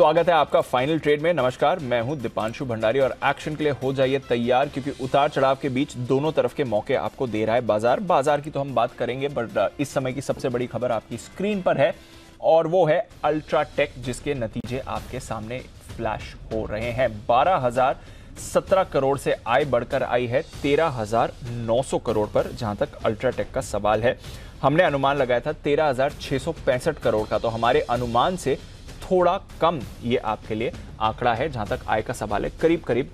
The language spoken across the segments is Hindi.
स्वागत है आपका फाइनल ट्रेड में। नमस्कार, मैं हूं दीपांशु भंडारी और एक्शन के लिए हो जाइए तैयार, क्योंकि उतार चढ़ाव के बीच दोनों तरफ के मौके आपको दे रहा है बाजार की तो हम बात करेंगे, बट इस समय की सबसे बड़ी खबर आपकी स्क्रीन पर है और वो है अल्ट्राटेक, जिसके नतीजे आपके सामने फ्लैश हो रहे हैं। 12,017 करोड़ से आय बढ़कर आई है 13,900 करोड़ पर, जहां तक अल्ट्राटेक का सवाल है। हमने अनुमान लगाया था 13,665 करोड़ का, तो हमारे अनुमान से थोड़ा कम ये आपके लिए आंकड़ा है। जहां तक आय का सवाल है, करीब करीब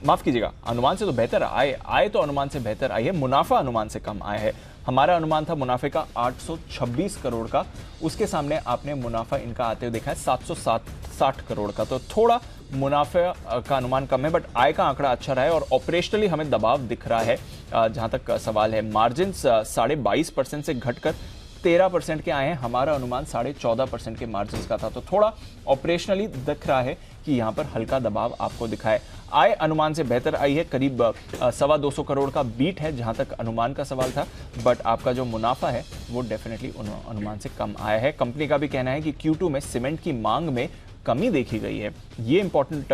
माफ कीजिएगा, अनुमान से तो बेहतर आय तो अनुमान से बेहतर आई है, मुनाफा अनुमान से कम आया है। हमारा अनुमान था मुनाफे का 826 करोड़ का, उसके सामने आपने मुनाफा इनका आते हुए देखा है 760 करोड़ का, तो थोड़ा मुनाफे का अनुमान कम है, बट आय का आंकड़ा अच्छा रहा है और ऑपरेशनली हमें दबाव दिख रहा है। जहां तक सवाल है, मार्जिन 22.5% से घटकर 13% के आए हैं। हमारा अनुमान 14.5% के मार्जिन का था, तो थोड़ा ऑपरेशनली दिख रहा है कि यहां पर हल्का दबाव आपको दिखा है। आय अनुमान से बेहतर आई है, करीब 225 करोड़ का बीट है जहां तक अनुमान का सवाल था, बट आपका जो मुनाफा है वो डेफिनेटली अनुमान से कम आया है। कंपनी का भी कहना है कि Q2 में सीमेंट की मांग में कमी देखी गई है। ये इंपॉर्टेंट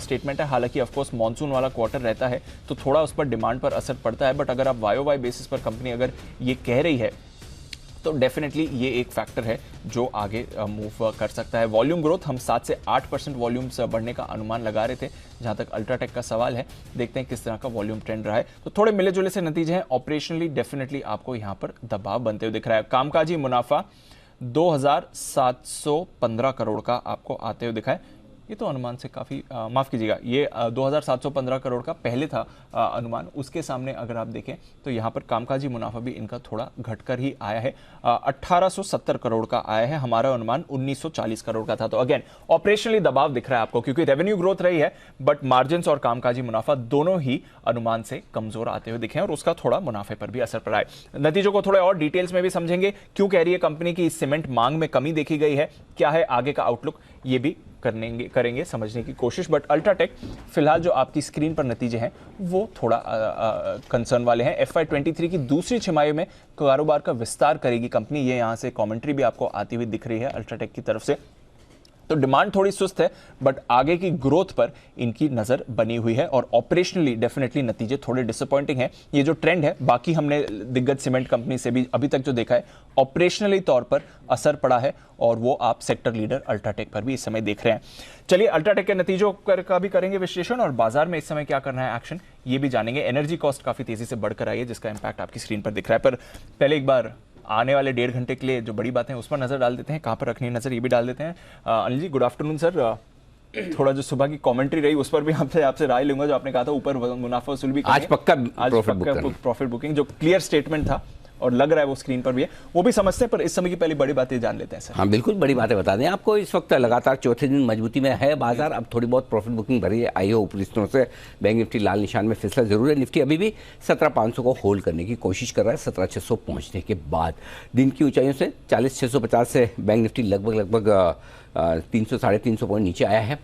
स्टेटमेंट है। हालांकि ऑफकोर्स मॉनसून वाला क्वार्टर रहता है तो थोड़ा उस पर डिमांड पर असर पड़ता है, बट अगर आप YOY बेसिस पर कंपनी अगर ये कह रही है तो डेफिनेटली ये एक फैक्टर है जो आगे मूव कर सकता है। वॉल्यूम ग्रोथ हम 7 से 8% वॉल्यूम्स बढ़ने का अनुमान लगा रहे थे। जहां तक अल्ट्राटेक का सवाल है, देखते हैं किस तरह का वॉल्यूम ट्रेंड रहा है। तो थोड़े मिले जुले से नतीजे हैं। ऑपरेशनली डेफिनेटली आपको यहां पर दबाव बनते हुए दिख रहा है। कामकाजी मुनाफा 2,715 करोड़ का आपको आते हुए दिखा है। ये तो अनुमान से काफ़ी माफ़ कीजिएगा, ये 2,715 करोड़ का पहले था अनुमान, उसके सामने अगर आप देखें तो यहाँ पर कामकाजी मुनाफा भी इनका थोड़ा घटकर ही आया है। 1,870 करोड़ का आया है, हमारा अनुमान 1,940 करोड़ का था। तो अगेन ऑपरेशनली दबाव दिख रहा है आपको, क्योंकि रेवेन्यू ग्रोथ रही है, बट मार्जिन्स और कामकाजी मुनाफा दोनों ही अनुमान से कमजोर आते हुए दिखे और उसका थोड़ा मुनाफे पर भी असर पड़ा है। नतीजों को थोड़े और डिटेल्स में भी समझेंगे, क्यों कह रही है कंपनी की सीमेंट मांग में कमी देखी गई है, क्या है आगे का आउटलुक, ये भी करेंगे समझने की कोशिश। बट अल्ट्राटेक फिलहाल जो आपकी स्क्रीन पर नतीजे हैं वो थोड़ा कंसर्न वाले हैं। FY23 की दूसरी छमाही में कारोबार का विस्तार करेगी कंपनी, ये यहां से कमेंट्री भी आपको आती हुई दिख रही है अल्ट्राटेक की तरफ से। तो डिमांड थोड़ी सुस्त है, बट आगे की ग्रोथ पर इनकी नजर बनी हुई है और ऑपरेशनली डेफिनेटली नतीजे थोड़े डिसअपॉइंटिंग है। ये जो ट्रेंड है, बाकी हमने दिग्गज सीमेंट कंपनी से भी अभी तक जो देखा है, ऑपरेशनली तौर पर असर पड़ा है और वो आप सेक्टर लीडर अल्ट्राटेक पर भी इस समय देख रहे हैं। चलिए अल्ट्राटेक के नतीजों का भी करेंगे विश्लेषण और बाजार में इस समय क्या करना है एक्शन, ये भी जानेंगे। एनर्जी कॉस्ट काफी तेजी से बढ़कर आई है, जिसका इंपैक्ट आपकी स्क्रीन पर दिख रहा है। पर पहले एक बार आने वाले 1.5 घंटे के लिए जो बड़ी बातें हैं उस पर नजर डाल देते हैं, कहां पर रखनी है नजर, ये भी डाल देते हैं। Anil ji, good afternoon sir. थोड़ा जो सुबह की कमेंट्री रही उस पर भी आपसे राय लूंगा। जो आपने कहा था ऊपर मुनाफा वसूल भी आज पक्का प्रॉफिट बुकिंग, जो क्लियर स्टेटमेंट था और लग रहा है वो स्क्रीन पर भी है, वो भी समझते हैं, पर इस समय की पहली बड़ी बातें जान लेते हैं सर। हाँ बिल्कुल, बड़ी बातें बता दें आपको। इस वक्त लगातार चौथे दिन मजबूती में है बाजार। अब थोड़ी बहुत प्रॉफिट बुकिंग भरी आई हो ऊपरी स्तरों से। बैंक निफ्टी लाल निशान में फिसला जरूर है। निफ्टी अभी भी 17,500 को होल्ड करने की कोशिश कर रहा है 17,600 पहुंचने के बाद। दिन की ऊंचाइयों से 40,650 से बैंक निफ्टी लगभग 300 साढ़े 300 पॉइंट नीचे आया है।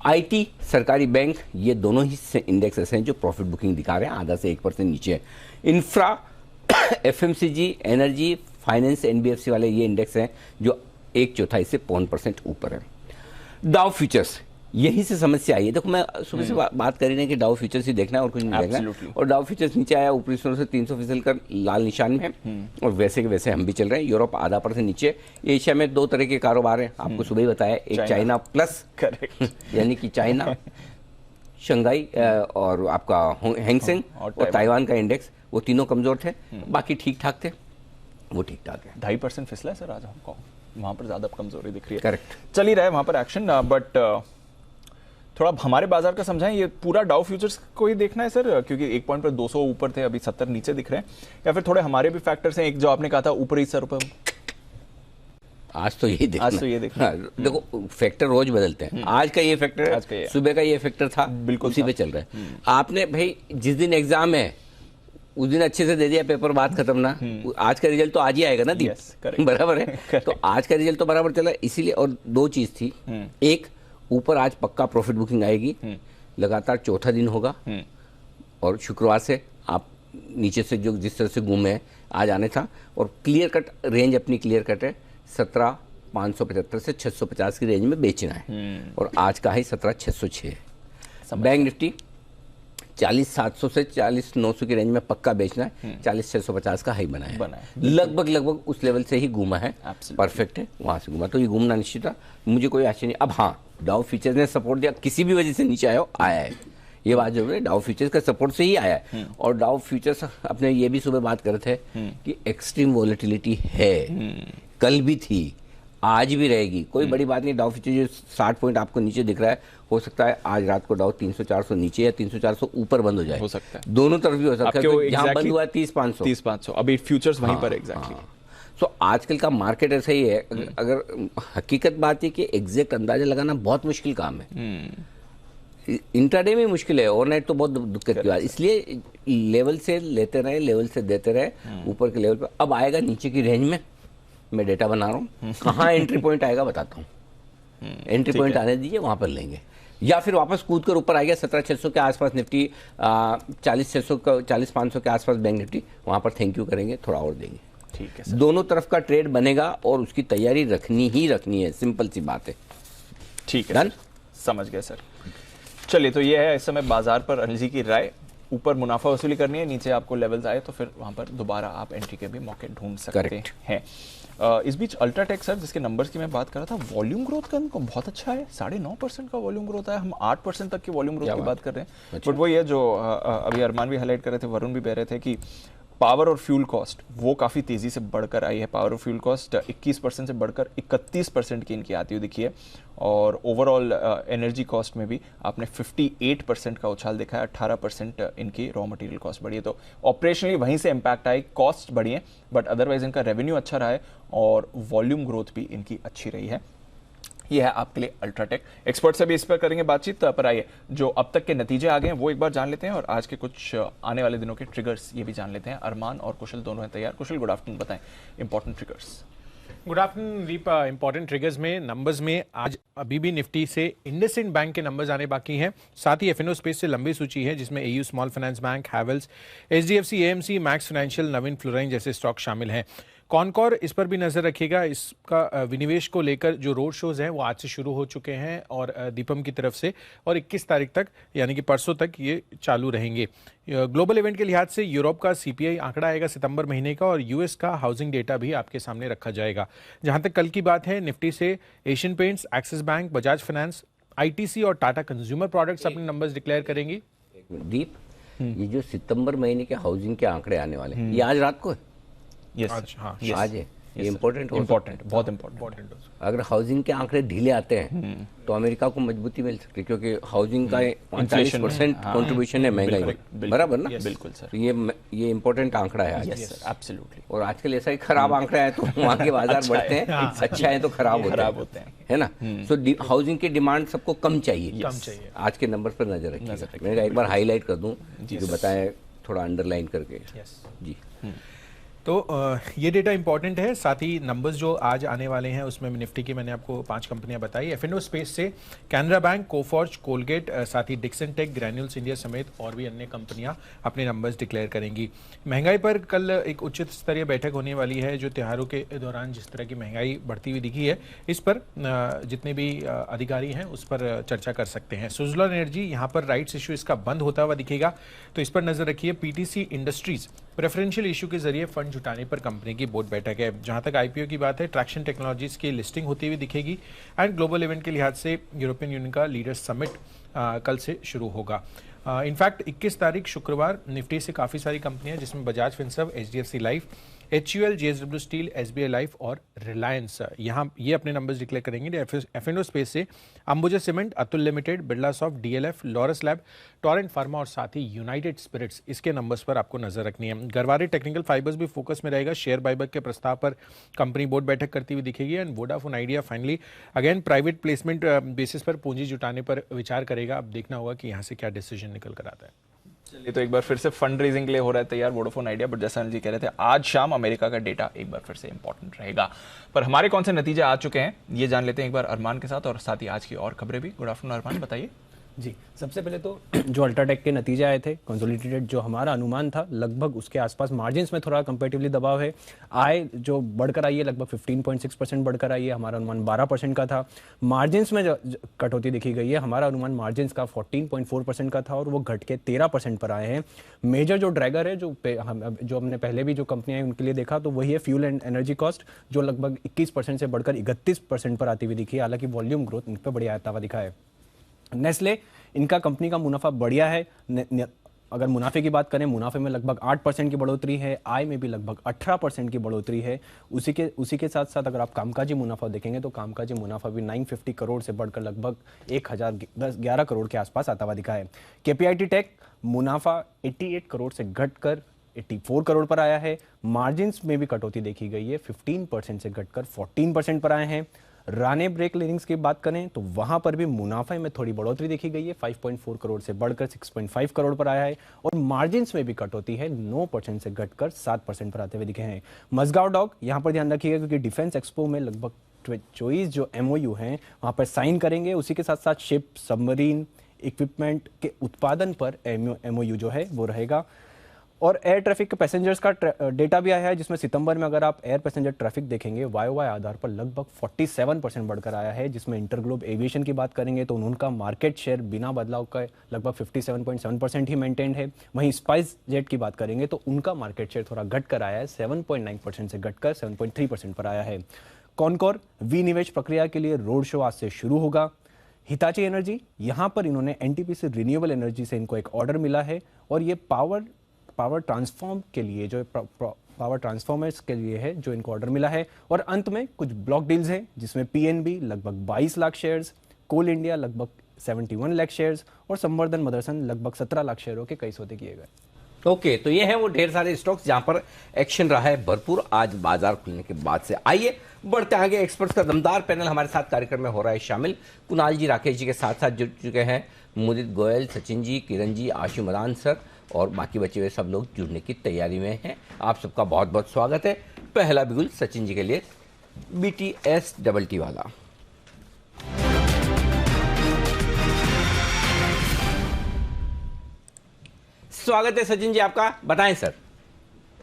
IT, सरकारी बैंक, ये दोनों ही इंडेक्स ऐसे हैं जो प्रॉफिट बुकिंग दिखा रहे हैं, आधा से 1% नीचे। Infra, FMCG, energy, finance, NBFC वाले ये इंडेक्स हैं जो 1/4 से 5% ऊपर है। डाउ फ्यूचर्स, यहीं से समस्या आई है। देखो, मैं सुबह से बात कर रही है कि डाउ फ्यूचर्स ही देखना है और कुछ नहीं देखना है। और डाउ फ्यूचर्स नीचे आया ऊपरी स्तरों से 300 फिसल कर लाल निशान में है और वैसे के वैसे हम भी चल रहे हैं। यूरोप आधा % नीचे। एशिया में 2 तरह के कारोबार हैं, आपको सुबह ही बताया। एक चाइना प्लस, यानी कि चाइना, शंघाई और आपका हैंगसेंग और ताइवान का इंडेक्स, वो तीनों कमजोर थे, बाकी ठीक ठाक थे। वो ठीक ठाक है। 2.5% फिसला है सर आज हांगकांग, वहां पर ज्यादा कमजोरी दिख रही है। करेक्ट, चल ही रहा है वहां पर एक्शन, बट थोड़ा हमारे बाजार का समझाएं। ये पूरा डाउ फ्यूचर्स को ही देखना है सर, क्योंकि एक पॉइंट पर 200 ऊपर थे, अभी 70 नीचे दिख रहे हैं, या फिर थोड़े हमारे भी फैक्टर्स हैं। एक जो आपने कहा था ऊपर ही सर ऊपर, आज तो ये देखना। हाँ, देखो फैक्टर रोज बदलते हैं। आज का ये फैक्टर है, सुबह का ये फैक्टर था, बिल्कुल उसी पे चल रहा है। आपने भाई जिस दिन एग्जाम है उस दिन अच्छे से दे दिया पेपर, बात खत्म ना। आज का रिजल्ट तो आज ही आएगा ना दी, बराबर है। तो आज का रिजल्ट तो बराबर चला, इसीलिए। और 2 चीज थी, एक ऊपर आज पक्का प्रॉफिट बुकिंग आएगी, लगातार चौथा दिन होगा, और शुक्रवार से आप नीचे से जो जिस तरह से घूमे आज आने था, और क्लियर कट रेंज अपनी क्लियर कट है 17 575 से 650 की रेंज में बेचना है और आज का हाई 17,606 है। बैंक निफ्टी 40,700 से 40,900 की रेंज में पक्का बेचना है, 40,650 का हाई बनाया है। लगभग उस लेवल से ही घूमा है, परफेक्ट है, वहां से घूमा, तो ये घूमना निश्चित था, मुझे कोई आश्चर्य नहीं। अब हाँ, डाउ फ्यूचर्स ने सपोर्ट दिया, किसी भी वजह से नीचे आया है, ये बात जरूर है, डाउ फ्यूचर्स का सपोर्ट से ही आया है। और डाउ फ्यूचर्स अपने ये भी सुबह बात कर रहे थे कि एक्सट्रीम वॉलेटिलिटी है, कल भी थी, आज भी रहेगी, कोई बड़ी बात नहीं। डाउ फ्यूचर जो 60 पॉइंट आपको नीचे दिख रहा है, हो सकता है आज रात को डाउ 300-400 नीचे या 300-400 ऊपर बंद हो जाए, हो सकता है, दोनों तरफ भी हो सकता है। तो यहाँ बंद हुआ है 30-500, अभी फ्यूचर्स वहीं पर एग्जैक्टली। तो आजकल का मार्केट ऐसा ही है, अगर हकीकत बात है कि एग्जैक्ट अंदाजा लगाना बहुत मुश्किल काम है, इंट्राडे में मुश्किल है, ओवरनाइट तो बहुत दिक्कत की बात, इसलिए लेवल से लेते रहे, लेवल से देते रहे, ऊपर के लेवल पर। अब आएगा नीचे की रेंज में, मैं डेटा बना रहा हूँ, कहाँ एंट्री पॉइंट आएगा बताता हूँ, एंट्री पॉइंट आने दीजिए, वहां पर लेंगे, या फिर वापस कूद कर ऊपर आ गया 17,600 के आसपास निफ्टी, 40,600 का 40,500 के आसपास बैंक निफ्टी, वहां पर थैंक यू करेंगे, थोड़ा और देंगे। ठीक है सर, दोनों तरफ का ट्रेड बनेगा और उसकी तैयारी रखनी है, सिंपल सी बात है। ठीक है डन, समझ गए सर। चलिए, तो ये है इस समय बाजार पर अनिल जी की राय। ऊपर मुनाफा वसूली करनी है, नीचे आपको लेवल्स आए तो फिर वहां पर दोबारा आप एंट्री के भी मौके ढूंढ सकते हैं। इस बीच अल्ट्राटेक सर, जिसके नंबर्स की मैं बात कर रहा था, वॉल्यूम ग्रोथ का उनको बहुत अच्छा है, 9.5% का वॉल्यूम ग्रोथ है, हम 8% तक की वॉल्यूम ग्रोथ की बात कर रहे हैं। बट वो ये जो अभी अरमान भी हाईलाइट कर रहे थे, वरुण भी कह रहे थे कि पावर और फ्यूल कॉस्ट वो काफ़ी तेज़ी से बढ़कर आई है। पावर और फ्यूल कॉस्ट 21% से बढ़कर 31% की इनकी आती हुई दिखी है, और ओवरऑल एनर्जी कॉस्ट में भी आपने 58% का उछाल देखा है, 18% इनकी रॉ मटेरियल कॉस्ट बढ़ी है। तो ऑपरेशनली वहीं से इम्पैक्ट आई, कॉस्ट बढ़ी है, बट अदरवाइज इनका रेवेन्यू अच्छा रहा है और वॉल्यूम ग्रोथ भी इनकी अच्छी रही है। ये है आपके लिए अल्ट्राटेक। एक्सपर्ट से भी इस पर करेंगे बातचीत, पर आइए जो अब तक के नतीजे आ गए हैं वो एक बार जान लेते हैं, और आज के कुछ आने वाले दिनों के ट्रिगर्स ये भी जान लेते हैं। अरमान और कुशल दोनों हैं तैयार। कुशल, गुड आफ्टरनून, बताएं इंपॉर्टेंट ट्रिगर्स। गुड आफ्टरनून दीप। इंपॉर्टेंट ट्रिगर्स में नंबर्स में आज अभी भी निफ्टी से इंडसइंड बैंक के नंबर्स आने बाकी हैं, साथ ही एफएनओ स्पेस से लंबी सूची है जिसमें AU Small Finance Bank, Havells, HDFC, AMC, Max Financial, Navin Fluorine जैसे स्टॉक शामिल हैं। कॉनकॉर, इस पर भी नजर रखिएगा, इसका विनिवेश को लेकर जो रोड शोज हैं वो आज से शुरू हो चुके हैं और दीपम की तरफ से, और 21 तारीख तक यानी कि परसों तक ये चालू रहेंगे। ग्लोबल इवेंट के लिहाज से यूरोप का सीपीआई आंकड़ा आएगा सितंबर महीने का, और यूएस का हाउसिंग डेटा भी आपके सामने रखा जाएगा। जहां तक कल की बात है, निफ्टी से Asian paints, axis bank, Bajaj finance, ITC और टाटा कंज्यूमर प्रोडक्ट्स अपने नंबर्स डिक्लेयर करेंगी। दीप, ये जो सितंबर महीने के हाउसिंग के आंकड़े आने वाले हैं, ये आज रात को है? यस, आज है, ये इम्पोर्टेंट, बहुत इम्पोर्टेंट। अगर हाउसिंग के आंकड़े ढीले आते हैं तो अमेरिका को मजबूती मिल सकती है, क्योंकि हाउसिंग का 45% कंट्रीब्यूशन है महंगाई में, बराबर ना? बिल्कुल सर, ये इम्पोर्टेंट आंकड़ा है आज। एब्सोल्युटली। और आजकल ऐसा ही खराब आंकड़ा है तो वहाँ के बाजार बढ़ते हैं, अच्छा है तो खराब होते हैं, है ना? सो हाउसिंग की डिमांड सबको कम चाहिए। आज के नंबर पर नजर रखिए, मैं एक बार हाईलाइट कर दूं, जो बताएं थोड़ा अंडरलाइन करके। जी, तो ये डेटा इंपॉर्टेंट है। साथ ही नंबर्स जो आज आने वाले हैं उसमें निफ्टी की मैंने आपको 5 कंपनियां बताई। एफएनओ स्पेस से कैनरा बैंक, कोफॉर्ज, कोलगेट, साथ ही डिक्सन टेक, ग्रैन्यूल्स इंडिया समेत और भी अन्य कंपनियां अपने नंबर्स डिक्लेयर करेंगी। महंगाई पर कल एक उच्च स्तरीय बैठक होने वाली है, जो त्योहारों के दौरान जिस तरह की महंगाई बढ़ती हुई दिखी है, इस पर जितने भी अधिकारी हैं उस पर चर्चा कर सकते हैं। सुजलॉन एनर्जी, यहाँ पर राइट्स इशू इसका बंद होता हुआ दिखेगा, तो इस पर नजर रखिए। पीटीसी इंडस्ट्रीज प्रेफरेंशियल इशू के जरिए फंड जुटाने पर कंपनी की बोर्ड बैठक है। जहां तक आईपीओ की बात है, ट्रैक्शन टेक्नोलॉजीज की लिस्टिंग होती हुई दिखेगी। एंड ग्लोबल इवेंट के लिहाज से यूरोपियन यूनियन का लीडर्स समिट कल से शुरू होगा। इनफैक्ट 21 तारीख शुक्रवार निफ्टी से काफ़ी सारी कंपनियां, जिसमें Bajaj Finserv, HDFC life, HUL, JSW steel, SBI life और रिलायंस यहाँ ये अपने नंबर्स डिक्लेयर करेंगे। एफएनओ स्पेस से Ambuja cement, Atul limited, Birla soft, DLF, Laurus lab, Torrent pharma और साथ ही यूनाइटेड स्पिरिट्स, इसके नंबर्स पर आपको नजर रखनी है। गरवारे टेक्निकल फाइबर्स भी फोकस में रहेगा। शेयर बायबैक के प्रस्ताव पर कंपनी बोर्ड बैठक करती हुई दिखेगी। And Vodafone idea finally again private placement basis पर पूंजी जुटाने पर विचार करेगा। अब देखना होगा कि यहाँ से क्या डिसीजन निकल कर आता है। चलिए, तो एक बार फिर से फंड रेजिंग के लिए हो रहा है तैयार वोडाफोन आइडिया, बट जैसा अनिल जी कह रहे थे, आज शाम अमेरिका का डेटा एक बार फिर से इंपॉर्टेंट रहेगा। पर हमारे कौन से नतीजे आ चुके हैं ये जान लेते हैं एक बार अरमान के साथ, और साथ ही आज की और खबरें भी। गुड आफ्टरनून अरमान, बताइए। जी, सबसे पहले तो जो अल्ट्राटेक के नतीजे आए थे, कंसोलिडेटेड जो हमारा अनुमान था लगभग उसके आसपास, मार्जिन्स में थोड़ा कंपैरेटिवली दबाव है। आय जो बढ़कर आई है लगभग 15.6% बढ़कर आई है, हमारा अनुमान 12% का था। मार्जिन्स में जो कटौती देखी गई है, हमारा अनुमान मार्जिन्स का 14.4% का था और वो घट के 13% पर आए हैं। मेजर जो ड्रैगर है जो हमने पहले भी जो कंपनियां उनके लिए देखा तो वही है फ्यूल एंड एनर्जी कॉस्ट, जो लगभग 21% से बढ़कर 31% पर आती हुई दिखी है। हालांकि वॉल्यूम ग्रोथ इन पर बढ़िया आता हुआ दिखा है। नेस्ले, इनका कंपनी का मुनाफा बढ़िया है। अगर मुनाफे की बात करें, मुनाफे में लगभग 8% की बढ़ोतरी है, आय में भी लगभग 18% की बढ़ोतरी है। उसी के साथ साथ अगर आप कामकाजी मुनाफा देखेंगे तो कामकाजी मुनाफा भी 950 करोड़ से बढ़कर लगभग 1011 करोड़ के आसपास आता हुआ दिखा है। केपीआईटी टेक, मुनाफा 88 करोड़ से घटकर 84 करोड़ पर आया है। मार्जिन्स में भी कटौती देखी गई है, 15% से घटकर 14% पर आए हैं। राणे ब्रेक लिंक्स की बात करें तो वहां पर भी मुनाफे में थोड़ी बढ़ोतरी देखी गई है, 5.4 करोड़ से बढ़कर 6.5 करोड़ पर आया है और मार्जिन्स में भी कटौती है, 9% से घटकर 7% पर आते हुए दिखे हैं। मजगांव डॉक, यहां पर ध्यान रखिएगा क्योंकि डिफेंस एक्सपो में लगभग 24 जो एमओयू हैं वहां पर साइन करेंगे। उसी के साथ साथ शिप, सबमरीन इक्विपमेंट के उत्पादन पर एमओयू जो है वो रहेगा। और एयर ट्रैफिक के पैसेंजर्स का डेटा भी आया है, जिसमें सितंबर में अगर आप एयर पैसेंजर ट्रैफिक देखेंगे वाई आधार पर लगभग 47% बढ़कर आया है। जिसमें इंटरग्लोब एविएशन की बात करेंगे तो उनका मार्केट शेयर बिना बदलाव का लगभग 57.7% ही मेंटेन्ड है। वहीं स्पाइस जेट की बात करेंगे तो उनका मार्केट शेयर थोड़ा घट कर आया है, 7.9% से घटकर 7.3% पर आया है। कॉनकोर विनिवेश प्रक्रिया के लिए रोड शो आज से शुरू होगा। हिताची एनर्जी, यहां पर इन्होंने एनटीपीसी रिन्यूएबल एनर्जी से इनको एक ऑर्डर मिला है और ये पावर ट्रांसफॉर्म के लिए जो पावर ट्रांसफॉर्मर्स के लिए है जो इनको ऑर्डर मिला है। और अंत में कुछ ब्लॉक डील्स हैं जिसमें पीएनबी लगभग 22 लाख शेयर्स, कोल इंडिया लगभग 71 लाख शेयर्स और संवर्धन मदरसन लगभग 17 लाख शेयरों के कई सौदे किए गए। ओके, तो ये है वो ढेर सारे स्टॉक्स जहां पर एक्शन रहा है भरपूर आज बाजार खुलने के बाद से। आइए बढ़ते आगे, एक्सपर्ट्स का दमदार पैनल हमारे साथ कार्यक्रम में हो रहा है शामिल। कुणाल जी राकेश जी के साथ साथ जुड़ चुके हैं, मुदित गोयल, सचिन जी, किरण जी, आशु मदान सर और बाकी बचे हुए सब लोग जुड़ने की तैयारी में हैं। आप सबका बहुत बहुत स्वागत है। पहला बिगुल सचिन जी के लिए, BTS डबल टी वाला। स्वागत है सचिन जी आपका, बताएं sir.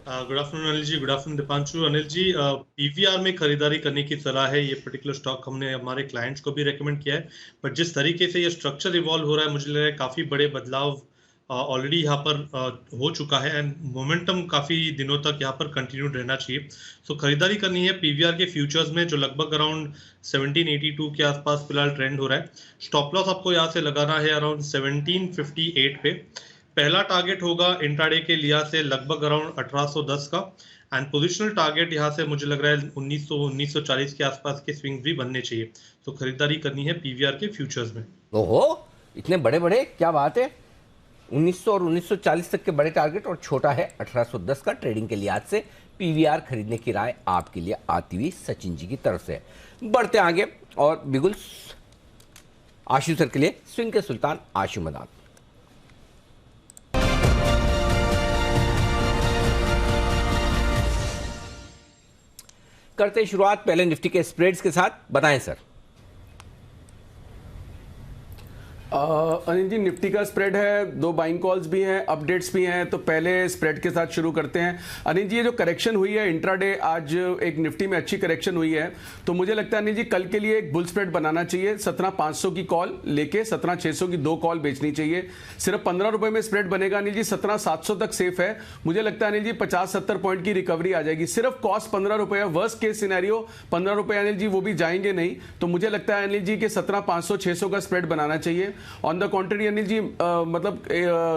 Good afternoon Anil ji, good afternoon Deepanshu. Anil जी, पीवीआर में खरीदारी करने की सलाह है। ये पर्टिकुलर स्टॉक हमने हमारे क्लाइंट्स को भी रेकमेंड किया है, बट जिस तरीके से ये स्ट्रक्चर इवॉल्व हो रहा है मुझे लग रहा है काफी बड़े बदलाव ऑलरेडी यहाँ पर हो चुका है एंड मोमेंटम काफी दिनों तक यहाँ पर कंटिन्यूड रहना चाहिए। सो खरीदारी करनी है पीवीआर के फ्यूचर्स में जो लगभग अराउंड 1782 के आसपास फिलहाल ट्रेंड हो रहा है। स्टॉप लॉस आपको यहाँ से लगाना है अराउंड 1758 पे। पहला टारगेट होगा इंट्राडे के लिहाज से लगभग अराउंड 1810 का एंड पोजिशनल टारगेट यहाँ से मुझे लग रहा है 1940 के आसपास के स्विंग भी बनने चाहिए। तो खरीदारी करनी है पीवीआर के फ्यूचर्स में। ओहो, इतने बड़े बड़े, क्या बात है। 1900 और 1940 तक के बड़े टारगेट और छोटा है 1810 का ट्रेडिंग के लिहाज से पीवीआर खरीदने की राय आपके लिए आती हुई सचिन जी की तरफ से। बढ़ते आगे और बिगुल आशु सर के लिए स्विंग के सुल्तान आशु मदान। करते शुरुआत पहले निफ्टी के स्प्रेड्स के साथ, बताएं सर। अनिल जी, निफ्टी का स्प्रेड है, 2 बाइंग कॉल्स भी हैं, अपडेट्स भी हैं। तो पहले स्प्रेड के साथ शुरू करते हैं। अनिल जी, ये जो करेक्शन हुई है इंट्राडे, आज एक निफ्टी में अच्छी करेक्शन हुई है, तो मुझे लगता है अनिल जी कल के लिए एक बुल स्प्रेड बनाना चाहिए। 17,500 की कॉल लेके 17,600 की 2 कॉल बेचनी चाहिए। सिर्फ 15 रुपए में स्प्रेड बनेगा अनिल जी, 17,700 तक सेफ है। मुझे लगता है अनिल जी 50-70 पॉइंट की रिकवरी आ जाएगी। सिर्फ कॉस्ट 15 रुपए है, वर्स्ट केस सिनेरियो 15 रुपए अनिल जी, वो भी जाएंगे नहीं। तो मुझे लगता है अनिल जी के 17,500-600 का स्प्रेड बनाना चाहिए। ऑन द कॉन्ट्री अनिल जी मतलब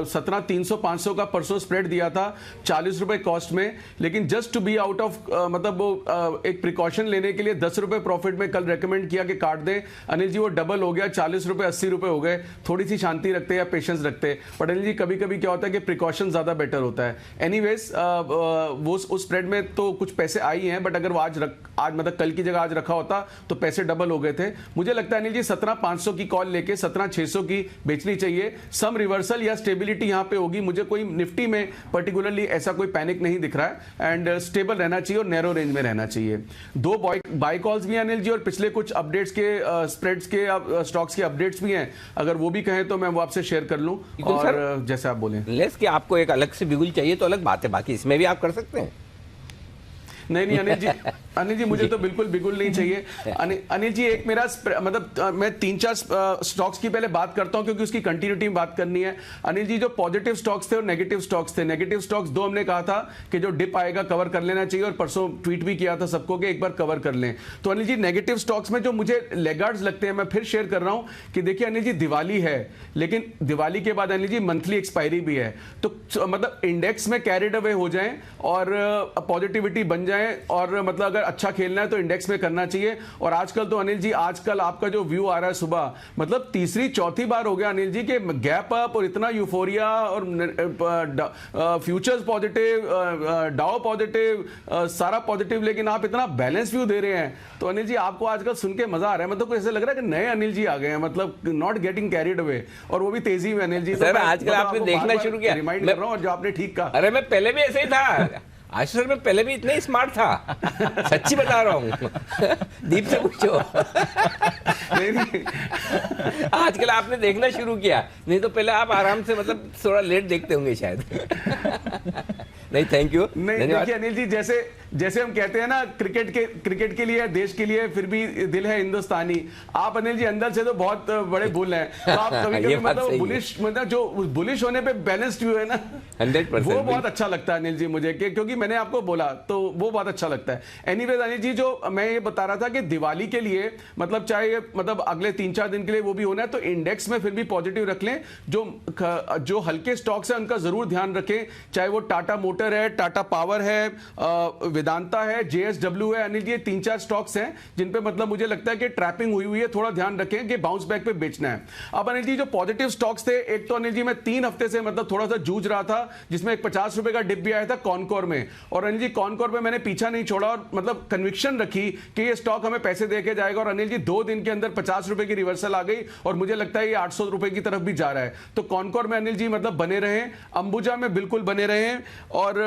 17,300-500 का परसों स्प्रेड दिया था 40 रुपए कॉस्ट में, लेकिन just to be out of मतलब वो एक प्रिकॉशन लेने के लिए 10 रुपए प्रॉफिट में कल रेकमेंड किया कि काट दे। अनिल जी वो डबल हो गया, 40 रुपए 80 रुपए हो गए। थोड़ी सी शांति रखते या पेशेंस रखते, बट अनिल जी कभी कभी क्या होता है कि प्रिकॉशन ज्यादा बेटर होता है। एनीवेज वो उस स्प्रेड में तो कुछ पैसे आई हैं, बट अगर वो आज मतलब कल की जगह आज रखा होता तो पैसे डबल हो गए थे। मुझे लगता है अनिल जी 17,500 की कॉल लेके 17,600 हिस्सों की बेचनी चाहिए। सम रिवर्सल या स्टेबिलिटी यहां पे होगी, मुझे कोई निफ्टी में पर्टिकुलरली ऐसा कोई पैनिक नहीं दिख रहा है एंड स्टेबल रहना चाहिए और नैरो रेंज में रहना चाहिए। 2 बाय कॉल्स भी हैं अनिल जी और पिछले कुछ अपडेट्स के स्प्रेड्स के स्टॉक्स के अपडेट्स भी हैं, अगर वो भी कहें तो मैं वो आपसे शेयर कर लूं और जैसे आप बोलें। लेस कि आपको एक अलग से बिगुल चाहिए तो अलग बात है, बाकी इसमें भी आप कर सकते हैं। नहीं अनिल जी मुझे तो बिल्कुल बिगुल नहीं चाहिए। अनिल जी एक मेरा मतलब मैं 3-4 स्टॉक्स की पहले बात करता हूं क्योंकि उसकी कंटिन्यूटी में बात करनी है। अनिल जी जो पॉजिटिव स्टॉक्स थे और नेगेटिव स्टॉक्स थे, नेगेटिव स्टॉक्स 2 हमने कहा था कि जो डिप आएगा कवर कर लेना चाहिए और परसों ट्वीट भी किया था सबको कि एक बार कवर कर लें। तो अनिल जी नेगेटिव स्टॉक्स में जो मुझे लेगार्ड्स लगते हैं, मैं फिर शेयर कर रहा हूं कि देखिए अनिल जी दिवाली है, लेकिन दिवाली के बाद अनिल जी मंथली एक्सपायरी भी है, तो मतलब इंडेक्स में कैरिड अवे हो जाएं और पॉजिटिविटी बन जाए और मतलब अगर अच्छा खेलना है तो इंडेक्स में करना चाहिए। और आजकल तो अनिल जी आजकल आपका जो व्यू आ रहा है सुबह, मतलब तीसरी चौथी बार हो गया अनिल जी के गैप अप और इतना यूफोरिया और फ्यूचर्स पॉजिटिव, डाउ पॉजिटिव, सारा पॉजिटिव, लेकिन आप इतना बैलेंस व्यू दे रहे हैं। तो अनिल जी आपको आजकल सुन के मजा आ रहा है, मतलब ऐसा लग रहा है कि नए अनिल जी आ गए हैं, मतलब नॉट गेटिंग कैरिड अवे और वो भी तेजी में अनिल जी। सर आजकल आपने देखना शुरू किया, रिमाइंड कर रहा हूं और जो आपने ठीक कहा। अरे मैं पहले भी ऐसे ही था आशीष सर, मैं पहले भी इतना ही स्मार्ट था, सच्ची बता रहा हूँ। दीप से पूछो। नहीं आजकल आपने देखना शुरू किया, नहीं तो पहले आप आराम से मतलब थोड़ा लेट देखते होंगे शायद। नहीं थैंक यू। नहीं देखिए अनिल जी जैसे हम कहते हैं ना क्रिकेट के लिए देश के लिए फिर भी दिल है हिंदुस्तानी। आप अनिल जी अंदर से तो बहुत बड़े बुल हैं, तो आप कभी मतलब बुलिश, मतलब जो बुलिश होने पे बैलेंस्ड व्यू है ना 100% वो बहुत अच्छा लगता है अनिल जी मुझे, क्योंकि मैंने आपको बोला तो वो बहुत अच्छा लगता है। एनीवेज अनिल जी जो मैं ये बता रहा था कि दिवाली के लिए मतलब चाहे मतलब अगले 3-4 दिन के लिए वो भी होना है तो इंडेक्स में फिर भी पॉजिटिव रख लें। जो हल्के स्टॉक्स है उनका जरूर ध्यान रखें, चाहे वो टाटा मोटर है, टाटा पावर है, वेदांता है, JSW है। अनिल जी 3-4 स्टॉक्स हैं जिन पे मतलब मुझे लगता है कि ट्रैपिंग हुई है, थोड़ा ध्यान रखें कि बाउंस बैक पे बेचना है। अब अनिल जी जो पॉजिटिव स्टॉक्स थे, एक तो अनिल जी मैं 3 हफ्ते से मतलब थोड़ा सा जूझ रहा था, जिसमें एक 50 रुपए का डिप भी आया था कॉनकोर में, और अनिल जी कॉनकोर में मैंने पीछा नहीं छोड़ा और मतलब कन्विक्शन रखी कि ये स्टॉक हमें पैसे देके जाएगा। और अनिल जी 2 दिन के अंदर 50 रुपए की रिवर्सल आ गई और मुझे लगता है ये 800 रुपए की तरफ भी जा रहा है। तो कॉनकोर में अनिल जी मतलब बने रहे, अंबुजा में बिल्कुल बने रहे और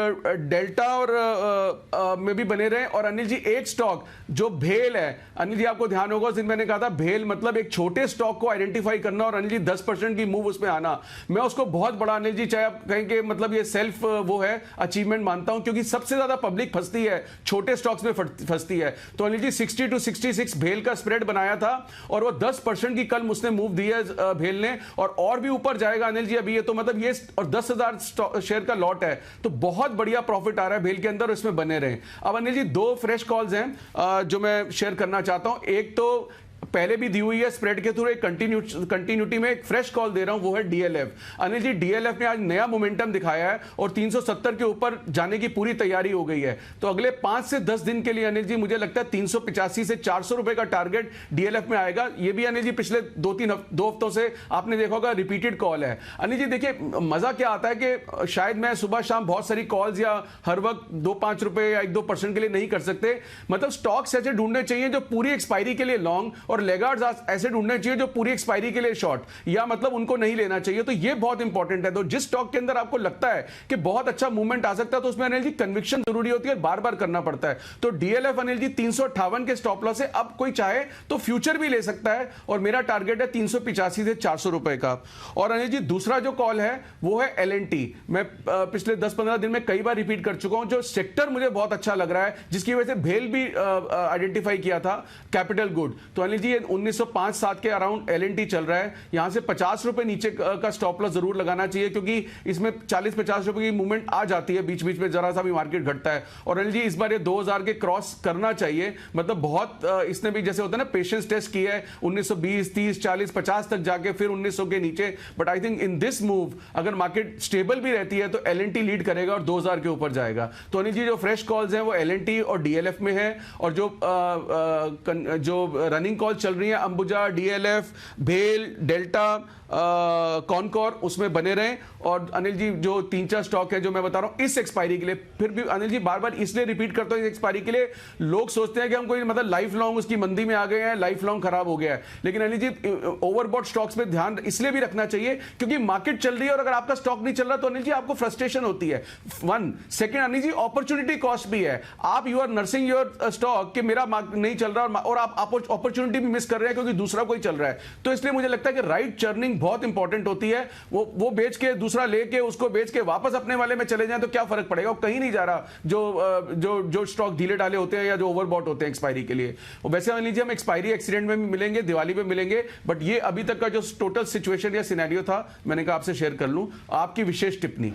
डेल्टा और में भी बने रहे। और अनिल जी एक स्टॉक जो भेल है, अनिल जी आपको ध्यान होगा उस दिन मैंने कहा था भेल मतलब एक छोटे स्टॉक को आइडेंटिफाई करना और अनिल जी 10% की मूव उसमें आना, मैं उसको बहुत बड़ा अनिल जी चाहे आप कहें कि मतलब ये सेल्फ वो है अचीवमेंट मानता हूं, क्योंकि सबसे ज्यादा पब्लिक फंसती है छोटे स्टॉक्स में फंसती है। तो अनिल जी 60 to 66 भेल का स्प्रेड बनाया था और वो 10% की कल उसने मूव दी है भेल ने, और भी ऊपर जाएगा अनिल जी अभी ये तो मतलब ये और 10,000 शेयर का लॉट है, तो बहुत बढ़िया प्रॉफिट आ रहा है भेल के अंदर, इसमें बने रहे। अब अनिल जी 2 फ्रेश कॉल्स हैं जो मैं शेयर करना चाहता हूं। एक तो पहले भी दी हुई है स्प्रेड के थ्रू, एक कंटिन्यूटी में एक फ्रेश कॉल दे रहा हूं, वो है डीएलएफ। अनिल जी डीएलएफ ने आज नया मोमेंटम दिखाया है और 370 के ऊपर जाने की पूरी तैयारी हो गई है। तो अगले 5 से 10 दिन के लिए अनिल जी मुझे लगता है 385 से 400 रुपए का टारगेट डीएलएफ में आएगा। ये भी अनिल जी पिछले 2 हफ्तों से आपने देखा होगा रिपीटेड कॉल है। अनिल जी देखिए मजा क्या आता है कि शायद मैं सुबह शाम बहुत सारी कॉल्स या हर वक्त 2-5 रुपए या 1-2% के लिए नहीं कर सकते, मतलब स्टॉक्स ऐसे ढूंढने चाहिए जो पूरी एक्सपायरी के लिए लॉन्ग और लेगार्ड्स ऐसे ढूंढने चाहिए जो पूरी एक्सपायरी के लिए शॉर्ट, या मतलब उनको नहीं लेना चाहिए। तो ये बहुत इंपॉर्टेंट है। तो जिस स्टॉक के अंदर आपको लगता है कि बहुत अच्छा मूवमेंट आ सकता है तो उसमें अनिल जी कन्विक्शन जरूरी होती है, बार बार करना पड़ता है। तो डीएलएफ अनिल जी 358 के स्टॉप लॉस है, अब कोई चाहे तो फ्यूचर भी ले सकता है और मेरा टारगेट है 385 से 400 रुपए का। और अनिल जी दूसरा जो कॉल है वो है एलएनटी। मैं पिछले 10-15 दिन में कई बार रिपीट कर चुका हूं, जो सेक्टर मुझे बहुत अच्छा लग रहा है जिसकी वजह से भेल भी आइडेंटिफाई किया था, कैपिटल गुड। तो अनिल जी 1905-7 के अराउंड एलएनटी चल रहा है, यहां से 50 रुपए नीचे का स्टॉप लॉस जरूर लगाना चाहिए, क्योंकि इसमें 40-50 रुपए की मूवमेंट आ जाती है बीच बीच में, जरा सा भी मार्केट घटता है। और अनिल जी इस बार ये 2000 के क्रॉस करना चाहिए, मतलब बहुत इसने भी जैसे होता है ना पेशेंस टेस्ट किया है 1920, 30, 40, 50 तक जाके फिर 1900 के नीचे। But I think in this move अगर मार्केट स्टेबल भी रहती है तो एलएनटी लीड करेगा और 2000 के ऊपर जाएगा। तो अनिल जी जो फ्रेश कॉल्स हैं वो एलएनटी और डीएलएफ में है, और जो रनिंग कॉल चल रही है अंबुजा, डीएलएफ, भेल, डेल्टा, कॉनकॉर उसमें बने रहें। और अनिल जी जो 3-4 स्टॉक है जो मैं बता रहा हूं इस एक्सपायरी के लिए, फिर भी अनिल जी बार बार इसलिए रिपीट करता हूं इस एक्सपायरी के लिए, लोग सोचते हैं कि हम कोई मतलब लाइफ लॉन्ग उसकी मंदी में आ गए हैं, लाइफ लॉन्ग खराब हो गया है, लेकिन अनिल जी ओवरबॉट स्टॉक्स पे ध्यान इसलिए भी रखना चाहिए क्योंकि मार्केट चल रही है और अगर आपका स्टॉक नहीं चल रहा तो अनिल जी आपको फ्रस्ट्रेशन होती है। 1 second Anil ji opportunity cost भी है, आप you are nursing your stock कि मेरा नहीं चल रहा और आप अपॉर्चुनिटी भी मिस कर रहे हैं क्योंकि दूसरा कोई चल रहा है। तो इसलिए मुझे लगता है कि राइट चर्निंग बहुत इंपॉर्टेंट होती है। वो बेच के दूसरा लेके उसको बेच के वापस अपने वाले में चले जाएं तो क्या फर्क पड़ेगा, वो कहीं नहीं जा रहा जो स्टॉक ढीले डाले होते हैं या जो ओवरबॉट होते हैं एक्सपायरी के लिए। वैसे मान लीजिए हम एक्सपायरी एक्सीडेंट में भी मिलेंगे, दिवाली पे मिलेंगे, बट ये अभी तक का जो टोटल सिचुएशन या सिनेरियो था मैंने कहा आपसे शेयर कर लूं। आपकी विशेष टिप्पणी।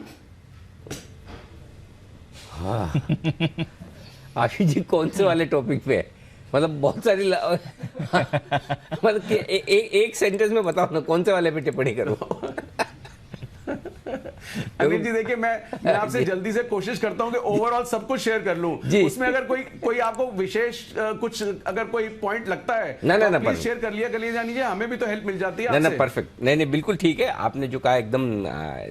हाँ आशीष जी कौन से वाले टॉपिक पे है? मतलब बहुत सारी मतलब कि एक सेंटेंस में बताओ ना कौन से वाले पे टिप्पणी करूं। अनिल जी देखिए मैं आपसे जल्दी से कोशिश करता हूं कि ओवरऑल सब कुछ शेयर कर लूं, उसमें अगर कोई आपको विशेष कुछ अगर कोई पॉइंट लगता है तो प्लीज शेयर कर लिया जानिए, हमें भी तो हेल्प मिल जाती है। ना परफेक्ट, नहीं बिल्कुल ठीक है, आपने जो कहा एकदम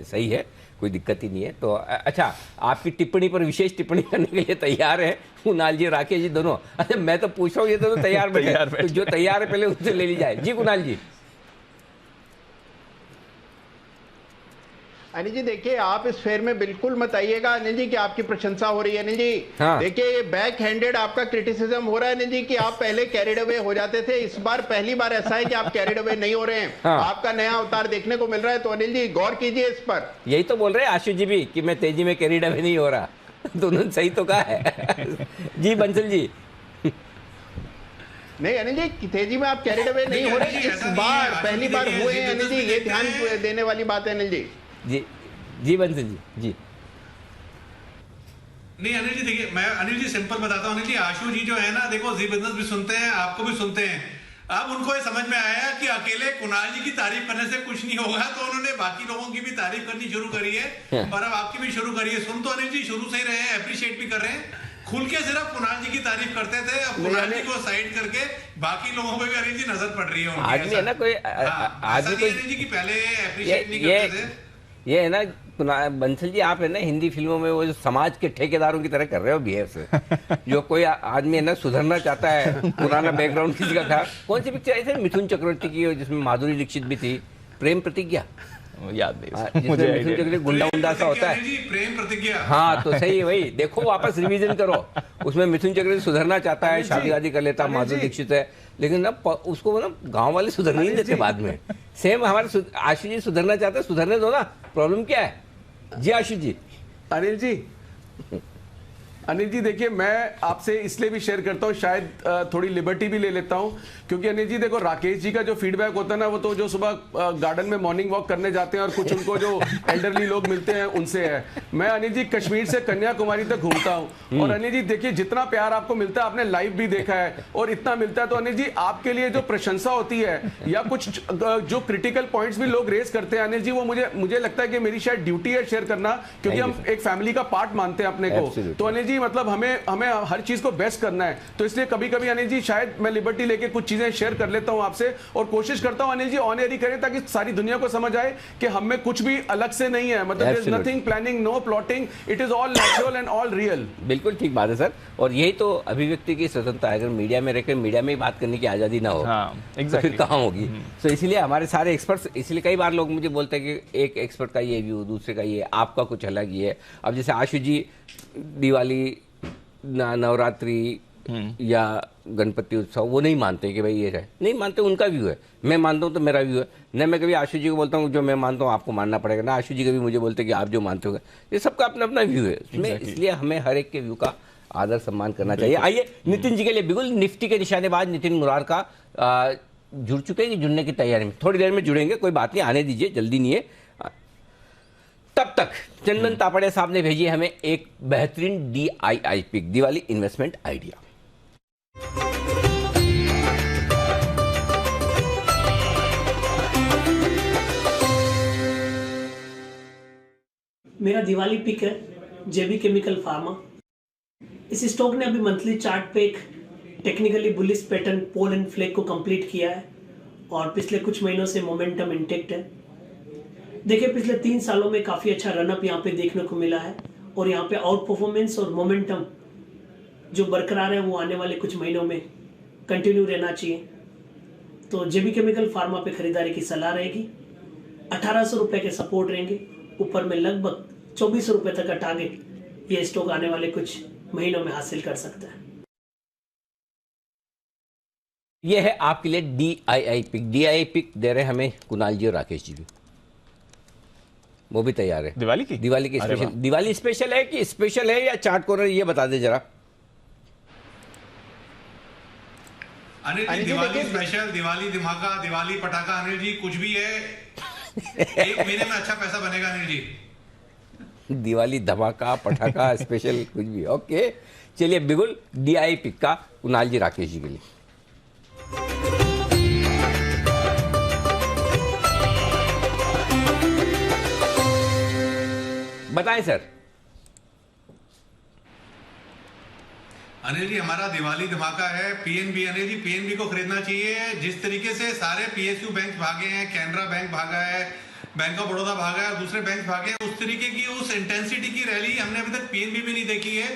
सही है, कोई दिक्कत ही नहीं है। तो अच्छा आपकी टिप्पणी पर विशेष टिप्पणी करने के लिए तैयार है कुणाल जी राकेश जी दोनों? अच्छा मैं तो पूछ रहा हूँ ये दोनों तैयार बैठे, तो जो तैयार है पहले उससे ले ली जाए। जी कुणाल जी। अनिल जी देखिए आप इस फेयर में बिल्कुल मत आइएगा अनिल जी कि आपकी प्रशंसा हो रही है। अनिल जी हाँ। देखिए ये बैक हैंडेड आपका क्रिटिसिज्म हो रहा है अनिल जी कि आप पहले कैरिड अवे हो जाते थे, इस बार पहली बार ऐसा है कि आप कैरिड अवे नहीं हो रहे हैं। हाँ। आपका नया अवतार देखने को मिल रहा है, तो अनिल जी गौर कीजिए इस पर। यही तो बोल रहे हैं आशु जी भी कि मैं तेजी में कैरिड अवे नहीं हो रहा। दोनों सही तो कहा है। जी बंसल जी। नहीं अनिल जी तेजी में आप कैरिड अवे नहीं हो रहे, इस बार पहली बार हुए हैं अनिल जी, ये ध्यान देने वाली बात है अनिल जी। जी बंसल जी। नहीं अनिल जी देखिए मैं अनिल जी सिंपल बताता हूँ अनिल जी, आशु जी जो है ना देखो जी बिजनेस भी सुनते हैं, आपको भी सुनते हैं। अब उनको ये समझ में आया कि अकेले कुणाल जी की तारीफ करने से कुछ नहीं होगा, तो उन्होंने बाकी लोगों की भी तारीफ करनी शुरू करी है और अब आपकी भी शुरू करी है। सुन तो अनिल जी शुरू से ही रहे हैं, अप्रिशिएट भी कर रहे हैं, खुल के सिर्फ कुणाल जी की तारीफ करते थे, अब कुणाल जी को साइड करके बाकी लोगों पे भी अनिल जी नजर पड़ रही है। आदमी है ना कोई आदमी कोई अनिल जी की पहले अप्रिशिएट नहीं करते थे। ये है ना बंसल जी, आप है ना हिंदी फिल्मों में वो जो समाज के ठेकेदारों की तरह कर रहे हो बिहेव से। जो कोई आदमी है ना सुधरना चाहता है, पुराना बैकग्राउंड किसी का था, कौन सी पिक्चर आई थी मिथुन चक्रवर्ती की जिसमें माधुरी दीक्षित भी थी, प्रेम प्रतिज्ञा, याद नहीं मुझे, मिथुन चक्रवर्ती गुंडा उंडा सा होता है, प्रेम प्रतिज्ञा। हाँ तो सही है वही, देखो वापस रिवीजन करो, उसमें मिथुन चक्रवर्ती सुधरना चाहता है, शादी वादी कर लेता, माधुरी दीक्षित है, लेकिन ना उसको ना गांव वाले सुधरने नहीं देते बाद में। सेम हमारे आशीष जी सुधरना चाहते हैं, सुधरने दो ना, प्रॉब्लम क्या है? जी आशीष जी। अनिल जी देखिए मैं आपसे इसलिए भी शेयर करता हूँ, शायद थोड़ी लिबर्टी भी ले लेता हूँ, क्योंकि अनिल जी देखो राकेश जी का जो फीडबैक होता है ना, वो तो जो सुबह गार्डन में मॉर्निंग वॉक करने जाते हैं और कुछ उनको जो एल्डरली लोग मिलते हैं उनसे है। मैं अनिल जी कश्मीर से कन्याकुमारी तक घूमता हूँ और अनिल जी देखिए जितना प्यार आपको मिलता है, आपने लाइव भी देखा है और इतना मिलता है, तो अनिल जी आपके लिए जो प्रशंसा होती है या कुछ जो क्रिटिकल पॉइंट्स भी लोग रेस करते हैं अनिल जी, वो मुझे लगता है कि मेरी शायद ड्यूटी है शेयर करना, क्योंकि हम एक फैमिली का पार्ट मानते हैं अपने को। तो अनिल जी मतलब हमें हर चीज को बेस्ट करना है, तो इसलिए कभी कभी अनिल जी शायद मैं लिबर्टी लेके कुछ चीजें शेयर कर लेता हूं आपसे और कोशिश करता हूं अनिल जी ऑन एयर ही करें ताकि सारी दुनिया को समझ आए कि हम में कुछ भी अलग से नहीं है, मतलब there is nothing planning, no plotting, it is all natural and all real. बिल्कुल ठीक बात है सर, और यही तो अभिव्यक्ति की स्वतंत्रता है। अगर मीडिया में रहकर मीडिया में ही बात करने की आजादी ना हो तो फिर कहाँ होगी? तो इसलिए हमारे सारे एक्सपर्ट्स, इसलिए कई बार लोग मुझे बोलते हैं कि एक एक्सपर्ट का ये व्यू, दूसरे का ये, आपका कुछ अलग ही है। अब जैसे आशु जी दिवाली, नवरात्रि या गणपति उत्सव वो नहीं मानते कि भाई ये है, नहीं मानते, उनका व्यू है, मैं मानता हूँ तो मेरा व्यू है। न मैं कभी आशु जी को बोलता हूँ जो मैं मानता हूँ आपको मानना पड़ेगा, ना आशु जी कभी मुझे बोलते कि आप जो मानते हो, ये सबका अपना अपना व्यू है इसमें, इसलिए हमें हर एक के व्यू का आदर सम्मान करना चाहिए। आइए नितिन जी के लिए, बिल्कुल निफ्टी के निशानेबाज नितिन मुरार का जुड़ चुके हैं कि जुड़ने की तैयारी में, थोड़ी देर में जुड़ेंगे, कोई बात नहीं, आने दीजिए, जल्दी नहीं है। तब तक चंदन तापड़िया साहब ने भेजी हमें एक बेहतरीन DII pick, Diwali investment idea. मेरा दिवाली पिक है JB केमिकल फार्मा। इस स्टॉक ने अभी मंथली चार्ट पे एक technically bullish pattern pole and flag को कंप्लीट किया है और पिछले कुछ महीनों से मोमेंटम इंटेक्ट है। देखिए पिछले 3 सालों में काफ़ी अच्छा रनअप यहाँ पे देखने को मिला है और यहाँ पे आउट परफॉर्मेंस और मोमेंटम जो बरकरार है वो आने वाले कुछ महीनों में कंटिन्यू रहना चाहिए। तो जेबी केमिकल फार्मा पे खरीदारी की सलाह रहेगी। 1800 रुपये के सपोर्ट रहेंगे, ऊपर में लगभग 2400 रुपये तक का टारगेट ये स्टॉक आने वाले कुछ महीनों में हासिल कर सकता है। ये है आपके लिए DII पिक दे रहे हैं हमें कुणाल जी और राकेश जी भी, वो भी तैयार है। दिवाली की स्पेशल, दिवाली स्पेशल है कि स्पेशल है या चार्ट कॉर्नर, ये बता दे जरा। अनिल जी दिवाली स्पेशल, दिवाली धमाका, दिवाली पटाखा, अनिल जी कुछ भी है, 1 महीने में अच्छा पैसा बनेगा अनिल जी। दिवाली धमाका पटाखा स्पेशल कुछ भी, ओके। चलिए बिल्कुल DII पिक का कुणाल जी राकेश जी के लिए। बताएं सर। अनिल जी हमारा दिवाली धमाका है PNB। अनिल जी PNB को खरीदना चाहिए। जिस तरीके से सारे PSU बैंक भागे हैं, कैनरा बैंक भागा है, बैंक ऑफ बड़ौदा भागा है और दूसरे बैंक भागे हैं, उस तरीके की उस इंटेंसिटी की रैली हमने अभी तक PNB में नहीं देखी है।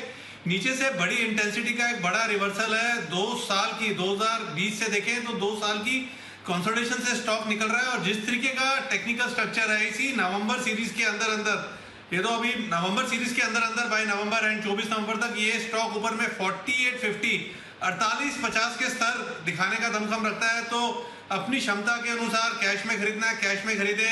नीचे से बड़ी इंटेंसिटी का एक बड़ा रिवर्सल है। 2 साल की 2020 से देखें तो 2 साल की कंसोलिडेशन से स्टॉक निकल रहा है और जिस तरीके का टेक्निकल स्ट्रक्चर है इसी नवंबर सीरीज के अंदर ये तो अभी नवंबर सीरीज के अंदर बाय नवंबर एंड 24 नवंबर तक ये स्टॉक ऊपर में 4850 4850 के स्तर दिखाने का दमखम रखता है। तो अपनी क्षमता के अनुसार कैश में खरीदना है कैश में खरीदें,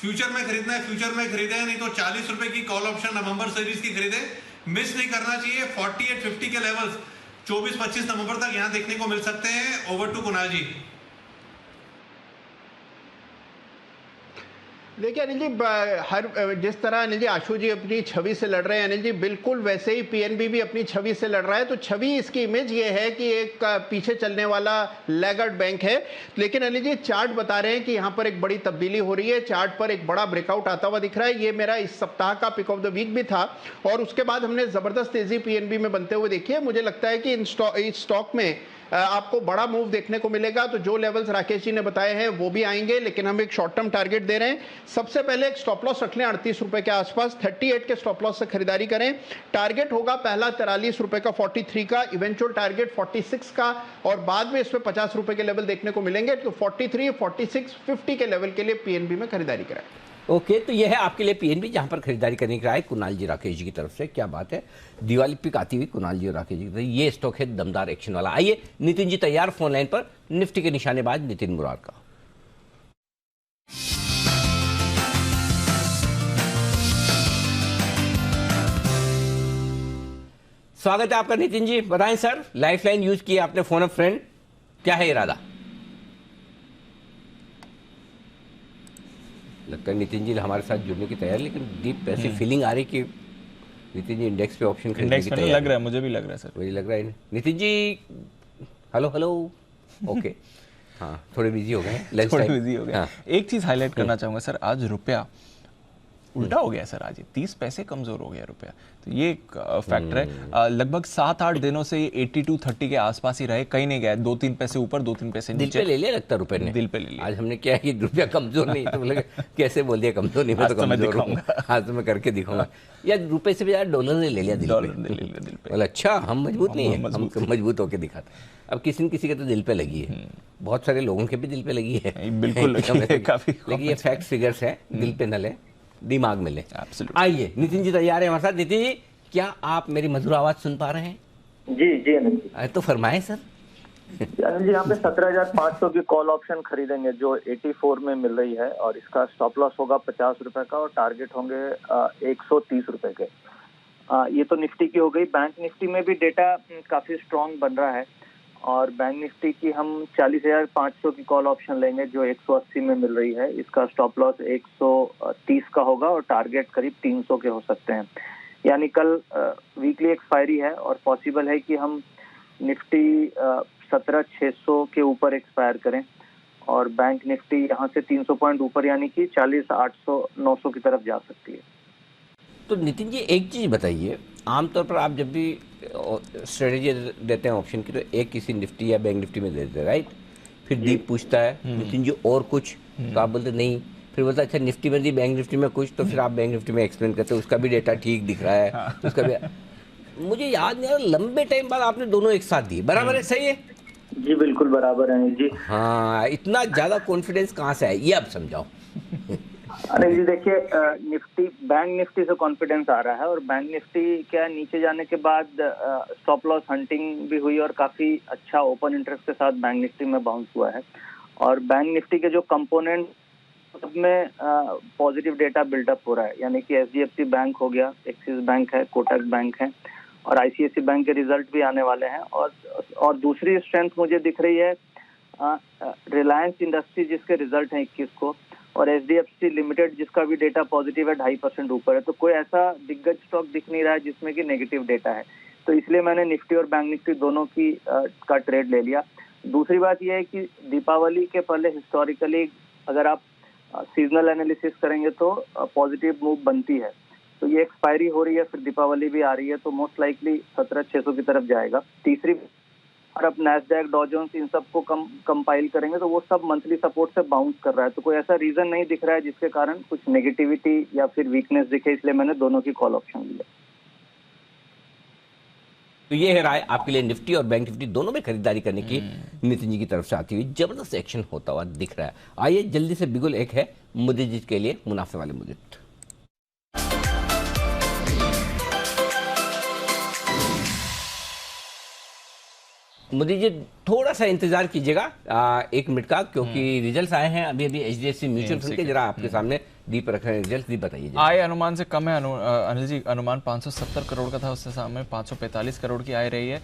फ्यूचर में खरीदना है फ्यूचर में खरीदें, नहीं तो 40 रुपए की कॉल ऑप्शन नवंबर सीरीज की खरीदें। मिस नहीं करना चाहिए। 4850 के लेवल्स 24-25 नवंबर तक यहाँ देखने को मिल सकते हैं। ओवर टू कुणाल जी। देखिए अनिल जी, हर जिस तरह अनिल जी आशु जी अपनी छवि से लड़ रहे हैं, अनिल जी बिल्कुल वैसे ही PNB भी अपनी छवि से लड़ रहा है। तो छवि इसकी इमेज ये है कि एक पीछे चलने वाला लैगर्ड बैंक है, लेकिन अनिल जी चार्ट बता रहे हैं कि यहाँ पर एक बड़ी तब्दीली हो रही है। चार्ट पर एक बड़ा ब्रेकआउट आता हुआ दिख रहा है। ये मेरा इस सप्ताह का पिक ऑफ द वीक भी था और उसके बाद हमने जबरदस्त तेजी PNB में बनते हुए देखी है। मुझे लगता है कि इस स्टॉक में आपको बड़ा मूव देखने को मिलेगा। तो जो लेवल्स राकेश जी ने बताए हैं वो भी आएंगे, लेकिन हम एक शॉर्ट टर्म टारगेट दे रहे हैं। सबसे पहले एक स्टॉप लॉस रख लें 38 रुपए के आसपास, 38 के स्टॉप लॉस से खरीदारी करें। टारगेट होगा पहला 43 रुपए का 43 का, इवेंचुअल टारगेट 46 का और बाद में इसमें 50 रुपए के लेवल देखने को मिलेंगे। तो 43, 46, 50 के लेवल के लिए PNB में खरीदारी करें। ओके, तो यह है आपके लिए PNB जहां पर खरीदारी करने की राय कुणाल जी राकेश जी की तरफ से। क्या बात है, दिवाली पिक आती हुई कुणाल जी और राकेश जी की तरफ। ये स्टॉक है दमदार एक्शन वाला। आइए नितिन जी तैयार फोन लाइन पर निफ्टी के निशानेबाज नितिन मुराद का। स्वागत है आपका नितिन जी। बताएं सर, लाइफलाइन यूज किया आपने फोन ऑफ फ्रेंड, क्या है इरादा? लगता है नितिन जी हमारे साथ जुड़ने की तैयारी, लेकिन डीप ऐसी फीलिंग आ रही कि नितिन जी इंडेक्स पे ऑप्शन खरीदने की तैयारी लग रहा है। मुझे भी लग रहा है सर, वही लग रहा है। Nitin ji hello okay. हाँ, थोड़े बिजी हो गए, थोड़े बिजी हो गए। हाँ। एक चीज हाईलाइट करना चाहूंगा सर, आज रुपया उल्टा हो गया सर। आज 30 पैसे कमजोर हो गया रुपया, तो ये एक फैक्टर है। लगभग 7-8 दिनों से ये 82-30 के आसपास ही रहे, कहीं नहीं गया। 2-3 पैसे ऊपर 2-3 पैसे नीचे। दिल पे ले लिया लगता रुपए ने, दिल पे ले लिया। आज हमने क्या है कि रुपया कमजोर नहीं, तो बोले कैसे बोल दिया कमजोर नहीं, मैं तो कमजोर हूँ। आज तो मैं करके दिखाऊंगा। यार रुपए से भी यार डॉलर ने ले लिया दिल पे। बोला अच्छा हम मजबूत नहीं है, हम मजबूत होकर दिखाते। अब किसी न किसी के तो दिल पे लगी है, बहुत सारे लोगों के भी दिल पे लगी है। बिल्कुल काफी, लेकिन ये फैक्ट फिगर्स है, दिल पे न ले दिमाग में ले। आइए नितिन जी तैयार है हमारे साथ। नितिन जी क्या आप मेरी मधुर आवाज सुन पा रहे हैं? जी अनिल जी। अरे तो फरमाएं सर। अनिल जी यहाँ पे 17,500 की कॉल ऑप्शन खरीदेंगे जो 84 में मिल रही है और इसका स्टॉप लॉस होगा 50 रुपए का और टारगेट होंगे 130 रुपए के। ये तो निफ्टी की हो गई। बैंक निफ्टी में भी डेटा काफी स्ट्रांग बन रहा है और बैंक निफ्टी की हम 40,500 की कॉल ऑप्शन लेंगे जो 180 में मिल रही है। इसका स्टॉप लॉस 130 का होगा और टारगेट करीब 300 के हो सकते हैं। यानी कल वीकली एक्सपायरी है और पॉसिबल है कि हम निफ्टी 17,600 के ऊपर एक्सपायर करें और बैंक निफ्टी यहाँ से 300 पॉइंट ऊपर यानी कि 40,800-900 की तरफ जा सकती है। तो नितिन जी एक चीज बताइए, आमतौर पर आप जब भी स्ट्रेटेजी देते हैं ऑप्शन की तो एक किसी निफ्टी या बैंक निफ्टी में देते हैं, राइट? फिर डीप पूछता है नितिन जी और कुछ, तो आप बोलते नहीं फिर बोलता अच्छा निफ्टी में दी, बैंक निफ्टी में कुछ, तो फिर आप बैंक निफ्टी में एक्सप्लेन करते हो उसका भी डेटा ठीक दिख रहा है, उसका भी। मुझे याद नहीं आ रहा, लंबे टाइम बाद आपने दोनों एक साथ दिए, बराबर है? सही है जी, बिल्कुल बराबर है जी। हाँ, इतना ज्यादा कॉन्फिडेंस कहाँ से है, ये आप समझाओ। अनिल जी देखिए, निफ्टी, बैंक निफ्टी से कॉन्फिडेंस आ रहा है, और बैंक निफ्टी क्या नीचे जाने के बाद स्टॉप लॉस हंटिंग भी हुई और काफी अच्छा ओपन इंटरेस्ट के साथ बैंक निफ्टी में बाउंस हुआ है। और बैंक निफ्टी के जो कंपोनेंट में पॉजिटिव डेटा बिल्डअप हो रहा है, यानी कि एचडीएफसी बैंक हो गया, एक्सिस बैंक है, कोटक बैंक है, और आईसीआईसी बैंक के रिजल्ट भी आने वाले हैं। और दूसरी स्ट्रेंथ मुझे दिख रही है रिलायंस इंडस्ट्री जिसके रिजल्ट हैं 21 को, और एचडीएफसी लिमिटेड जिसका भी डेटा पॉजिटिव है, 2.5% ऊपर है। तो कोई ऐसा दिग्गज स्टॉक दिख नहीं रहा है जिसमें कि नेगेटिव डेटा है, तो इसलिए मैंने निफ्टी और बैंक निफ्टी दोनों की का ट्रेड ले लिया। दूसरी बात यह है कि दीपावली के पहले हिस्टोरिकली अगर आप सीजनल एनालिसिस करेंगे तो पॉजिटिव मूव बनती है। तो ये एक्सपायरी हो रही है, फिर दीपावली भी आ रही है, तो मोस्ट लाइकली 17,600 की तरफ जाएगा। तीसरी, और अब नैस्डैक, डॉ जोन्स, इन सबको कंपाइल करेंगे तो वो सब मंथली सपोर्ट से बाउंस कर रहा है। तो कोई ऐसा रीजन नहीं दिख रहा है जिसके कारण कुछ नेगेटिविटी या फिर वीकनेस दिखे, इसलिए मैंने दोनों की कॉल ऑप्शन लिया। तो ये है राय आपके लिए निफ्टी और बैंक निफ्टी दोनों में खरीदारी करने की नितिन जी की तरफ से आती हुई जबरदस्त एक्शन होता हुआ दिख रहा है। आइए जल्दी से बिगुल एक है मुद्दे जी के लिए मुनाफे वाले मुद्दे। मोदी जी थोड़ा सा इंतजार कीजिएगा 1 मिनट का, क्योंकि रिजल्ट्स आए हैं अभी अभी एचडीएफसी म्यूचुअल फंड के। जरा आपके सामने दीप रख रहे हैं रिजल्ट, दीप बताइए। आय अनुमान से कम है अनिल जी, अनुमान 570 करोड़ का था, उससे सामने 545 करोड़ की आय रही है।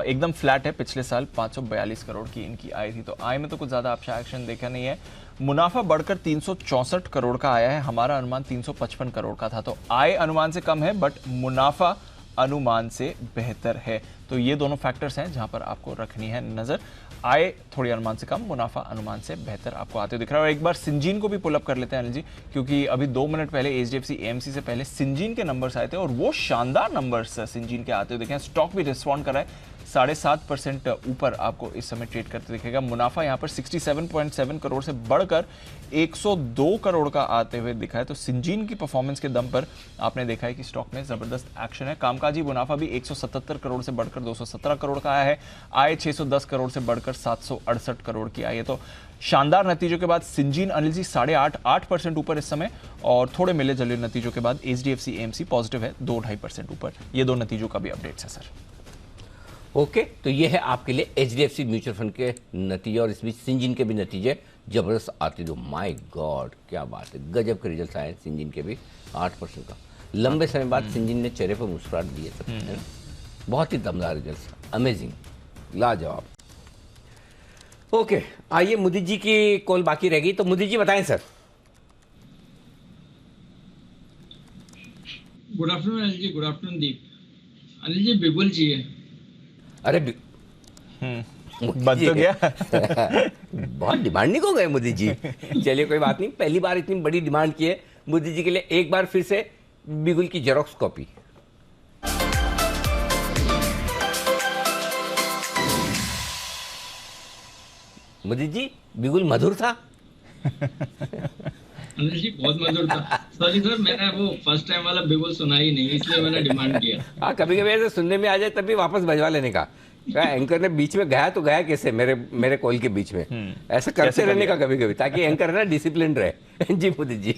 एकदम फ्लैट है, पिछले साल 542 करोड़ की इनकी आय थी, तो आय में तो कुछ ज्यादा अच्छा एक्शन देखा नहीं है। मुनाफा बढ़कर 364 करोड़ का आया है, हमारा अनुमान 355 करोड़ का था। तो आय अनुमान से कम है बट मुनाफा अनुमान से बेहतर है। तो ये दोनों फैक्टर्स हैं जहां पर आपको रखनी है नजर। आय थोड़ी अनुमान से कम, मुनाफा अनुमान से बेहतर आपको आते हुए दिख रहा है। और एक बार सिंजीन को भी पुल अप कर लेते हैं अनिल जी, क्योंकि अभी 2 मिनट पहले एचडीएफसी एएमसी से पहले सिंजीन के नंबर्स आए थे और वो शानदार नंबर्स सिंजीन के आते हुए दिखे। स्टॉक भी रिस्पॉन्ड कर रहा है, 7.5% ऊपर आपको इस समय ट्रेड करते दिखेगा। मुनाफा यहाँ पर 67.7 करोड़ से बढ़कर 102 करोड़ का आते हुए दिखा है। तो सिंजीन की परफॉर्मेंस के दम पर आपने देखा है कि स्टॉक में जबरदस्त एक्शन है। कामकाजी मुनाफा भी 177 करोड़ से बढ़कर 217 करोड़ का आया है। आय 610 करोड़ से बढ़कर 768 करोड़ की आई है। तो शानदार नतीजों के बाद सिंजीन अनिल जी 8.5% ऊपर इस समय, और थोड़े मिले जुले नतीजों के बाद एचडीएफसी एएमसी पॉजिटिव है 2.5% ऊपर। ये 2 नतीजों का भी अपडेट्स है सर। ओके, तो ये है आपके लिए एचडीएफसी म्यूचुअल फंड के नतीजे, और इसमें सिंजीन के भी नतीजे जबरदस्त आते दो। माय गॉड, क्या बात है, गजब के रिजल्ट आए सिंजीन के भी 8% का। लंबे समय बाद सिंजीन ने चेहरे पर मुस्कुराहट दी है, है ना? बहुत ही दमदार रिजल्ट, अमेजिंग, लाजवाब। ओके, आइए मुदी जी की कॉल बाकी रहेगी, तो मुदी जी बताएं sir. Good afternoon Anil ji. Good afternoon दीप। अनिल जी बिगुल जी है। अरे बच तो गया। बहुत डिमांडिंग हो गए मोदी जी। चलिए कोई बात नहीं, पहली बार इतनी बड़ी डिमांड की है मोदी जी के लिए। एक बार फिर से बिगुल की जेरोक्स कॉपी। मोदी जी बिगुल मधुर था। अनिल जी बहुत मधुर था। सॉरी सर, मैंने वो फर्स्ट टाइम वाला बिगुल सुना ही नहीं, इसलिए मैंने डिमांड किया। हाँ, कभी कभी ऐसे सुनने में आ जाए तब भी वापस भजवा लेने का। एंकर ने बीच में गया तो गया कैसे मेरे कॉल के बीच में, ऐसा करते रहने का कभी कभी, ताकि एंकर ना डिसिप्लिन रहे। जी मोदी जी।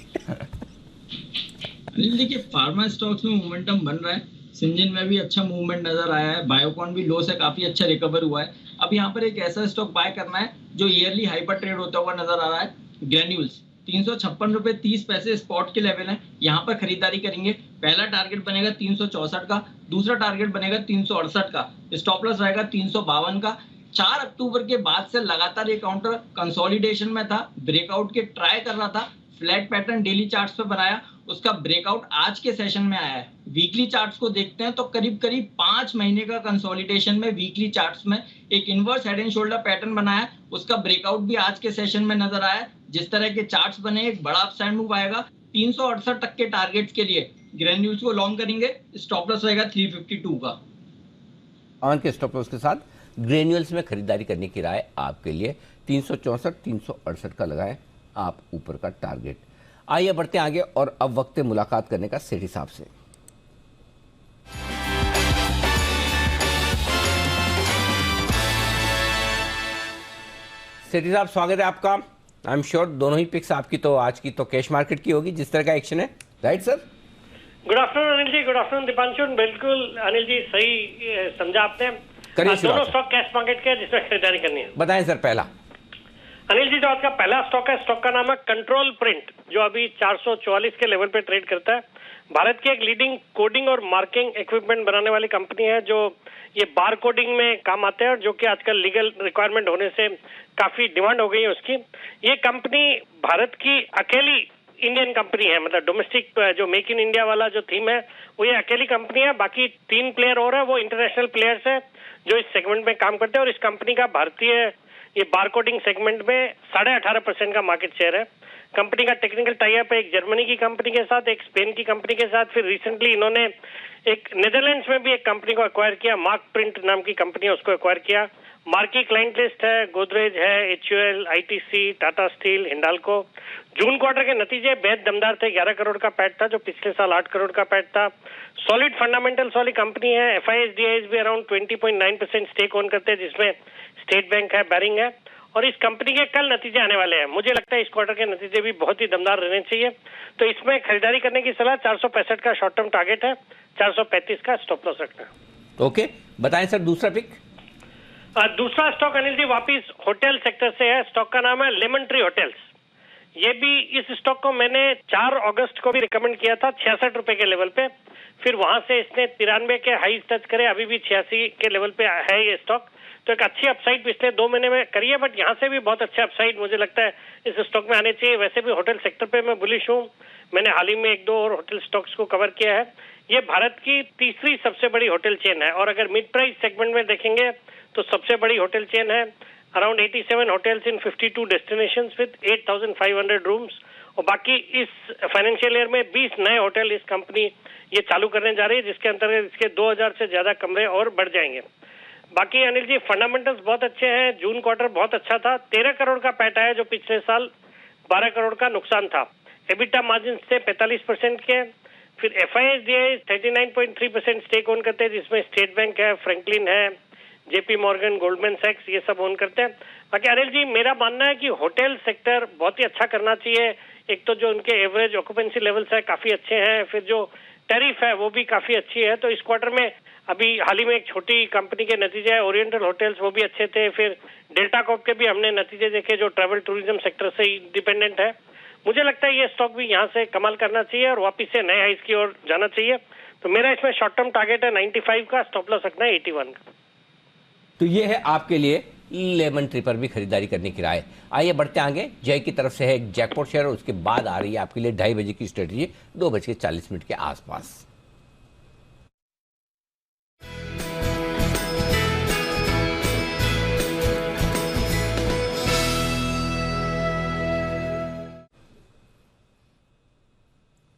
अनिल जी के फार्मा स्टॉक्स में मोमेंटम बन रहा है, सिंजीन में भी अच्छा मूवमेंट नजर आया है, बायोकॉन भी लो से काफी अच्छा रिकवर हुआ है। अब यहाँ पर एक ऐसा स्टॉक बाय करना है जो ईयरली हाई पर ट्रेड होता हुआ नजर आ रहा है, ग्रेन्यूल्स। 356 रुपए 30 पैसे स्पॉट के लेवल है, यहाँ पर खरीदारी करेंगे। पहला टारगेट बनेगा 364 का, दूसरा टारगेट बनेगा 368 का, स्टॉप लॉस रहेगा 352 का। 4 अक्टूबर के बाद से लगातार ये काउंटर कंसोलिडेशन में था, ब्रेकआउट के ट्राई कर रहा था, फ्लैट पैटर्न डेली चार्ट्स पे बनाया, उसका ब्रेकआउट आज के सेशन में आया है। वीकली चार्ट्स को देखते हैं तो करीब 5 महीने का कंसोलिडेशन में वीकली चार्ट्स में एक inverse head and shoulder pattern बनाया, उसका ब्रेकआउट भी आज के सेशन में नजर आया। जिस तरह के चार्ट्स बने एक बड़ा अपसाइड मूव आएगा। 368 तक के टारगेट्स के लिए ग्रेन्यूल्स को लॉन्ग करेंगे, स्टॉप लॉस रहेगा 352 का। ऑन के स्टॉप लॉस के साथ ग्रेन्यूल्स में खरीदारी करने की राय आपके लिए 364 368 का लगाएं आप ऊपर का टारगेट। आइए बढ़ते हैं आगे और अब वक्त है मुलाकात करने का सेठी साहब से। सेठी साहब स्वागत है आपका। आई एम श्योर दोनों ही पिक्स आपकी तो आज की तो कैश मार्केट की होगी जिस तरह का एक्शन है, right sir? Good afternoon Anil ji, good afternoon Deepanshu. बिल्कुल अनिल जी सही समझा आपने। दोनों स्टॉक कैश मार्केट के जिसमें खरीदारी करनी है। बताएं सर। पहला अनिल जी जो आज का पहला स्टॉक है, स्टॉक का नाम है कंट्रोल प्रिंट, जो अभी 444 के लेवल पे ट्रेड करता है। भारत की एक लीडिंग कोडिंग और मार्किंग इक्विपमेंट बनाने वाली कंपनी है जो ये बार कोडिंग में काम आते हैं और जो कि आजकल लीगल रिक्वायरमेंट होने से काफी डिमांड हो गई है उसकी। ये कंपनी भारत की अकेली इंडियन कंपनी है, मतलब डोमेस्टिक जो मेक इन इंडिया वाला जो थीम है वो ये अकेली कंपनी है। बाकी 3 प्लेयर और है वो इंटरनेशनल प्लेयर्स है जो इस सेगमेंट में काम करते हैं और इस कंपनी का भारतीय ये बारकोडिंग सेगमेंट में 18.5% का मार्केट शेयर है। कंपनी का टेक्निकल टाई अप है एक जर्मनी की कंपनी के साथ, एक स्पेन की कंपनी के साथ, फिर रिसेंटली इन्होंने एक नेदरलैंड्स में भी एक कंपनी को एक्वायर किया, मार्क प्रिंट नाम की कंपनी है, उसको एक्वायर किया। मार्की क्लाइंट लिस्ट है, गोदरेज है, HUL, ITC, Tata steel, Hindalco. जून क्वार्टर के नतीजे बेहद दमदार थे। 11 करोड़ का पैट था जो पिछले साल 8 करोड़ का पैट था। सॉलिड फंडामेंटल्स वाली कंपनी है। FIS भी अराउंड 20.9% स्टेक ओन करते हैं जिसमें स्टेट बैंक है, बैरिंग है और इस कंपनी के कल नतीजे आने वाले हैं। मुझे लगता है इस क्वार्टर के नतीजे भी बहुत ही दमदार रहने चाहिए, तो इसमें खरीदारी करने की सलाह। 465 का शॉर्ट टर्म टारगेट है, 435 का स्टॉप लॉस रखना है। ओके, बताएं सर दूसरा पिक। दूसरा स्टॉक अनिल जी वापिस होटल सेक्टर से है। स्टॉक का नाम है लेमन ट्री होटल्स। ये भी इस स्टॉक को मैंने 4 अगस्त को भी रिकमेंड किया था 66 रुपए के लेवल पे, फिर वहां से इसने 93 के हाई टच करे, अभी भी 86 के लेवल पे है ये स्टॉक। तो एक अच्छी अपसाइड पिछले 2 महीने में करी है, बट यहाँ से भी बहुत अच्छा अपसाइड मुझे लगता है इस स्टॉक में आने चाहिए। वैसे भी होटल सेक्टर पे मैं बुलिश हूँ, मैंने हाल ही में 1-2 और होटल स्टॉक्स को कवर किया है। ये भारत की तीसरी सबसे बड़ी होटल चेन है और अगर मिड प्राइस सेगमेंट में देखेंगे तो सबसे बड़ी होटल चेन है। Around 87 hotels in 52 destinations with 8,500 rooms और बाकी इस फाइनेंशियल ईयर में 20 नए होटल इस कंपनी ये चालू करने जा रही है जिसके अंतर्गत इसके 2000 से ज्यादा कमरे और बढ़ जाएंगे। बाकी अनिल जी फंडामेंटल्स बहुत अच्छे हैं। जून क्वार्टर बहुत अच्छा था, 13 करोड़ का पैट आया जो पिछले साल 12 करोड़ का नुकसान था। एबिटा मार्जिन थे 45% के। फिर FIS 39.3% स्टेक ओन करते हैं जिसमें स्टेट बैंक है, फ्रैंकलिन है, JP मॉर्गन, गोल्डमैन सैक्स ये सब ओन करते हैं। बाकी अनिल जी मेरा मानना है कि होटल सेक्टर बहुत ही अच्छा करना चाहिए। एक तो जो उनके एवरेज ऑक्यूपेंसी लेवल्स है काफी अच्छे हैं, फिर जो टैरिफ है वो भी काफी अच्छी है। तो इस क्वार्टर में अभी हाल ही में एक छोटी कंपनी के नतीजे है ओरिएंटल होटल्स, वो भी अच्छे थे। फिर डेल्टा कॉप के भी हमने नतीजे देखे जो ट्रैवल टूरिज्म सेक्टर से ही डिपेंडेंट है। मुझे लगता है ये स्टॉक भी यहाँ से कमाल करना चाहिए और वापिस से नए हाइस की ओर जाना चाहिए। तो मेरा इसमें शॉर्ट टर्म टारगेट है 95 का, स्टॉप लॉस रखना है 81 का। तो ये है आपके लिए लेमन ट्री पर भी खरीदारी करने की राय। आइए बढ़ते आगे। जय की तरफ से है एक जैकपॉट शेयर और उसके बाद आ रही है आपके लिए 2:30 बजे की स्ट्रेटजी 2:40 के आसपास।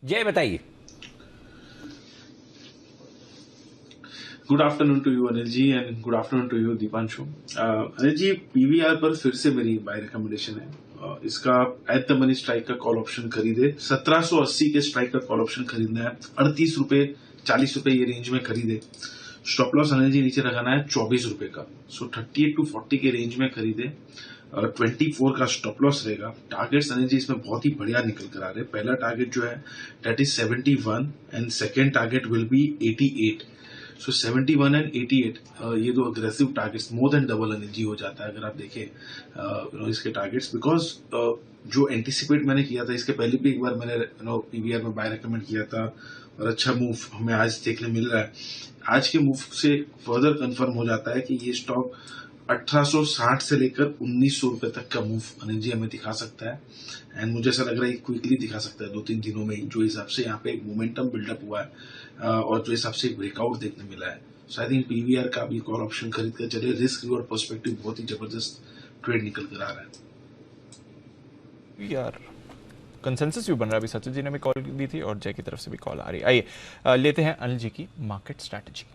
जय बताइए। Good afternoon to you Anil ji and good afternoon to you Deepanshu. Anil ji PVR पर फिर से मेरी बाय रिकमेंडेशन है। इसका एट द मनी स्ट्राइक का कॉल ऑप्शन खरीदे। 1780 के स्ट्राइक का कॉल ऑप्शन खरीदना है। 38 रुपए 40 रुपए ये रेंज में खरीदे। स्टॉप लॉस अनिल जी नीचे लगाना है 24 रुपए का। सो 38 to 40 के रेंज में खरीदे। 24 का स्टॉप लॉस रहेगा। टारगेट्स अनिल जी इसमें बहुत ही बढ़िया निकल कर आ रहे हैं। पहला टारगेट जो है that is 71 and second target will be 88। So 71 and 88 ये दो aggressive targets more than double Anil ji हो जाता है अगर आप देखें इसके टारगेट्स। बिकॉज जो एंटिसिपेट मैंने किया था इसके पहले भी एक बार मैंने PVR में बाय रेकमेंड किया था और अच्छा मूव हमें आज देखने मिल रहा है। आज के मूव से फर्दर कंफर्म हो जाता है कि ये स्टॉक 1860 से लेकर 1900 रुपए तक का मूव अनिल जी हमें दिखा सकता है एंड मुझे ऐसा लग रहा है क्विकली दिखा सकता है 2-3 दिनों में जो हिसाब से यहाँ पे एक मोमेंटम बिल्डअप हुआ है और जो हिसाब से एक ब्रेकआउट देखने मिला है। सो आई थिंक PVR का भी कॉल ऑप्शन खरीद कर चले। रिस्क रिवॉर्ड पर्सपेक्टिव बहुत ही जबरदस्त ट्रेड निकल कर आ रहा है। यार कंसेंसस भी बन रहा है। अभी सचिन जी ने भी कॉल दी थी और जय की तरफ से भी कॉल आ रही है। आइए लेते हैं अनिल जी की मार्केट स्ट्रैटेजी।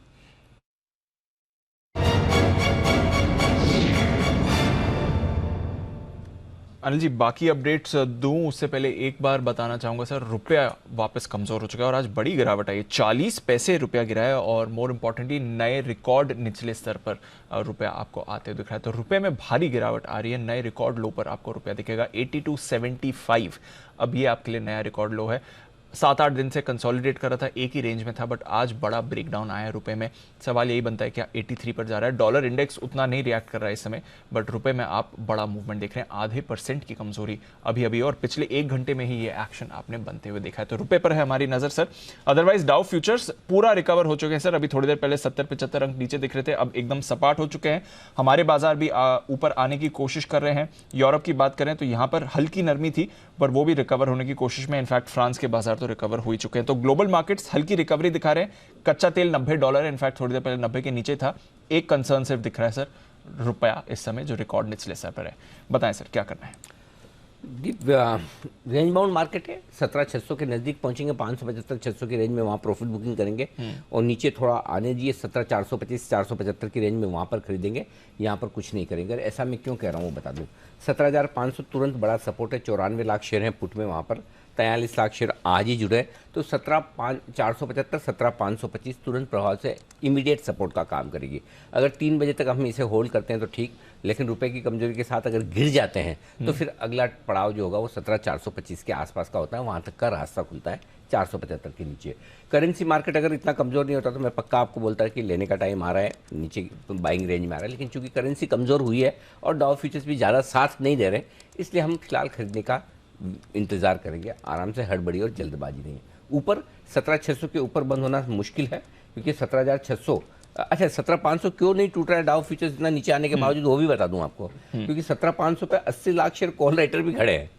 अनिल जी, बाकी अपडेट्स दूं उससे पहले एक बार बताना चाहूंगा सर, रुपया वापस कमजोर हो चुका है और आज बड़ी गिरावट आई है। 40 पैसे रुपया गिरा है और मोर इम्पोर्टेंटली नए रिकॉर्ड निचले स्तर पर रुपया आपको आते हुए दिख रहा है। तो रुपये में भारी गिरावट आ रही है, नए रिकॉर्ड लो पर आपको रुपया दिखेगा 82.75। अब ये आपके लिए नया रिकॉर्ड लो है। 7-8 दिन से कंसोलिडेट कर रहा था, एक ही रेंज में था, बट आज बड़ा ब्रेकडाउन आया है रुपए में। सवाल यही बनता है क्या 83 पर जा रहा है? डॉलर इंडेक्स उतना नहीं रिएक्ट कर रहा है इस समय, बट रुपए में आप बड़ा मूवमेंट देख रहे हैं, आधे % की कमजोरी अभी अभी, और पिछले 1 घंटे में ही ये एक्शन आपने बनते हुए देखा है। तो रुपए पर है हमारी नजर सर। अदरवाइज डाउ फ्यूचर्स पूरा रिकवर हो चुके हैं सर। अभी थोड़ी देर पहले 70-75 अंक नीचे दिख रहे थे, अब एकदम सपाट हो चुके हैं। हमारे बाजार भी ऊपर आने की कोशिश कर रहे हैं। यूरोप की बात करें तो यहाँ पर हल्की नरमी थी, पर वो भी रिकवर होने की कोशिश में। इनफैक्ट फ्रांस के बाजार तो रिकवर हो ही चुके हैं। तो ग्लोबल मार्केट्स हल्की रिकवरी दिखा रहे हैं। कच्चा तेल $90, इनफैक्ट थोड़ी देर पहले 90 के नीचे था। एक कंसर्न सिर्फ दिख रहा है सर, रुपया इस समय जो रिकॉर्ड निचले स्तर पर है। बताएं सर क्या करना है? रेंज बाउंड मार्केट है, 17,600 के नज़दीक पहुंचेंगे, 575-600 की रेंज में वहाँ प्रॉफिट बुकिंग करेंगे और नीचे थोड़ा आने दीजिए, 17,425-475 की रेंज में वहाँ पर खरीदेंगे, यहाँ पर कुछ नहीं करेंगे। ऐसा मैं क्यों कह रहा हूँ वो बता दूँ। 17,500 तुरंत बड़ा सपोर्ट है, 94 लाख शेयर हैं पुट में, वहाँ पर 43 लाख शेयर आज ही जुड़े, तो 17,475 17,525 तुरंत प्रभाव से इमीडिएट सपोर्ट का काम करेगी। अगर 3 बजे तक हम इसे होल्ड करते हैं तो ठीक, लेकिन रुपए की कमजोरी के साथ अगर गिर जाते हैं तो फिर अगला पड़ाव जो होगा वो 17,425 के आसपास का होता है, वहाँ तक का रास्ता खुलता है 475 के नीचे। करेंसी मार्केट अगर इतना कमज़ोर नहीं होता तो मैं पक्का आपको बोलता है कि लेने का टाइम आ रहा है, नीचे बाइंग रेंज में आ रहा है, लेकिन चूंकि करेंसी कमज़ोर हुई है और डाउ फ्यूचर्स भी ज़्यादा साथ नहीं दे रहे, इसलिए हम फिलहाल खरीदने का इंतजार करेंगे, आराम से हड़बड़ी और जल्दबाजी नहीं है। ऊपर 17,600 के ऊपर बंद होना मुश्किल है, क्योंकि 17,600 अच्छा 17,500 क्यों नहीं टूट रहा है डाउ फ्यूचर्स इतना नीचे आने के बावजूद, वो भी बता दूं आपको, क्योंकि 17,500 पे 80 लाख शेयर कॉल राइटर भी खड़े हैं।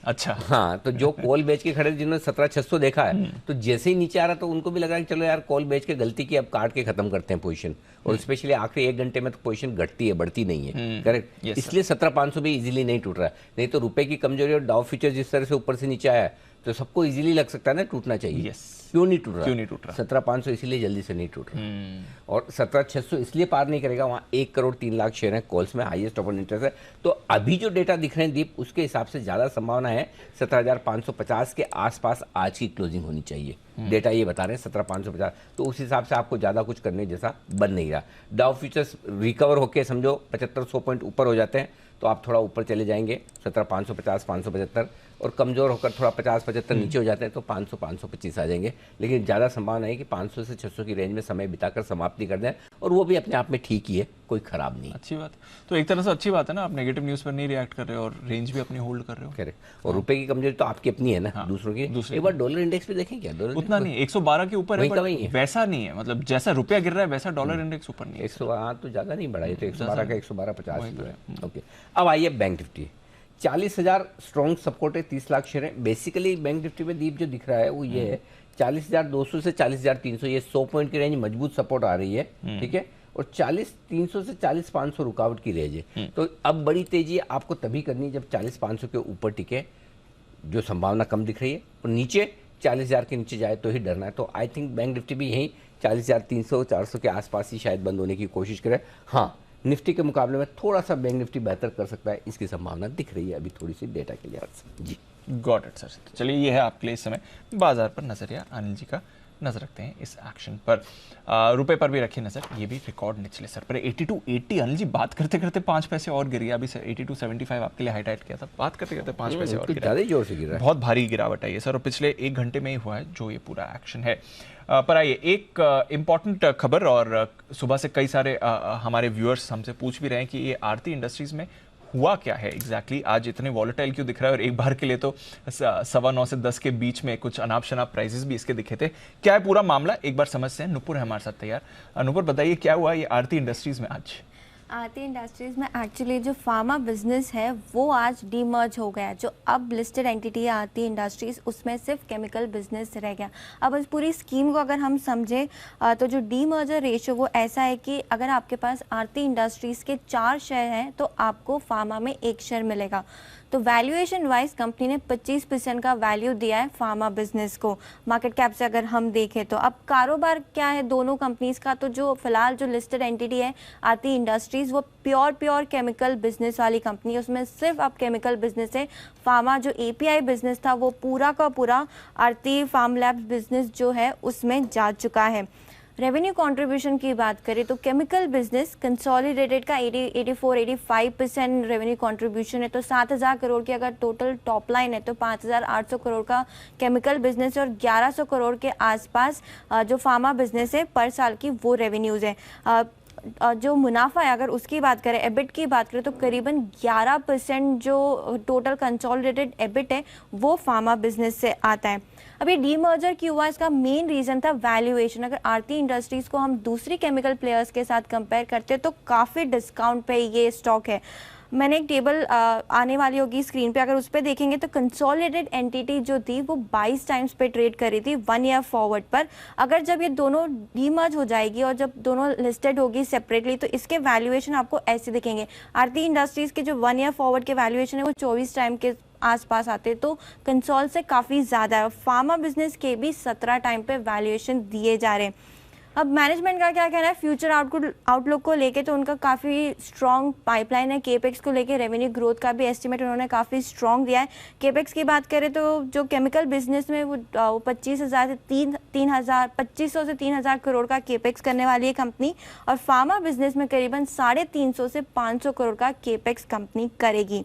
अच्छा, हाँ, तो जो कॉल बेच के खड़े जिन्होंने 17,600 देखा है, तो जैसे ही नीचे आ रहा तो उनको भी लगा कि चलो यार कॉल बेच के गलती की, अब काट के खत्म करते हैं पोजीशन, और स्पेशली आखिरी 1 घंटे में तो पोजीशन घटती है, बढ़ती नहीं है। करेक्ट, इसलिए 17,500 भी इजीली नहीं टूट रहा है। नहीं तो रुपए की कमजोरी और डाउ फ्यूचर जिस तरह से ऊपर से नीचे आया है तो सबको इजीली लग सकता है ना टूटना चाहिए। क्यों नहीं टूट रहा? 17,500 इसीलिए जल्दी से नहीं टूट रहा, और 17,600 इसलिए पार नहीं करेगा, वहाँ 1 करोड़ 3 लाख शेयर हैं कॉल्स में, हाईएस्ट ओपन इंटरेस्ट है। तो अभी जो डेटा दिख रहे हैं दीप, उसके हिसाब से ज़्यादा संभावना है 17,550 के आसपास आज की क्लोजिंग होनी चाहिए। डेटा ये बता रहे हैं 17,550, तो उस हिसाब से आपको ज़्यादा कुछ करने जैसा बन नहीं रहा। डाउ फ्यूचर्स रिकवर होकर समझो 75-100 पॉइंट ऊपर हो जाते हैं तो आप थोड़ा ऊपर चले जाएंगे 17,550 575, और कमज़ोर होकर थोड़ा 50-75 नीचे हो जाते हैं तो 500-525 आ जाएंगे। लेकिन ज़्यादा संभावना है कि 500 से 600 की रेंज में समय बिताकर समाप्ति कर दें, और वो भी अपने आप में ठीक ही है, कोई खराब नहीं। अच्छी बात, तो एक तरह से अच्छी बात है ना, आप नेगेटिव न्यूज़ पर नहीं रिएक्ट कर रहे हो और रेंज भी अपनी होल्ड कर रहे हो। करेक्ट, और रुपए की कमजोरी तो आपकी अपनी है ना, दूसरों की। एक बार डॉलर इंडेक्स पे देखें क्या, डॉलर उतना नहीं, 112 के ऊपर है, वैसा नहीं है, मतलब जैसा रुपया गिर रहा है वैसा डॉलर इंडेक्स ऊपर नहीं है। 112 तो ज़्यादा नहीं बढ़ा, ये तो 112 का 112.50 है। ओके, अब आइए बैंक निफ्टी, 40,000 स्ट्रॉन्ग सपोर्ट है, 30 लाख शेयर है। बेसिकली बैंक निफ्टी में दीप जो दिख रहा है वो ये है 40,200 से 40,300, ये 100 पॉइंट की रेंज मजबूत सपोर्ट आ रही है, ठीक है, और 40,300 से 40,500 रुकावट की रेंज है। तो अब बड़ी तेजी आपको तभी करनी है जब 40,500 के ऊपर टिके, जो संभावना कम दिख रही है, और नीचे 40,000 के नीचे जाए तो ही डरना है। तो आई थिंक बैंक निफ्टी भी यहीं 40,300-400 के आसपास ही शायद बंद होने की कोशिश करे। हाँ, निफ्टी के मुकाबले में थोड़ा सा बैंक निफ्टी बेहतर कर सकता है, इसकी संभावना दिख रही है अभी थोड़ी सी डेटा के लिहाज से। जी, गॉट इट सर। चलिए, ये है आपके लिए इस समय बाजार पर नजरिया। अनिल जी का नजर रखते हैं इस एक्शन पर। रुपए पर भी रखिए नजर, ये भी रिकॉर्ड निचले सर पर 82.80। अनिल जी बात करते करते 5 पैसे और गिर गया, अभी 82.75 आपके लिए हाईलाइट किया था, बात करते करते 5 पैसे और ज़्यादा जोर से गिरा है, बहुत भारी गिरावट आई है सर, और पिछले 1 घंटे में ही हुआ है जो ये पूरा एक्शन है। पर आइए, एक इम्पॉर्टेंट खबर, और सुबह से कई सारे हमारे व्यूअर्स हमसे पूछ भी रहे हैं कि ये आरती इंडस्ट्रीज में हुआ क्या है एग्जैक्टली, आज इतने वॉलेटाइल क्यों दिख रहा है, और एक बार के लिए तो 9:15 से 10 के बीच में कुछ अनाप शनाप प्राइसेस भी इसके दिखे थे। क्या है पूरा मामला, एक बार समझते हैं। नुपुर है हमारे साथ तैयार। नुपुर, बताइए क्या हुआ ये आरती इंडस्ट्रीज में आज? आरती इंडस्ट्रीज में एक्चुअली जो फार्मा बिजनेस है वो आज डीमर्ज हो गया। जो अब लिस्टेड एंटिटी है आरती इंडस्ट्रीज, उसमें सिर्फ केमिकल बिजनेस रह गया। अब इस पूरी स्कीम को अगर हम समझें तो जो डीमर्जर रेशियो वो ऐसा है कि अगर आपके पास आरती इंडस्ट्रीज के 4 शेयर हैं तो आपको फार्मा में 1 शेयर मिलेगा। तो वैल्यूएशन वाइज कंपनी ने 25% का वैल्यू दिया है फार्मा बिजनेस को, मार्केट कैप से अगर हम देखें तो। अब कारोबार क्या है दोनों कंपनीज का, तो जो फिलहाल जो लिस्टेड एंटिटी है आरती इंडस्ट्री इंडस्ट्रीज वो प्योर केमिकल बिजनेस वाली कंपनी है, उसमें सिर्फ अब केमिकल बिजनेस है। फार्मा जो API बिजनेस था वो पूरा का पूरा आरती फार्म लैब्स बिजनेस जो है उसमें जा चुका है। रेवेन्यू कंट्रीब्यूशन की बात करें तो केमिकल बिजनेस कंसोलिडेटेड का 84-85% रेवेन्यू कंट्रीब्यूशन है। तो 7,000 करोड़ की अगर टोटल टॉप लाइन है तो 5,800 करोड़ का केमिकल बिजनेस है और 1,100 करोड़ के आसपास जो फार्मा बिजनेस है पर साल की वो रेवेन्यूज़ है। जो मुनाफा है अगर उसकी बात करें, एबिट की बात करें तो करीबन 11% जो टोटल कंसोलिडेटेड एबिट है वो फार्मा बिजनेस से आता है। अब ये डीमर्जर क्यों हुआ, इसका मेन रीज़न था वैल्यूएशन। अगर आरती इंडस्ट्रीज़ को हम दूसरी केमिकल प्लेयर्स के साथ कंपेयर करते हैं तो काफ़ी डिस्काउंट पे ये स्टॉक है। मैंने एक टेबल आने वाली होगी स्क्रीन पे, अगर उस पर देखेंगे तो कंसोलिडेटेड एंटिटी जो थी वो 22 टाइम्स पे ट्रेड करी थी 1 ईयर फॉरवर्ड पर। अगर जब ये दोनों डीमर्ज हो जाएगी और जब दोनों लिस्टेड होगी सेपरेटली तो इसके वैल्यूएशन आपको ऐसे दिखेंगे। आरती इंडस्ट्रीज़ के जो 1 ईयर फॉरवर्ड के वैल्यूएशन है वो 24 टाइम के आसपास आते तो कंसोल से काफ़ी ज़्यादा है। फार्मा बिजनेस के भी 17 टाइम पे वैल्यूएशन दिए जा रहे हैं। अब मैनेजमेंट का क्या कहना है फ्यूचर आउटलुक को लेके, तो उनका काफ़ी स्ट्रॉन्ग पाइपलाइन है। केपेक्स को लेके रेवेन्यू ग्रोथ का भी एस्टिमेट उन्होंने काफ़ी स्ट्रॉन्ग दिया है। केपेक्स की बात करें तो जो केमिकल बिजनेस में वो 25,000 से 3,500 से 3,000 करोड़ का केपेक्स करने वाली है कंपनी, और फार्मा बिजनेस में करीबन 350 से 500 करोड़ का केपेक्स कंपनी करेगी।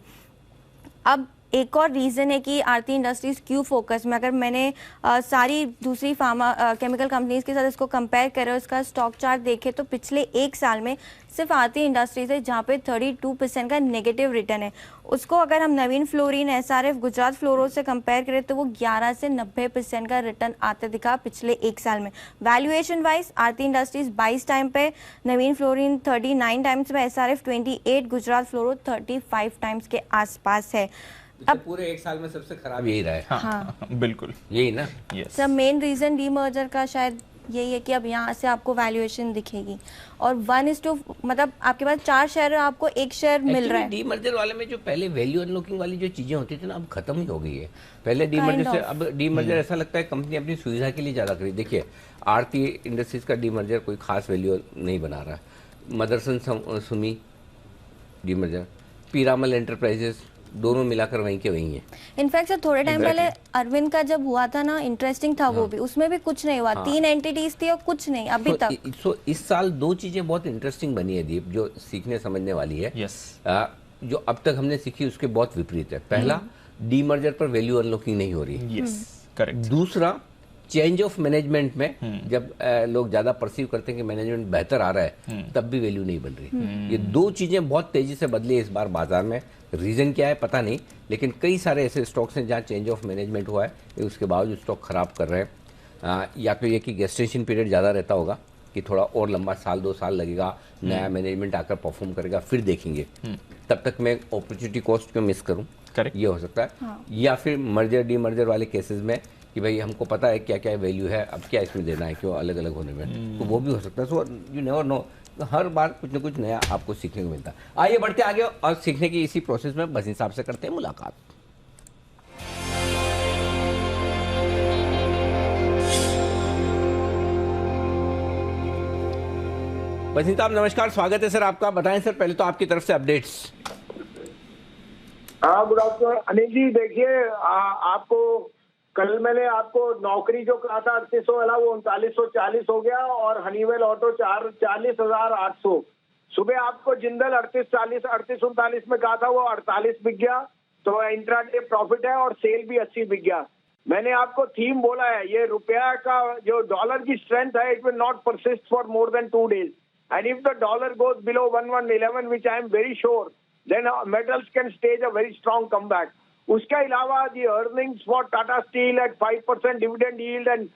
अब एक और रीज़न है कि आरती इंडस्ट्रीज़ क्यों फोकस में, अगर मैंने सारी दूसरी फार्मा केमिकल कंपनीज़ के साथ इसको कंपेयर करें, उसका स्टॉक चार्ट देखें तो पिछले एक साल में सिर्फ आरती इंडस्ट्रीज है जहाँ पे 32% का नेगेटिव रिटर्न है। उसको अगर हम नवीन फ्लोरिन, SRF, गुजरात फ्लोरो से कंपेयर करें तो वो 11 से 90% का रिटर्न आते दिखा पिछले एक साल में। वैल्यूएशन वाइज आरती इंडस्ट्रीज 22 टाइम पे, नवीन फ्लोरिन 39 टाइम्स पे, SRF 28, गुजरात फ्लोरो 35 टाइम्स के आसपास है। अब पूरे एक साल में सबसे खराब यही रहा है। हाँ बिल्कुल यही ना। सब मेन रीजन डीमर्जर का शायद यही है कि अब यहाँ से आपको वैल्यूएशन दिखेगी और 1:, मतलब आपके पास 4 शेयर आपको 1 शेयर मिल रहा है। डीमर्जर वाले में जो पहले वैल्यू अनलॉकिंग वाली जो चीजें होती थी ना अब खत्म ही हो गई है। पहले डीमर्जर से अब डीमर्जर ऐसा लगता है कंपनी अपनी सुविधा के लिए ज्यादा करी। देखिए आरती इंडस्ट्रीज का डीमर्जर कोई खास वैल्यू नहीं बना रहा। मदरसन सुमी डीमर्जर, पीरामल एंटरप्राइजेस, दोनों मिलाकर वहीं के वहीं है। इनफैक्ट सर थोड़े टाइम पहले अरविंद का जब हुआ था ना, इंटरेस्टिंग था वो भी, उसमें भी कुछ नहीं हुआ। 3 एंटिटीज थी और कुछ नहीं अभी तक। सो इस साल 2 चीजें बहुत इंटरेस्टिंग बनी है दीप, जो सीखने समझने वाली है। जो अब तक हमने सीखी उसके बहुत विपरीत है। पहला, डीमर्जर पर वैल्यू अनलॉकिंग नहीं हो रही है। करेक्ट। दूसरा, चेंज ऑफ मैनेजमेंट में जब लोग ज्यादा परसीव करते हैं कि मैनेजमेंट बेहतर आ रहा है तब भी वैल्यू नहीं बन रही। ये 2 चीजें बहुत तेजी से बदली इस बार बाजार में। रीजन क्या है पता नहीं, लेकिन कई सारे ऐसे स्टॉक्स हैं जहां चेंज ऑफ मैनेजमेंट हुआ है, उसके बावजूद स्टॉक खराब कर रहे हैं। या तो ये कि गेस्टेशन पीरियड ज़्यादा रहता होगा कि थोड़ा और लंबा 1-2 साल लगेगा, नया मैनेजमेंट आकर परफॉर्म करेगा, फिर देखेंगे। तब तक मैं अपॉर्चुनिटी कॉस्ट क्यों मिस करूं, ये हो सकता है। या फिर मर्जर डीमर्जर वाले केसेस में कि भाई हमको पता है क्या क्या वैल्यू है, अब क्या इसमें देना है, क्यों अलग अलग होने में, तो वो भी हो सकता है। सो यू नेवर नो, हर बार कुछ ना कुछ नया आपको सीखने को मिलता है। आइए बढ़ते आगे और सीखने की इसी प्रोसेस में बस हिसाब से करते हैं मुलाकात। बसिन साहब नमस्कार, स्वागत है सर आपका। बताएं सर पहले तो आपकी तरफ से अपडेट्स। हाँ गुड आफ्टरनून अनिल जी। देखिए आपको कल मैंने आपको नौकरी जो कहा था 3800 वाला वो 3940 हो गया, और हनीवेल ऑटो 40,800। सुबह आपको जिंदल 3839 में कहा था वो 48 बिक गया, तो इंट्राडे प्रॉफिट है, और सेल भी 80 बिक गया। मैंने आपको थीम बोला है, ये रुपया का जो डॉलर की स्ट्रेंथ है, it will not persist for more than 2 days, and if the dollar goes below 1111 which I am very sure, then metals can stage a very strong comeback. उसके अलावा the earnings for Tata Steel at 5% dividend yield and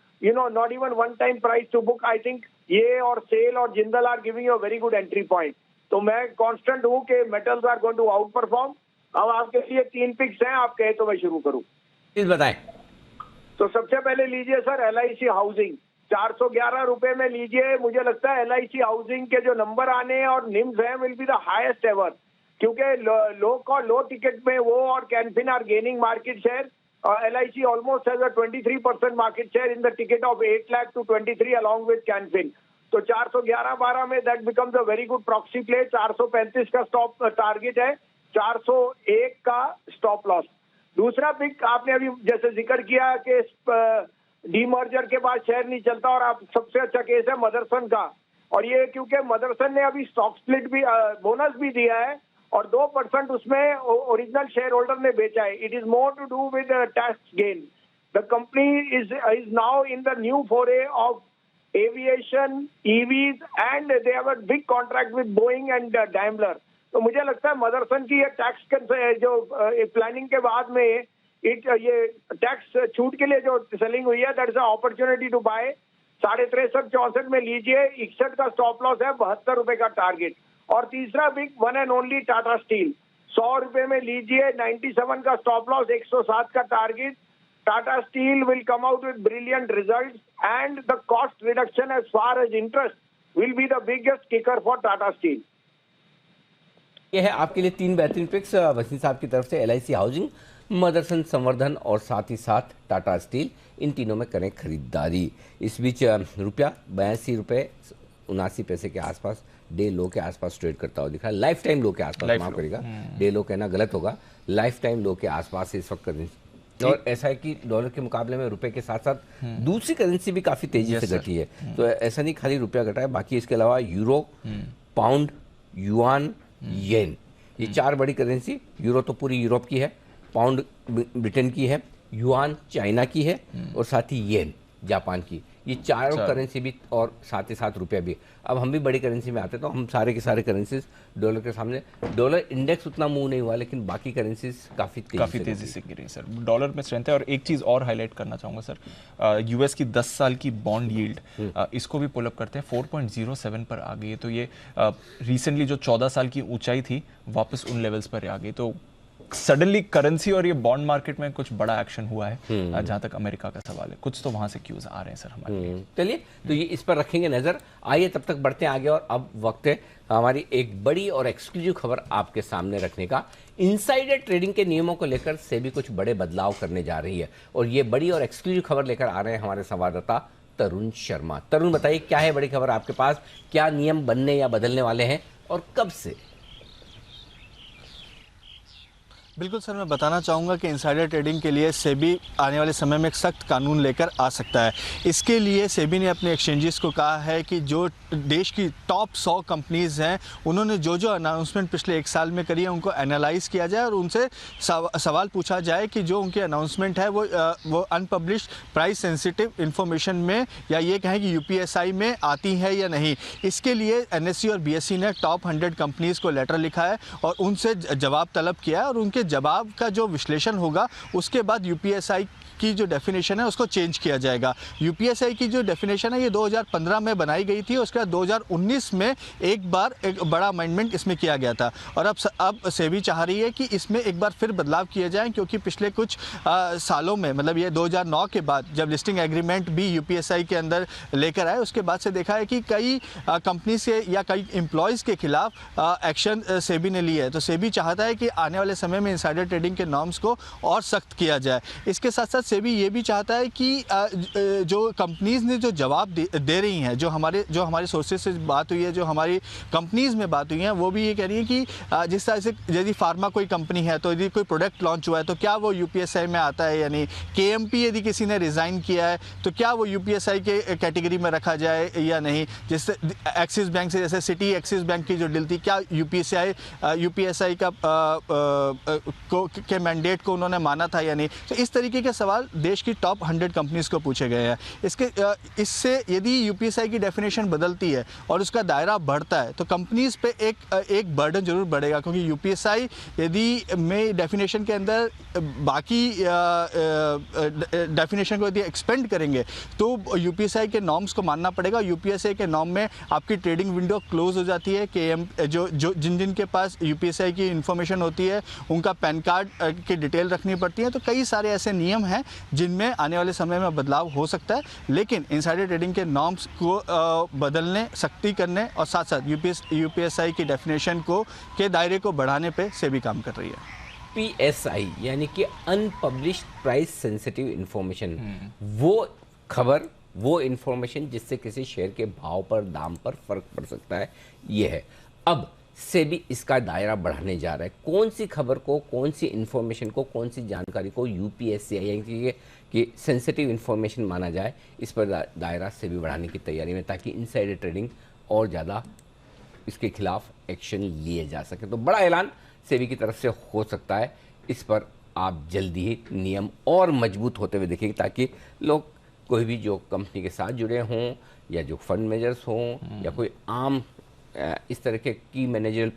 not even 1 time price to book, I think ये और सेल और Jindal are giving you a very good entry point. तो मैं कांस्टेंट हूं कि metals are going to outperform. अब आपके लिए 3 पिक्स हैं, आप कहे तो मैं शुरू करूं। प्लीज बताएं। तो सबसे पहले लीजिए सर LIC हाउसिंग, 411 रुपए में लीजिए। मुझे लगता है LIC हाउसिंग के जो नंबर आने और निम्स हैं will be the highest ever, क्योंकि लो टिकट में वो और Canfin are gaining market share. LIC almost has a 23% market share in the ticket of 8 lakh to 23 along with Canfin. तो 411-12 में that becomes a very good proxy play. 435 का स्टॉप टारगेट है, 401 का स्टॉप लॉस। दूसरा पिक आपने अभी जैसे जिक्र किया कि डीमर्जर के बाद शेयर नहीं चलता, और आप सबसे अच्छा केस है मदरसन का। और ये क्योंकि मदरसन ने अभी स्टॉक स्प्लिट भी बोनस भी दिया है और 2% उसमें ओरिजिनल शेयर होल्डर ने बेचा है। It is more to do with tax gain. The company is now in the new foray of aviation, EVs and they have a big contract with Boeing and Daimler. तो मुझे लगता है मदरसन की ये टैक्स जो प्लानिंग के बाद में ये टैक्स छूट के लिए जो सेलिंग हुई है, that is a opportunity to buy. 63-64 में लीजिए, 61 का स्टॉप लॉस है, 72 रुपए का टारगेट। और तीसरा big one and only Tata steel, 100 रुपए में लीजिए, 97 का स्टॉप लॉस, 107 का target. Tata steel will come out with brilliant results and the cost reduction as far as interest will be the biggest kicker for Tata steel. यह है आपके लिए 3 बेहतरीन पिक्स वसीम साहब की तरफ से। LIC हाउसिंग, मदरसन संवर्धन और साथ ही साथ टाटा स्टील, इन तीनों में करें खरीदारी। इस बीच रुपया 82 रुपये 79 पैसे के आसपास डे लो के आसपास ट्रेड करता हुआ दिखा। लाइफ टाइम लो के आसपास, माफ करेगा, डे लो कहना गलत होगा, लाइफ टाइम लो के आसपास इस वक्त करेंसी। और ऐसा है कि डॉलर के मुकाबले में रुपए के साथ साथ दूसरी करेंसी भी काफी तेजी से घटी है। तो ऐसा नहीं खाली रुपया घटा है, बाकी इसके अलावा यूरो, पाउंड, युआन, येन, ये 4 बड़ी करेंसी। यूरो तो पूरी यूरोप की है, पाउंड ब्रिटेन की है, युआन चाइना की है और साथ ही येन जापान की। ये चारों करेंसी भी और साथ ही साथ रुपया भी। अब हम भी बड़ी करेंसी में आते तो हम सारे के सारे करेंसीज डॉलर के सामने, डॉलर इंडेक्स उतना मूव नहीं हुआ लेकिन बाकी करेंसीज काफ़ी तेजी से गिरी सर। डॉलर में स्ट्रेंथ है। और एक चीज़ और हाईलाइट करना चाहूँगा सर, यूएस की 10 साल की बॉन्ड यील्ड, इसको भी पुल अप करते हैं, 4.07 पर आ गई है। तो ये रिसेंटली जो 14 साल की ऊंचाई थी वापस उन लेवल्स पर आ गई। तो सडनली करेंसी और ये बॉन्ड मार्केट में कुछ बड़ा एक्शन हुआ है जहां तक अमेरिका का सवाल है। कुछ तो वहां से क्यूज आ रहे हैं सर हमारे। चलिए, तो ये इस पर रखेंगे नजर। आइए तब तक बढ़ते हैं आगे, और अब वक्त है हमारी एक बड़ी और एक्सक्लूसिव खबर आपके सामने रखने का। इनसाइडर ट्रेडिंग के नियमों को लेकर सेबी कुछ बड़े बदलाव करने जा रही है, और ये बड़ी और एक्सक्लूसिव खबर लेकर आ रहे हैं हमारे संवाददाता तरुण शर्मा। तरुण, बताइए क्या है बड़ी खबर आपके पास, क्या नियम बनने या बदलने वाले हैं और कब से? बिल्कुल सर, मैं बताना चाहूँगा कि इनसाइडर ट्रेडिंग के लिए सेबी आने वाले समय में एक सख्त कानून लेकर आ सकता है। इसके लिए सेबी ने अपने एक्सचेंजेस को कहा है कि जो देश की टॉप 100 कंपनीज़ हैं, उन्होंने जो जो अनाउंसमेंट पिछले 1 साल में करी है उनको एनालाइज किया जाए और उनसे सवाल पूछा जाए कि जो उनकी अनाउंसमेंट है वो अनपब्लिश्ड प्राइस सेंसिटिव इन्फॉर्मेशन में, या ये कहें कि UPSI में आती है या नहीं। इसके लिए NSE और BSE ने टॉप 100 कंपनीज़ को लेटर लिखा है और उनसे जवाब तलब किया है, और उनके जवाब का जो विश्लेषण होगा उसके बाद UPSI की जो डेफिनेशन है उसको चेंज किया जाएगा। UPSI की जो डेफिनेशन है ये 2015 में बनाई गई थी, उसके बाद 2019 में एक बार एक बड़ा अमेंडमेंट इसमें किया गया था, और अब सेबी चाह रही है कि इसमें एक बार फिर बदलाव किए जाएं, क्योंकि पिछले कुछ सालों में, मतलब ये 2009 के बाद जब लिस्टिंग एग्रीमेंट भी UPSI के अंदर लेकर आए, उसके बाद से देखा है कि कई कंपनी से या कई एम्प्लॉयज़ के खिलाफ एक्शन सेबी ने लिया है। तो सेबी चाहता है कि आने वाले समय में इनसाइडर ट्रेडिंग के नॉर्म्स को और सख्त किया जाए। इसके साथ साथ सेबी ये भी चाहता है कि जो कंपनीज ने जो जवाब दे रही हैं, जो हमारे सोर्सेज से बात हुई है, जो हमारी कंपनीज में बात हुई है, वो भी ये कह रही है कि जिस तरह से यदि फार्मा कोई कंपनी है तो यदि कोई प्रोडक्ट लॉन्च हुआ है तो क्या वो UPSI में आता है या नहीं। KMP यदि किसी ने रिज़ाइन किया है तो क्या वो UPSI के कैटेगरी में रखा जाए या नहीं। जिससे एक्सिस बैंक से, जैसे सिटी एक्सिस बैंक की जो डील थी, क्या UPSI के मैंडेट को उन्होंने माना था या नहीं। तो इस तरीके के सवाल देश की टॉप 100 कंपनीज को पूछे गए हैं। इससे यदि UPSI की डेफिनेशन बदलती है और उसका दायरा बढ़ता है तो कंपनीज पे एक बर्डन जरूर बढ़ेगा, क्योंकि UPSI यदि में डेफिनेशन के अंदर बाकी डेफिनेशन को यदि एक्सपेंड करेंगे तो UPSI के नॉर्म्स को मानना पड़ेगा। UPSI के नॉर्म में आपकी ट्रेडिंग विंडो क्लोज हो जाती है। जिन के पास UPSI की इंफॉर्मेशन होती है उनका पैन कार्ड की डिटेल रखनी पड़ती है। तो कई सारे ऐसे नियम हैं जिनमें आने वाले समय में बदलाव हो सकता है, लेकिन इनसाइडर ट्रेडिंग के नॉर्म्स को बदलने, सख्ती करने और साथ साथ UPSI की डेफिनेशन के दायरे को बढ़ाने पे सेबी काम कर रही है। PSI यानी कि अनपब्लिश्ड प्राइस सेंसिटिव इंफॉर्मेशन, वो खबर वो इन्फॉर्मेशन जिससे किसी शेयर के भाव पर, दाम पर फर्क पड़ सकता है, ये है। अब सेबी इसका दायरा बढ़ाने जा रहा है। कौन सी खबर को, कौन सी इन्फॉर्मेशन को, कौन सी जानकारी को यूपीएससी कि सेंसिटिव इन्फॉर्मेशन माना जाए, इस पर दायरा सेबी बढ़ाने की तैयारी में, ताकि इनसाइडर ट्रेडिंग और ज़्यादा इसके खिलाफ एक्शन लिए जा सके। तो बड़ा ऐलान सेबी की तरफ से हो सकता है, इस पर आप जल्दी ही नियम और मजबूत होते हुए देखेंगे, ताकि लोग कोई भी जो कंपनी के साथ जुड़े हों या जो फंड मैनेजर्स हों या कोई आम इस तरह के की मैनेजरल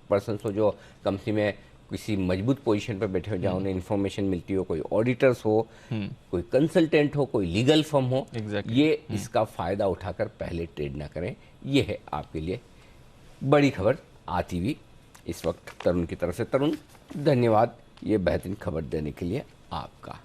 पर्सन हो जो कंपनी में किसी मजबूत पोजीशन पर बैठे हो, जहाँ उन्हें इन्फॉर्मेशन मिलती हो, कोई ऑडिटर्स हो, कोई कंसल्टेंट हो, कोई लीगल फर्म हो, ये इसका फ़ायदा उठाकर पहले ट्रेड ना करें। ये है आपके लिए बड़ी खबर आती हुई इस वक्त तरुण की तरफ से। तरुण, धन्यवाद ये बेहतरीन खबर देने के लिए आपका।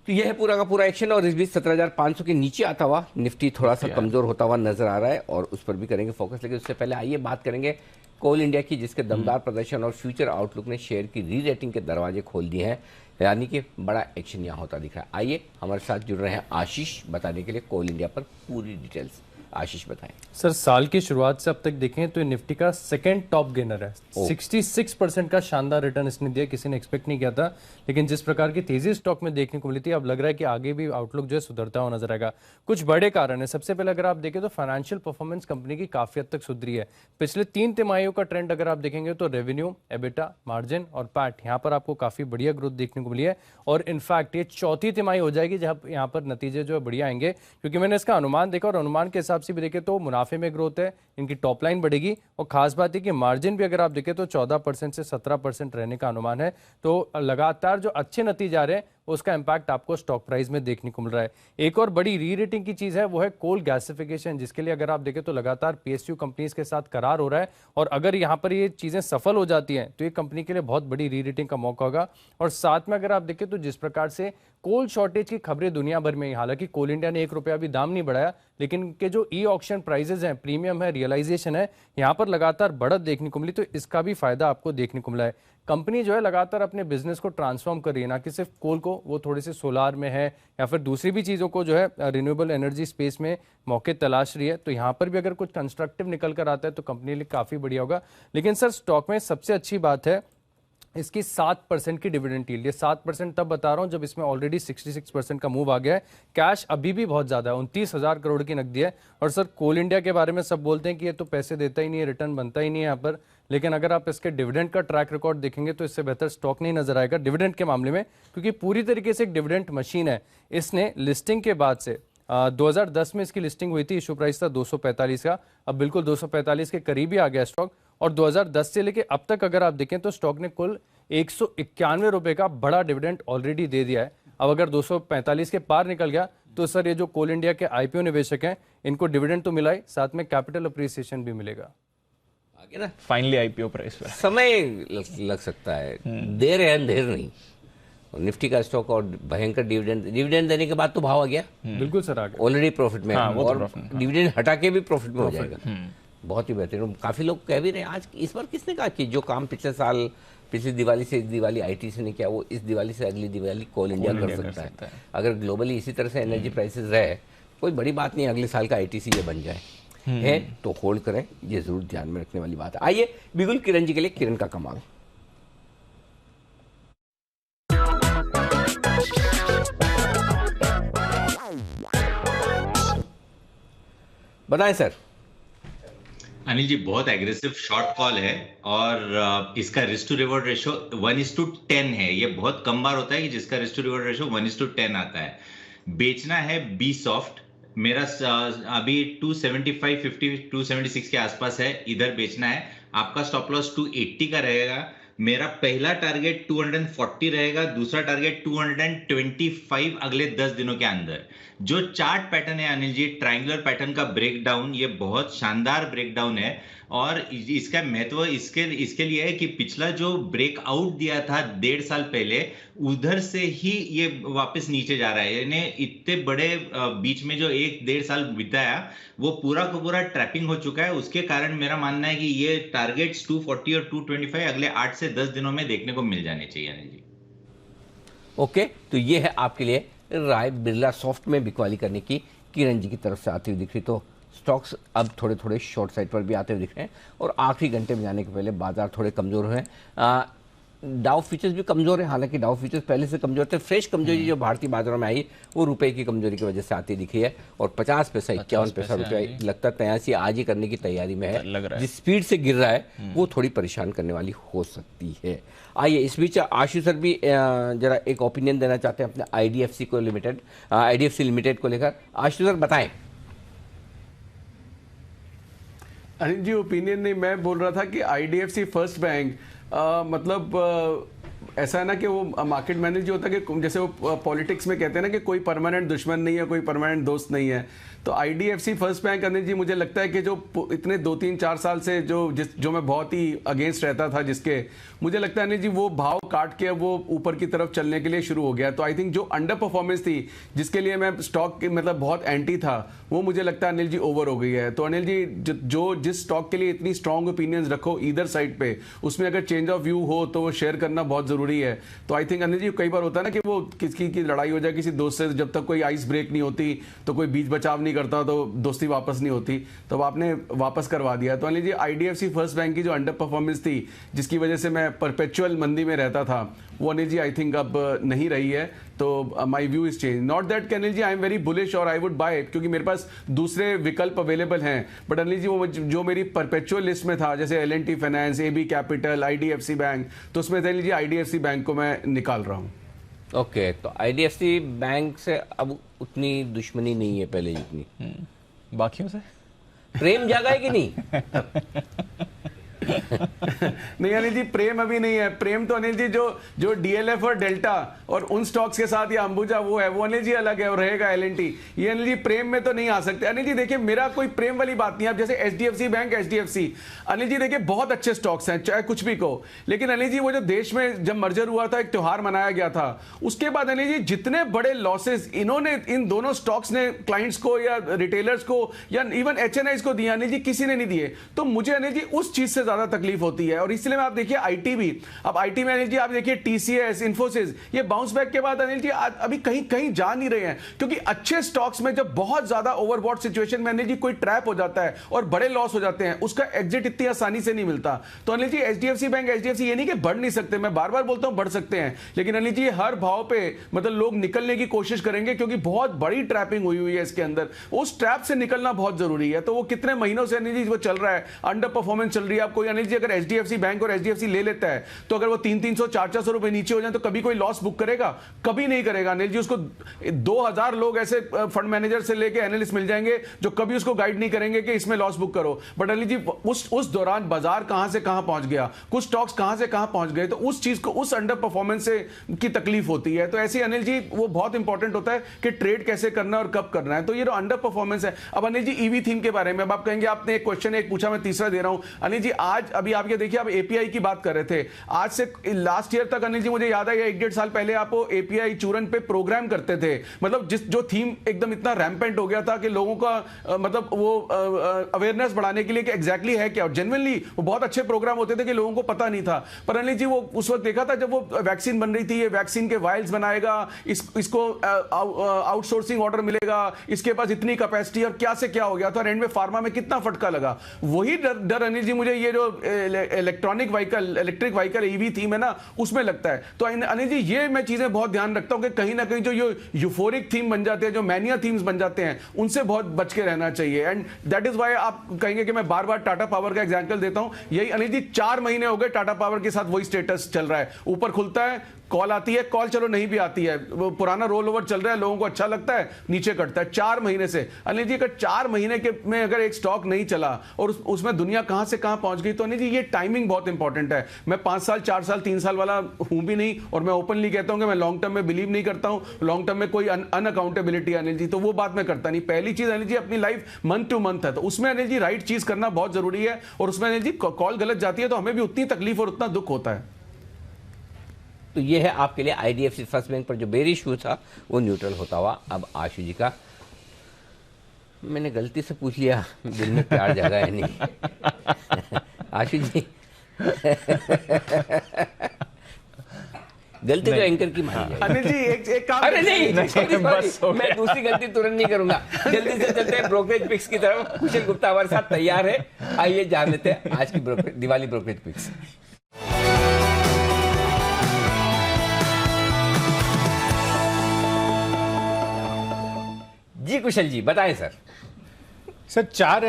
तो यह है पूरा का पूरा एक्शन, और इस बीच 17,500 के नीचे आता हुआ निफ्टी थोड़ा सा कमजोर होता हुआ नजर आ रहा है, और उस पर भी करेंगे फोकस। लेकिन उससे पहले आइए बात करेंगे कोल इंडिया की, जिसके दमदार प्रदर्शन और फ्यूचर आउटलुक ने शेयर की री रेटिंग के दरवाजे खोल दिए हैं, यानी कि बड़ा एक्शन यहाँ होता दिख रहा है। आइए हमारे साथ जुड़ रहे हैं आशीष बताने के लिए कोल इंडिया पर पूरी डिटेल्स। आशीष बताएं। सर, साल की शुरुआत से अब तक देखें तो निफ्टी का सेकंड टॉप गेनर है। 66% का शानदार रिटर्न इसने दिया, किसी ने एक्सपेक्ट नहीं किया था। लेकिन जिस प्रकार की तेजी स्टॉक में देखने को मिली थी, अब लग रहा है कि आगे भी आउटलुक जो है सुधरता हुआ नजर आएगा। कुछ बड़े कारण है। सबसे पहले अगर आप देखें तो फाइनेंशियल परफॉर्मेंस कंपनी की काफी हद तक सुधरी है। पिछले 3 तिमाहियों का ट्रेंड अगर आप देखेंगे तो रेवेन्यू, एबिटा, मार्जिन और पैट, यहाँ पर आपको काफी बढ़िया ग्रोथ देखने को मिली है। और इनफैक्ट ये चौथी तिमाही हो जाएगी जहाँ यहाँ पर नतीजे जो है बढ़िया आएंगे, क्योंकि मैंने इसका अनुमान देखा और अनुमान के हिसाब से भी देखें तो मुनाफे में ग्रोथ है, इनकी टॉप लाइन बढ़ेगी, और खास बात है कि मार्जिन भी अगर आप देखें तो 14% से 17% रहने का अनुमान है। तो लगातार जो अच्छे नतीजे आ रहे हैं उसका इंपैक्ट आपको स्टॉक प्राइस में देखने को मिल रहा है। एक और बड़ी री रेटिंग की चीज है, वो है कोल गैसिफिकेशन, जिसके लिए अगर आप देखें तो लगातार पीएसयू कंपनीज के साथ करार हो रहा है, और अगर यहाँ पर ये चीजें सफल हो जाती हैं तो ये कंपनी के लिए बहुत बड़ी री रेटिंग का मौका होगा। और साथ में अगर आप देखें तो जिस प्रकार से कोल शॉर्टेज की खबरें दुनिया भर में, हालांकि कोल इंडिया ने 1 रुपया भी दाम नहीं बढ़ाया, लेकिन इनके जो ई ऑक्शन प्राइजेस हैं, प्रीमियम है, रियलाइजेशन है, यहाँ पर लगातार बढ़त देखने को मिली, तो इसका भी फायदा आपको देखने को मिला है। कंपनी जो है लगातार अपने बिजनेस को ट्रांसफॉर्म कर रही है, ना कि सिर्फ कोल को, वो थोड़े से सोलार में है या फिर दूसरी भी चीज़ों को जो है रिन्यूएबल एनर्जी स्पेस में मौके तलाश रही है। तो यहाँ पर भी अगर कुछ कंस्ट्रक्टिव निकल कर आता है तो कंपनी के लिए काफ़ी बढ़िया होगा। लेकिन सर, स्टॉक में सबसे अच्छी बात है इसकी 7% की डिविडेंड यील्ड। ये 7% तब बता रहा हूं जब इसमें ऑलरेडी 66% का मूव आ गया है। कैश अभी भी बहुत ज्यादा है, 29,000 करोड़ की नकदी है। और सर, कोल इंडिया के बारे में सब बोलते हैं कि ये तो पैसे देता ही नहीं है, रिटर्न बनता ही नहीं है यहाँ पर, लेकिन अगर आप इसके डिविडेंड का ट्रैक रिकॉर्ड देखेंगे तो इससे बेहतर स्टॉक नहीं नजर आएगा डिविडेंड के मामले में, क्योंकि पूरी तरीके से एक डिविडेंड मशीन है। इसने लिस्टिंग के बाद से 2010 में इसकी लिस्टिंग हुई थी, इशू प्राइस था 245 का, अब बिल्कुल 245 के करीब ही आ गया स्टॉक। और 2010 से लेके अब तक अगर आप देखें तो स्टॉक ने कुल 191 रुपए का बड़ा डिविडेंड ऑलरेडी दे दिया है। अब अगर 245 के पार निकल गया तो सर, ये जो कोल इंडिया के आईपीओ निवेशक हैं, इनको डिविडेंड तो मिला ही, साथ में कैपिटल अप्रिसिएशन भी मिलेगा। आगे ना फाइनली आईपीओ प्राइस पर समय लग सकता है, देर है अंधेर नहीं। निफ्टी का स्टॉक और भयंकर डिविडेंड देने के बाद तो भाव आ गया। बिल्कुल सर, आ गया, ऑलरेडी प्रॉफिट में, और डिविडेंड हटा के भी प्रॉफिट में हो जाएगा। बहुत ही बेहतरीन। काफी लोग कह भी रहे हैं आज, इस बार किसने कहा कि जो काम पिछले साल, पिछली दिवाली से इस दिवाली आईटीसी ने किया, वो इस दिवाली से अगली दिवाली कोल इंडिया कर सकता है। अगर ग्लोबली इसी तरह से एनर्जी प्राइसेस रहे, कोई बड़ी बात नहीं, अगले साल का आईटीसी ये बन जाए है तो होल्ड करें, ये जरूर ध्यान में रखने वाली बात है। आइए बिगुल किरण जी के लिए किरण का कमाल। बताएं सर। अनिल जी, बहुत एग्रेसिव शॉर्ट कॉल है, और इसका रिस्क टू रिवॉर्ड रेशो 1:10 है। ये बहुत कम बार होता है कि जिसका रिस्क टू रिवॉर्ड रेशो 1:10 आता है। बेचना है बी सॉफ्ट, मेरा अभी 275.50 276 के आसपास है, इधर बेचना है। आपका स्टॉप लॉस 280 का रहेगा। मेरा पहला टारगेट 240 रहेगा, दूसरा टारगेट 225 अगले 10 दिनों के अंदर। जो चार्ट पैटर्न है अनिल जी, ट्रायंगुलर पैटर्न का ब्रेकडाउन, ये बहुत शानदार ब्रेकडाउन है, और इसका महत्व इसके लिए है कि पिछला जो ब्रेकआउट दिया था 1.5 साल पहले, उधर से ही ये वापस नीचे जा रहा है। यानी इतने बड़े बीच में जो 1-1.5 साल बिताया, वो पूरा का पूरा ट्रैपिंग हो चुका है। उसके कारण मेरा मानना है कि ये टारगेट्स 240 और 225 अगले 8 से 10 दिनों में देखने को मिल जाने चाहिए अनिल जी। ओके, तो ये है आपके लिए राय बिरला सॉफ्ट में बिकवाली करने की किरण जी की तरफ से आती हुई दिख रही, तो स्टॉक्स अब थोड़े थोड़े शॉर्ट साइड पर भी आते हुए दिख रहे हैं और आखिरी घंटे में जाने के पहले बाजार थोड़े कमज़ोर हुए हैं। डाउ फ्यूचर्स भी कमज़ोर है, हालांकि डाउ फ्यूचर्स पहले से कमज़ोर थे। फ्रेश कमजोरी जो भारतीय बाजारों में आई वो रुपए की कमजोरी की वजह से आती दिखी है और 50 पैसा 51 पैसा रुपया लगता है 83 आज ही करने की तैयारी में है। जिस स्पीड से गिर रहा है वो थोड़ी परेशान करने वाली हो सकती है। आइए इस बीच आशु सर भी जरा एक ओपिनियन देना चाहते हैं अपने आईडीएफसी लिमिटेड को लेकर। आशु सर बताएं। अनिल जी ओपिनियन नहीं, मैं बोल रहा था कि आईडीएफसी फर्स्ट बैंक मतलब ऐसा है ना कि वो मार्केट मैनेज जो होता है कि जैसे वो पॉलिटिक्स में कहते हैं ना कि कोई परमानेंट दुश्मन नहीं है, कोई परमानेंट दोस्त नहीं है। तो IDFC first bank Anil ji मुझे लगता है कि जो इतने 2-3-4 साल से जो मैं बहुत ही अगेंस्ट रहता था जिसके, मुझे लगता है अनिल जी वो भाव काट के वो ऊपर की तरफ चलने के लिए शुरू हो गया। तो आई थिंक जो अंडर परफॉर्मेंस थी जिसके लिए मैं स्टॉक के मतलब बहुत एंटी था वो मुझे लगता है अनिल जी ओवर हो गई है। तो अनिल जी जिस स्टॉक के लिए इतनी स्ट्रॉन्ग ओपिनियंस रखो ईदर साइड पे, उसमें अगर चेंज ऑफ व्यू हो तो वो शेयर करना बहुत जरूरी है। तो आई थिंक अनिल जी कई बार होता है ना कि वो किसी की लड़ाई हो जाए किसी दोस्त से, जब तक कोई आइस ब्रेक नहीं होती तो कोई बीच बचाव नहीं करता तो दोस्ती वापस नहीं होती, तो आपने वापस करवा दिया। तो अनिल जी आईडीएफसी फर्स्ट बैंक की जो अंडर परफॉर्मेंस थी जिसकी वजह से मैं परपेचुअल मंदी में रहता था वो अनिल जी आई थिंक अब नहीं रही है। तो my view is change, not that Anil ji I am very bullish और आई वुड बाय इट, क्योंकि मेरे पास दूसरे विकल्प अवेलेबल हैं। बट अनिल जी वो जो मेरी परपेचुअल लिस्ट में था जैसे L&T finance, AB capital, IDFC bank, तो उसमें अनिल जी आईडीएफसी बैंक को मैं निकाल रहा हूँ। ओके, तो आईडीएफसी बैंक से अब उतनी दुश्मनी नहीं है पहले जितनी। बाकियों से प्रेम जागा है कि नहीं? नहीं अनिल जी प्रेम अभी नहीं है। प्रेम तो अनिल जी जो डीएलएफ और डेल्टा और उन स्टॉक्स के साथ या अंबुजा वो है, वो अनिल जी अलग है और रहेगा L&T। ये अनिल जी प्रेम में तो नहीं आ सकते। अनिल जी देखिए मेरा कोई प्रेम वाली बात नहीं है। अब जैसे HDFC bank, HDFC Anil ji देखिए बहुत अच्छे स्टॉक्स हैं चाहे कुछ भी कहो, लेकिन अनिल जी वो जो देश में जब मर्जर हुआ था एक त्योहार मनाया गया था, उसके बाद अनिल जी जितने बड़े लॉसेस इन्होंने इन दोनों स्टॉक्स ने क्लाइंट्स को या रिटेलर्स को या इवन HNIs को दिया अनिल जी किसी ने नहीं दिए। तो मुझे अनिल जी उस चीज से ज्यादा तकलीफ होती है और इसलिए मैं आप देखिए आईटी भी, अब आईटी में अनिल जी आप देखिए TCS, इन्फोसिस, ये बाउंस बैक के बाद अनिल जी अभी कहीं जा नहीं रहे हैं, क्योंकि अच्छे स्टॉक्स में जब बहुत ज्यादा ओवरबॉट सिचुएशन में अनिल जी कोई ट्रैप हो जाता है और बड़े लॉस हो जाते हैं, उसका एग्जिट इतनी आसानी से नहीं मिलता। तो अनिल जी HDFC बैंक, HDFC ये नहीं कि बढ़ नहीं सकते, मैं बार बार बोलता हूं बढ़ सकते हैं, लेकिन अनिल जी हर भाव पे मतलब लोग निकलने की कोशिश करेंगे क्योंकि बहुत बड़ी ट्रैपिंग हुई है इसके अंदर, उस ट्रैप से निकलना बहुत जरूरी है। तो वो कितने महीनों से अनिल जी वो चल रहा है, अंडर परफॉर्मेंस चल रही है। आप कोई अनिल जी अगर HDFC बैंक और HDFC ले लेता है तो अगर वो 300-400 रुपए नीचे हो जाए तो कभी कोई लॉस बुक करेगा? कभी नहीं करेगा अनिल जी। उसको 2000 लोग ऐसे फंड मैनेजर से लेके एनालिस्ट मिल जाएंगे जो कभी उसको गाइड नहीं करेंगे कि इसमें लॉस बुक करो। बट अनिल जी उस दौरान बाजार कहां से कहां पहुंच गया, कुछ स्टॉक्स कहां से कहां पहुंच गए, तो उस चीज को, उस अंडर परफॉर्मेंस से की तकलीफ होती है। तो ऐसे अनिल जी वो बहुत इंपॉर्टेंट होता है कि ट्रेड कैसे करना और कब करना है। तो ये जो अंडर परफॉर्मेंस है। अब अनिल जी ईवी थीम के बारे में अब आप कहेंगे आपने एक क्वेश्चन एक पूछा, मैं तीसरा दे रहा हूं अनिल जी। आज अभी आप ये देखिए, आप एपीआई की बात कर रहे थे, आज से लास्ट ईयर तक अनिल जी मुझे याद है 1-1.5 साल पहले आप एपीआई चूरन पे प्रोग्राम करते थे, मतलब जो थीम एकदम इतना रैम्पेंट हो गया था कि लोगों का मतलब वो अवेयरनेस बढ़ाने के लिए कि एग्जैक्टली है क्या, और जेन्युइनली वो बहुत अच्छे प्रोग्राम होते थे कि लोगों को पता नहीं था। पर अनिल जी वो उस वक्त देखा था जब वो वैक्सीन बन रही थी, ये वैक्सीन के वायल्स बनाएगा, इसको आउटसोर्सिंग ऑर्डर मिलेगा, इसके पास इतनी कैपेसिटी, और क्या से क्या हो गया था। एंड में फार्मा में कितना फटका लगा। वही डर अनिल जी मुझे ये जो इलेक्ट्रिक व्हीकल ईवी थीम है ना उसमें लगता है। तो अनिल जी ये मैं चीजें बहुत ध्यान रखता हूं कि कहीं ना कहीं जो यूफोरिक थीम बन जाते हैं, जो मैनिया थीम्स बन जाते हैं, उनसे बहुत बच के रहना चाहिए। एंड दैट इज व्हाई आप कहेंगे कि मैं बार बार टाटा पावर का एग्जांपल देता हूं। यही अनिल जी 4 महीने हो गए टाटा पावर के साथ वही स्टेटस चल रहा है, ऊपर खुलता है, कॉल आती है, कॉल चलो नहीं भी आती है, वो पुराना रोल ओवर चल रहा है, लोगों को अच्छा लगता है, नीचे कटता है 4 महीने से। अनिल जी अगर 4 महीने के में अगर एक स्टॉक नहीं चला और उसमें दुनिया कहां से कहां पहुंच गई, तो अनिल जी ये टाइमिंग बहुत इंपॉर्टेंट है। मैं 5 साल 4 साल 3 साल वाला हूं भी नहीं, और मैं ओपनली कहता हूं कि मैं लॉन्ग टर्म में बिलीव नहीं करता हूं। लॉन्ग टर्म में कोई अनअकाउंटेबिलिटी अनिल जी, तो वो बात मैं करता नहीं। पहली चीज अनिल जी अपनी लाइफ मंथ टू मंथ है, तो उसमें अनिल जी राइट चीज करना बहुत जरूरी है, और उसमें अनिल जी कॉल गलत जाती है तो हमें भी उतनी तकलीफ और उतना दुख होता है। तो ये है आपके लिए आईडीएफसी फर्स्ट बैंक पर जो बेरिश हुआ था वो न्यूट्रल होता हुआ। अब आशु जी का, मैंने गलती से पूछ लिया दिल में प्यार जागा है नहीं आशु जी गलती तो एंकर की मानी जाए। अनिल जी एक काम, अरे नहीं, sorry, बस हो मैं दूसरी गलती तुरंत नहीं करूंगा। जल्दी से चलते हैं ब्रोकरेज पिक्स की तरफ। कुशल गुप्ता हमारे साथ तैयार है, आइए जान लेते हैं आज की दिवाली ब्रोकरेज पिक्स। जी कुशल जी बताएं सर। सर 4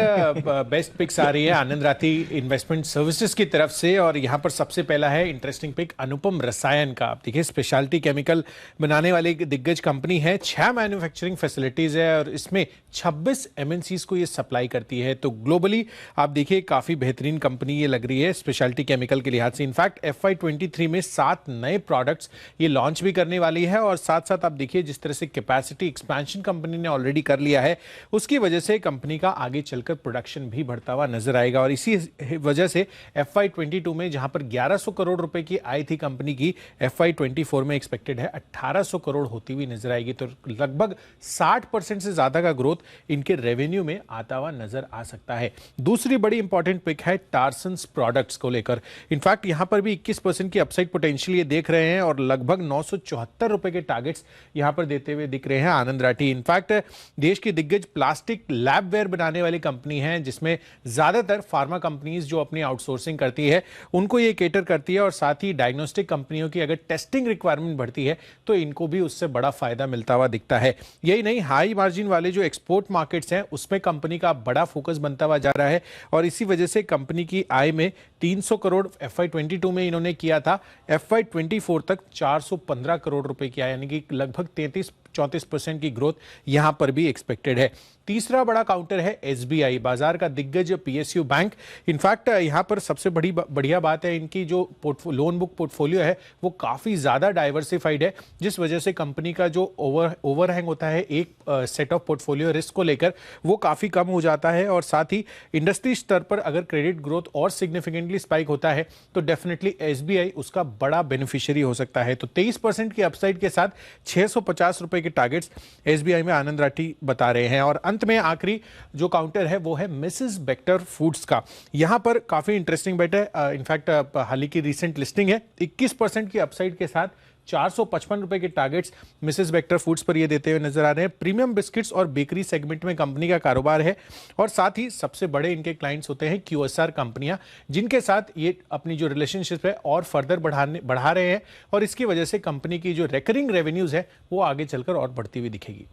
बेस्ट पिक्स आ रही है आनंद राठी इन्वेस्टमेंट सर्विसेज की तरफ से, और यहाँ पर सबसे पहला है इंटरेस्टिंग पिक अनुपम रसायन का। आप देखिए स्पेशलिटी केमिकल बनाने वाली एक दिग्गज कंपनी है, 6 मैन्युफैक्चरिंग फैसिलिटीज है और इसमें 26 एमएनसीज को ये सप्लाई करती है। तो ग्लोबली आप देखिए काफ़ी बेहतरीन कंपनी ये लग रही है स्पेशलिटी केमिकल के लिहाज से। इनफैक्ट FY23 में 7 नए प्रोडक्ट्स ये लॉन्च भी करने वाली है, और साथ साथ आप देखिए जिस तरह से कैपेसिटी एक्सपेंशन कंपनी ने ऑलरेडी कर लिया है, उसकी वजह से कंपनी का आगे चलकर प्रोडक्शन भी बढ़ता हुआ नजर आएगा। और इसी वजह से FY22 में जहां पर 1100 करोड़ रुपए की आय थी कंपनी की, FY24 में एक्सपेक्टेड है 1800 करोड़ होती हुई नजर आएगी। तो लगभग 60% से ज्यादा का ग्रोथ इनके रेवेन्यू में आता हुआ नजर आ सकता है। दूसरी बड़ी इंपॉर्टेंट पिक है टार्सन्स प्रोडक्ट्स को लेकर। इनफैक्ट यहां पर भी 21% की अपसाइड पोटेंशियल ये देख रहे हैं, और लगभग 974 रुपए के टारगेट्स यहां पर देते हुए दिख रहे हैं आनंद राठी। इनफैक्ट देश की दिग्गज प्लास्टिक लैबवेयर बनाने वाली कंपनी है, जिसमें ज्यादातर फार्मा कंपनीज जो अपनी आउटसोर्सिंग करती है उनको ये केटर करती है, और साथ ही डायग्नोस्टिक कंपनियों की अगर टेस्टिंग रिक्वायरमेंट बढ़ती है तो इनको भी उससे बड़ा फायदा मिलता हुआ दिखता है। यही नहीं, हाई मार्जिन वाले जो एक्सपोर्ट मार्केट्स हैं उसमें कंपनी का बड़ा फोकस बनता हुआ जा रहा है, और इसी वजह से कंपनी की आय में 300 करोड़ FY22 में इन्होंने किया था, FY24 तक 415 करोड़ रुपए की आय, यानी कि लगभग 33-34% की ग्रोथ यहां पर भी एक्सपेक्टेड है। तीसरा बड़ा काउंटर है SBI, बाजार का दिग्गज PSU बैंक। इनफैक्ट यहां पर सबसे बढ़िया बात है इनकी जो लोन बुक पोर्टफोलियो है वो काफी ज्यादा डाइवर्सिफाइड है, जिस वजह से कंपनी का जो ओवरहैंग होता है एक सेट ऑफ पोर्टफोलियो रिस्क को लेकर वो काफी कम हो जाता है। और साथ ही इंडस्ट्री स्तर पर अगर क्रेडिट ग्रोथ और सिग्निफिकेंटली स्पाइक होता है तो डेफिनेटली SBI उसका बड़ा बेनिफिशियरी हो सकता है। तो 23% की अपसाइड के साथ 650 रुपए के टारगेट्स SBI में आनंद राठी बता रहे हैं। और अंत में आखिरी जो काउंटर है वो है मिसेस बेक्टर फूड्स का। यहां पर काफी इंटरेस्टिंग बेट है, इनफैक्ट हाल ही की रिसेंट लिस्टिंग है, 21% की अपसाइड के साथ 455 रुपए के टारगेट्स मिसेस बेक्टर फूड्स पर ये देते हुए नजर आ रहे हैं। प्रीमियम बिस्किट्स और बेकरी सेगमेंट में कंपनी का कारोबार है, और साथ ही सबसे बड़े इनके क्लाइंट्स होते हैं QSR कंपनियां, जिनके साथ ये अपनी जो रिलेशनशिप है और फर्दर बढ़ा रहे हैं, और इसकी वजह से कंपनी की जो रिकरिंग रेवेन्यूज है वो आगे चलकर और बढ़ती हुई दिखेगी।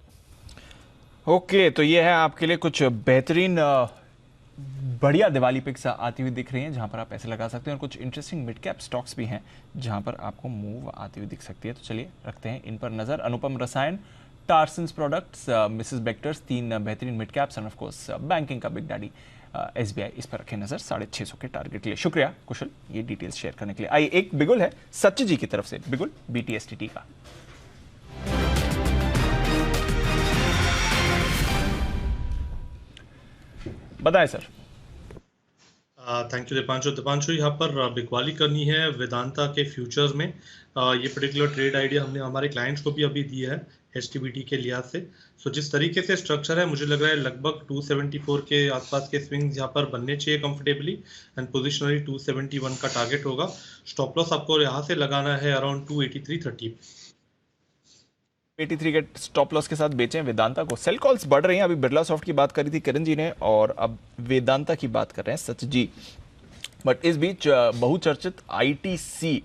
ओके, तो ये है आपके लिए कुछ बेहतरीन बढ़िया दिवाली पिक्स आती हुई दिख रही हैं जहां पर आप पैसे लगा सकते हैं, और कुछ इंटरेस्टिंग मिड कैप स्टॉक्स भी हैं जहां पर आपको मूव आती हुई दिख सकती है। तो चलिए रखते हैं इन पर नजर। अनुपम रसायन, टार्सन्स प्रोडक्ट्स, मिसेस बेक्टर्स, 3 बेहतरीन mid caps, end of course banking का बिग डैडी SBI, इस पर रखें नजर 650 के टारगेट के लिए। शुक्रिया कुशल ये डिटेल्स शेयर करने के लिए। आइए एक बिगुल है सच्ची जी की तरफ से, बिगुल BTSTT का। बताएं सर। Thank you Deepanshu. यहाँ पर बिकवाली करनी है वेदांता के फ्यूचर्स में। ये पर्टिकुलर ट्रेड आइडिया हमने हमारे क्लाइंट्स को भी अभी दिया है HTBT के लिहाज से। सो जिस तरीके से स्ट्रक्चर है मुझे लग रहा है लगभग 274 के आसपास के स्विंग्स यहाँ पर बनने चाहिए कंफर्टेबली, एंड पोजिशनली 271 का टारगेट होगा। स्टॉप लॉस आपको यहाँ से लगाना है अराउंड 283.30। 83 के स्टॉप लॉस के साथ बेचें वेदांता को। सेल कॉल्स बढ़ रही हैं, अभी बिरला सॉफ्ट की बात करी थी किरण जी ने, और अब वेदांता की बात कर रहे हैं सच जी। बट इस बीच बहुचर्चित ITC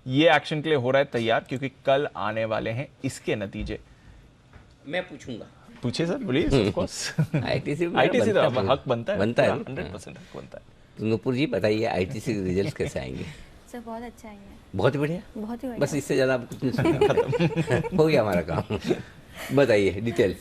ये एक्शन के लिए हो रहा है तैयार, क्योंकि कल आने वाले हैं इसके नतीजे। मैं पूछूंगा। पूछिए सर, बोलिए। ऑफ कोर्स ITC तो हक बनता है 100% हक बनता है। नूपुर जी बताइए ITC के रिजल्ट कैसे आएंगे? सर बहुत अच्छा आएंगे। बहुत ही बढ़िया, बहुत ही बढ़िया। बस इससे ज्यादा कुछ नहीं खत्म हो गया हमारा काम। बताइए डिटेल।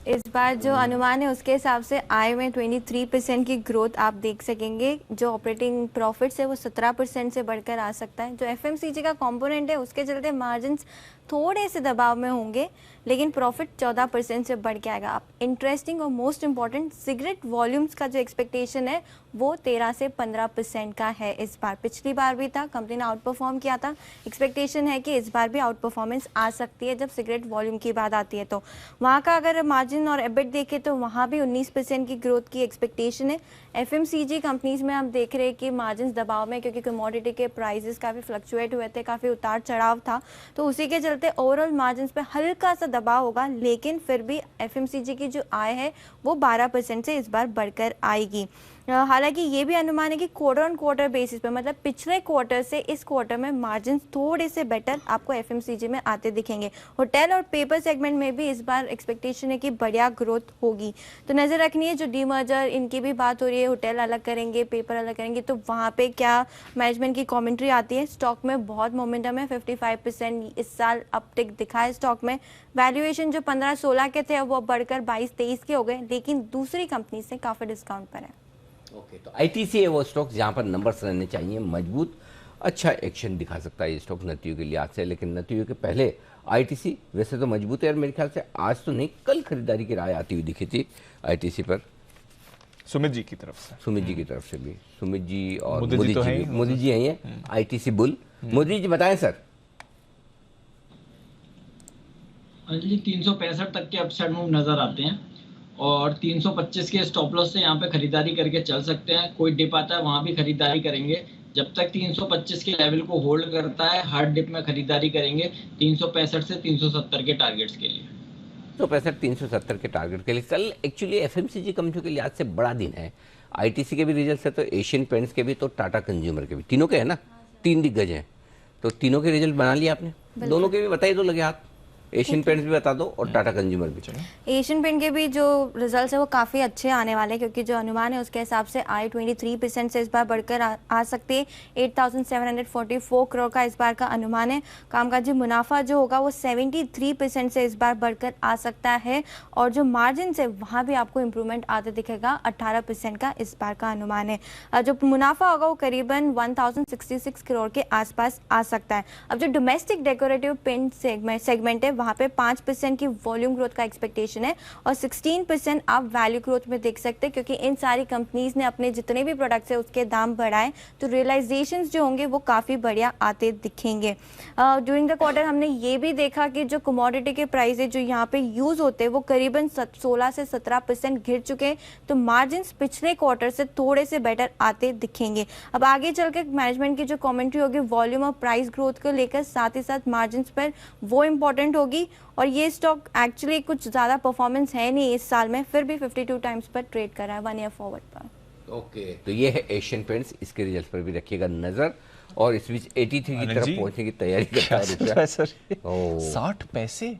इस बार जो अनुमान है उसके हिसाब से आय में 23% की ग्रोथ आप देख सकेंगे। जो ऑपरेटिंग प्रॉफिट्स है वो 17% से बढ़कर आ सकता है। जो FMCG का कंपोनेंट है उसके चलते मार्जिन्स थोड़े से दबाव में होंगे, लेकिन प्रॉफिट 14% से बढ़ के आएगा। आप इंटरेस्टिंग और मोस्ट इम्पॉर्टेंट सिगरेट वॉल्यूम्स का जो एक्सपेक्टेशन है वो 13 से 15% का है इस बार। पिछली बार भी था, कंपनी ने आउट परफॉर्म किया था। एक्सपेक्टेशन है कि इस बार भी आउट परफॉर्मेंस आ सकती है जब सिगरेट वॉल्यूम की बात आती है। तो वहाँ का अगर मार्जिन और एबिट देखें तो वहाँ भी 19% की ग्रोथ की एक्सपेक्टेशन है। एफएमसीजी कंपनीज में हम देख रहे हैं कि मार्जिन दबाव में, क्योंकि कमोडिटी के प्राइसेस काफ़ी फ्लक्चुएट हुए थे, काफ़ी उतार चढ़ाव था, तो उसी के चलते ओवरऑल मार्जिन पे हल्का सा दबाव होगा, लेकिन फिर भी एफएमसीजी की जो आय है वो 12% से इस बार बढ़कर आएगी। हालांकि ये भी अनुमान है कि क्वार्टर ऑन क्वार्टर बेसिस पे, मतलब पिछले क्वार्टर से इस क्वार्टर में मार्जिन थोड़े से बेटर आपको एफएमसीजी में आते दिखेंगे। होटल और पेपर सेगमेंट में भी इस बार एक्सपेक्टेशन है कि बढ़िया ग्रोथ होगी, तो नज़र रखनी है। जो डीमर्जर इनकी भी बात हो रही है, होटल अलग करेंगे, पेपर अलग करेंगे, तो वहाँ पे क्या मैनेजमेंट की कॉमेंट्री आती है। स्टॉक में बहुत मोमेंटम है, 55% इस साल अपटिक दिखा है स्टॉक में। वैल्यूएशन जो 15-16 के थे वो बढ़कर 22-23 के हो गए, लेकिन दूसरी कंपनी से काफ़ी डिस्काउंट पर है। ओके, तो आईटीसी है वो स्टॉक जहाँ पर नंबर्स रहने चाहिए मजबूत, अच्छा एक्शन दिखा सकता है ये स्टॉक नतीजों के लिहाज से। लेकिन नतीजों के पहले आईटीसी वैसे तो मजबूत है और मेरे ख्याल से आज तो नहीं, कल खरीदारी की राय आती हुई दिखी थी आईटीसी पर सुमित जी की तरफ से। सुमित जी की तरफ से भी, सुमित जी और मोदी जी हैं आईटीसी बुल। मोदी जी बताएं सर। जी 365 तक के अपसाइड मूव नजर आते हैं और 325 के स्टॉप लॉस से यहाँ पे खरीदारी करके चल सकते हैं। कोई डिप आता है वहाँ भी खरीदारी करेंगे। जब तक 325 के लेवल को होल्ड करता है हर डिप में खरीदारी करेंगे 365 से 370 के टारगेट्स के लिए। 365-370 के टारगेट के लिए कल एक्चुअली एफएमसीजी कंपनियों के लिहाज से बड़ा दिन है। आईटीसी के भी रिजल्ट्स है, तो एशियन पेंट्स के भी, तो टाटा कंज्यूमर के भी, तीनों के है ना, 3 दिग्गज हैं, तो तीनों के रिजल्ट बना लिया आपने। दोनों के भी बताइए तो लगे हाथ, एशियन पेंट्स भी बता दो और टाटा कंज्यूमर भी। चलो एशियन पेंट के भी जो रिजल्ट्स है वो काफ़ी अच्छे आने वाले हैं, क्योंकि जो अनुमान है उसके हिसाब से आय 23% से इस बार बढ़कर आ सकती है। 8,744 करोड़ का इस बार का अनुमान है। कामकाजी मुनाफा जो होगा वो 73% से इस बार बढ़कर आ सकता है, और जो मार्जिन है वहाँ भी आपको इम्प्रूवमेंट आते दिखेगा। 18% का इस बार का अनुमान है। जो मुनाफा होगा वो करीबन 1,066 करोड़ के आसपास आ सकता है। अब जो डोमेस्टिक डेकोरेटिव पेंट सेगमेंट है वहाँ पे 5% की वॉल्यूम ग्रोथ का एक्सपेक्टेशन है और 16% आप वैल्यू ग्रोथ में देख सकते हैं, क्योंकि इन सारी कंपनीज ने अपने जितने भी प्रोडक्ट्स है उसके दाम बढ़ाए, तो रियलाइजेशंस जो होंगे वो काफ़ी बढ़िया आते दिखेंगे। ड्यूरिंग द क्वार्टर हमने ये भी देखा कि जो कमोडिटी के प्राइस है जो यहाँ पे यूज़ होते हैं वो करीबन 16 से 17% गिर चुके हैं, तो मार्जिन पिछले क्वार्टर से थोड़े से बेटर आते दिखेंगे। अब आगे चल के मैनेजमेंट की जो कॉमेंट्री होगी वॉल्यूम और प्राइस ग्रोथ को लेकर, साथ ही साथ मार्जिन पर, वो इम्पोर्टेंट होगी। और ये स्टॉक एक्चुअली कुछ ज़्यादा परफॉर्मेंस है नहीं इस साल में, फिर भी 52 टाइम्स पर ट्रेड कर रहा है 1 ईयर फॉरवर्ड पर। ओके, तो ये है एशियन पेंट्स, इसके रिजल्ट पर भी रखिएगा नजर। और इस बीच 83 की तरफ पहुंचने की तैयारी करता है। 60 पैसे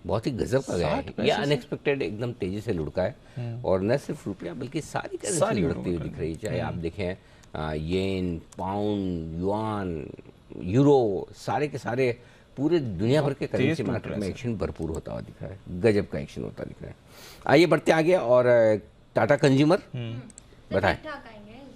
बहुत ही गजब का गया है ये, अनएक्सपेक्टेड एकदम तेजी से लुढ़का है। और न सिर्फ रुपया बल्कि सारी करेंसी लुढ़कती हुई दिख रही है, चाहे आप देखें येन, पाउंड, युआन, यूरो, सारे के सारे पूरे दुनिया भर के करेंसी मार्केट में एक्शन भरपूर होता हुआ दिख रहा है, गजब का एक्शन होता दिख रहा है। आइए बढ़ते आगे और टाटा कंज्यूमर बताएं।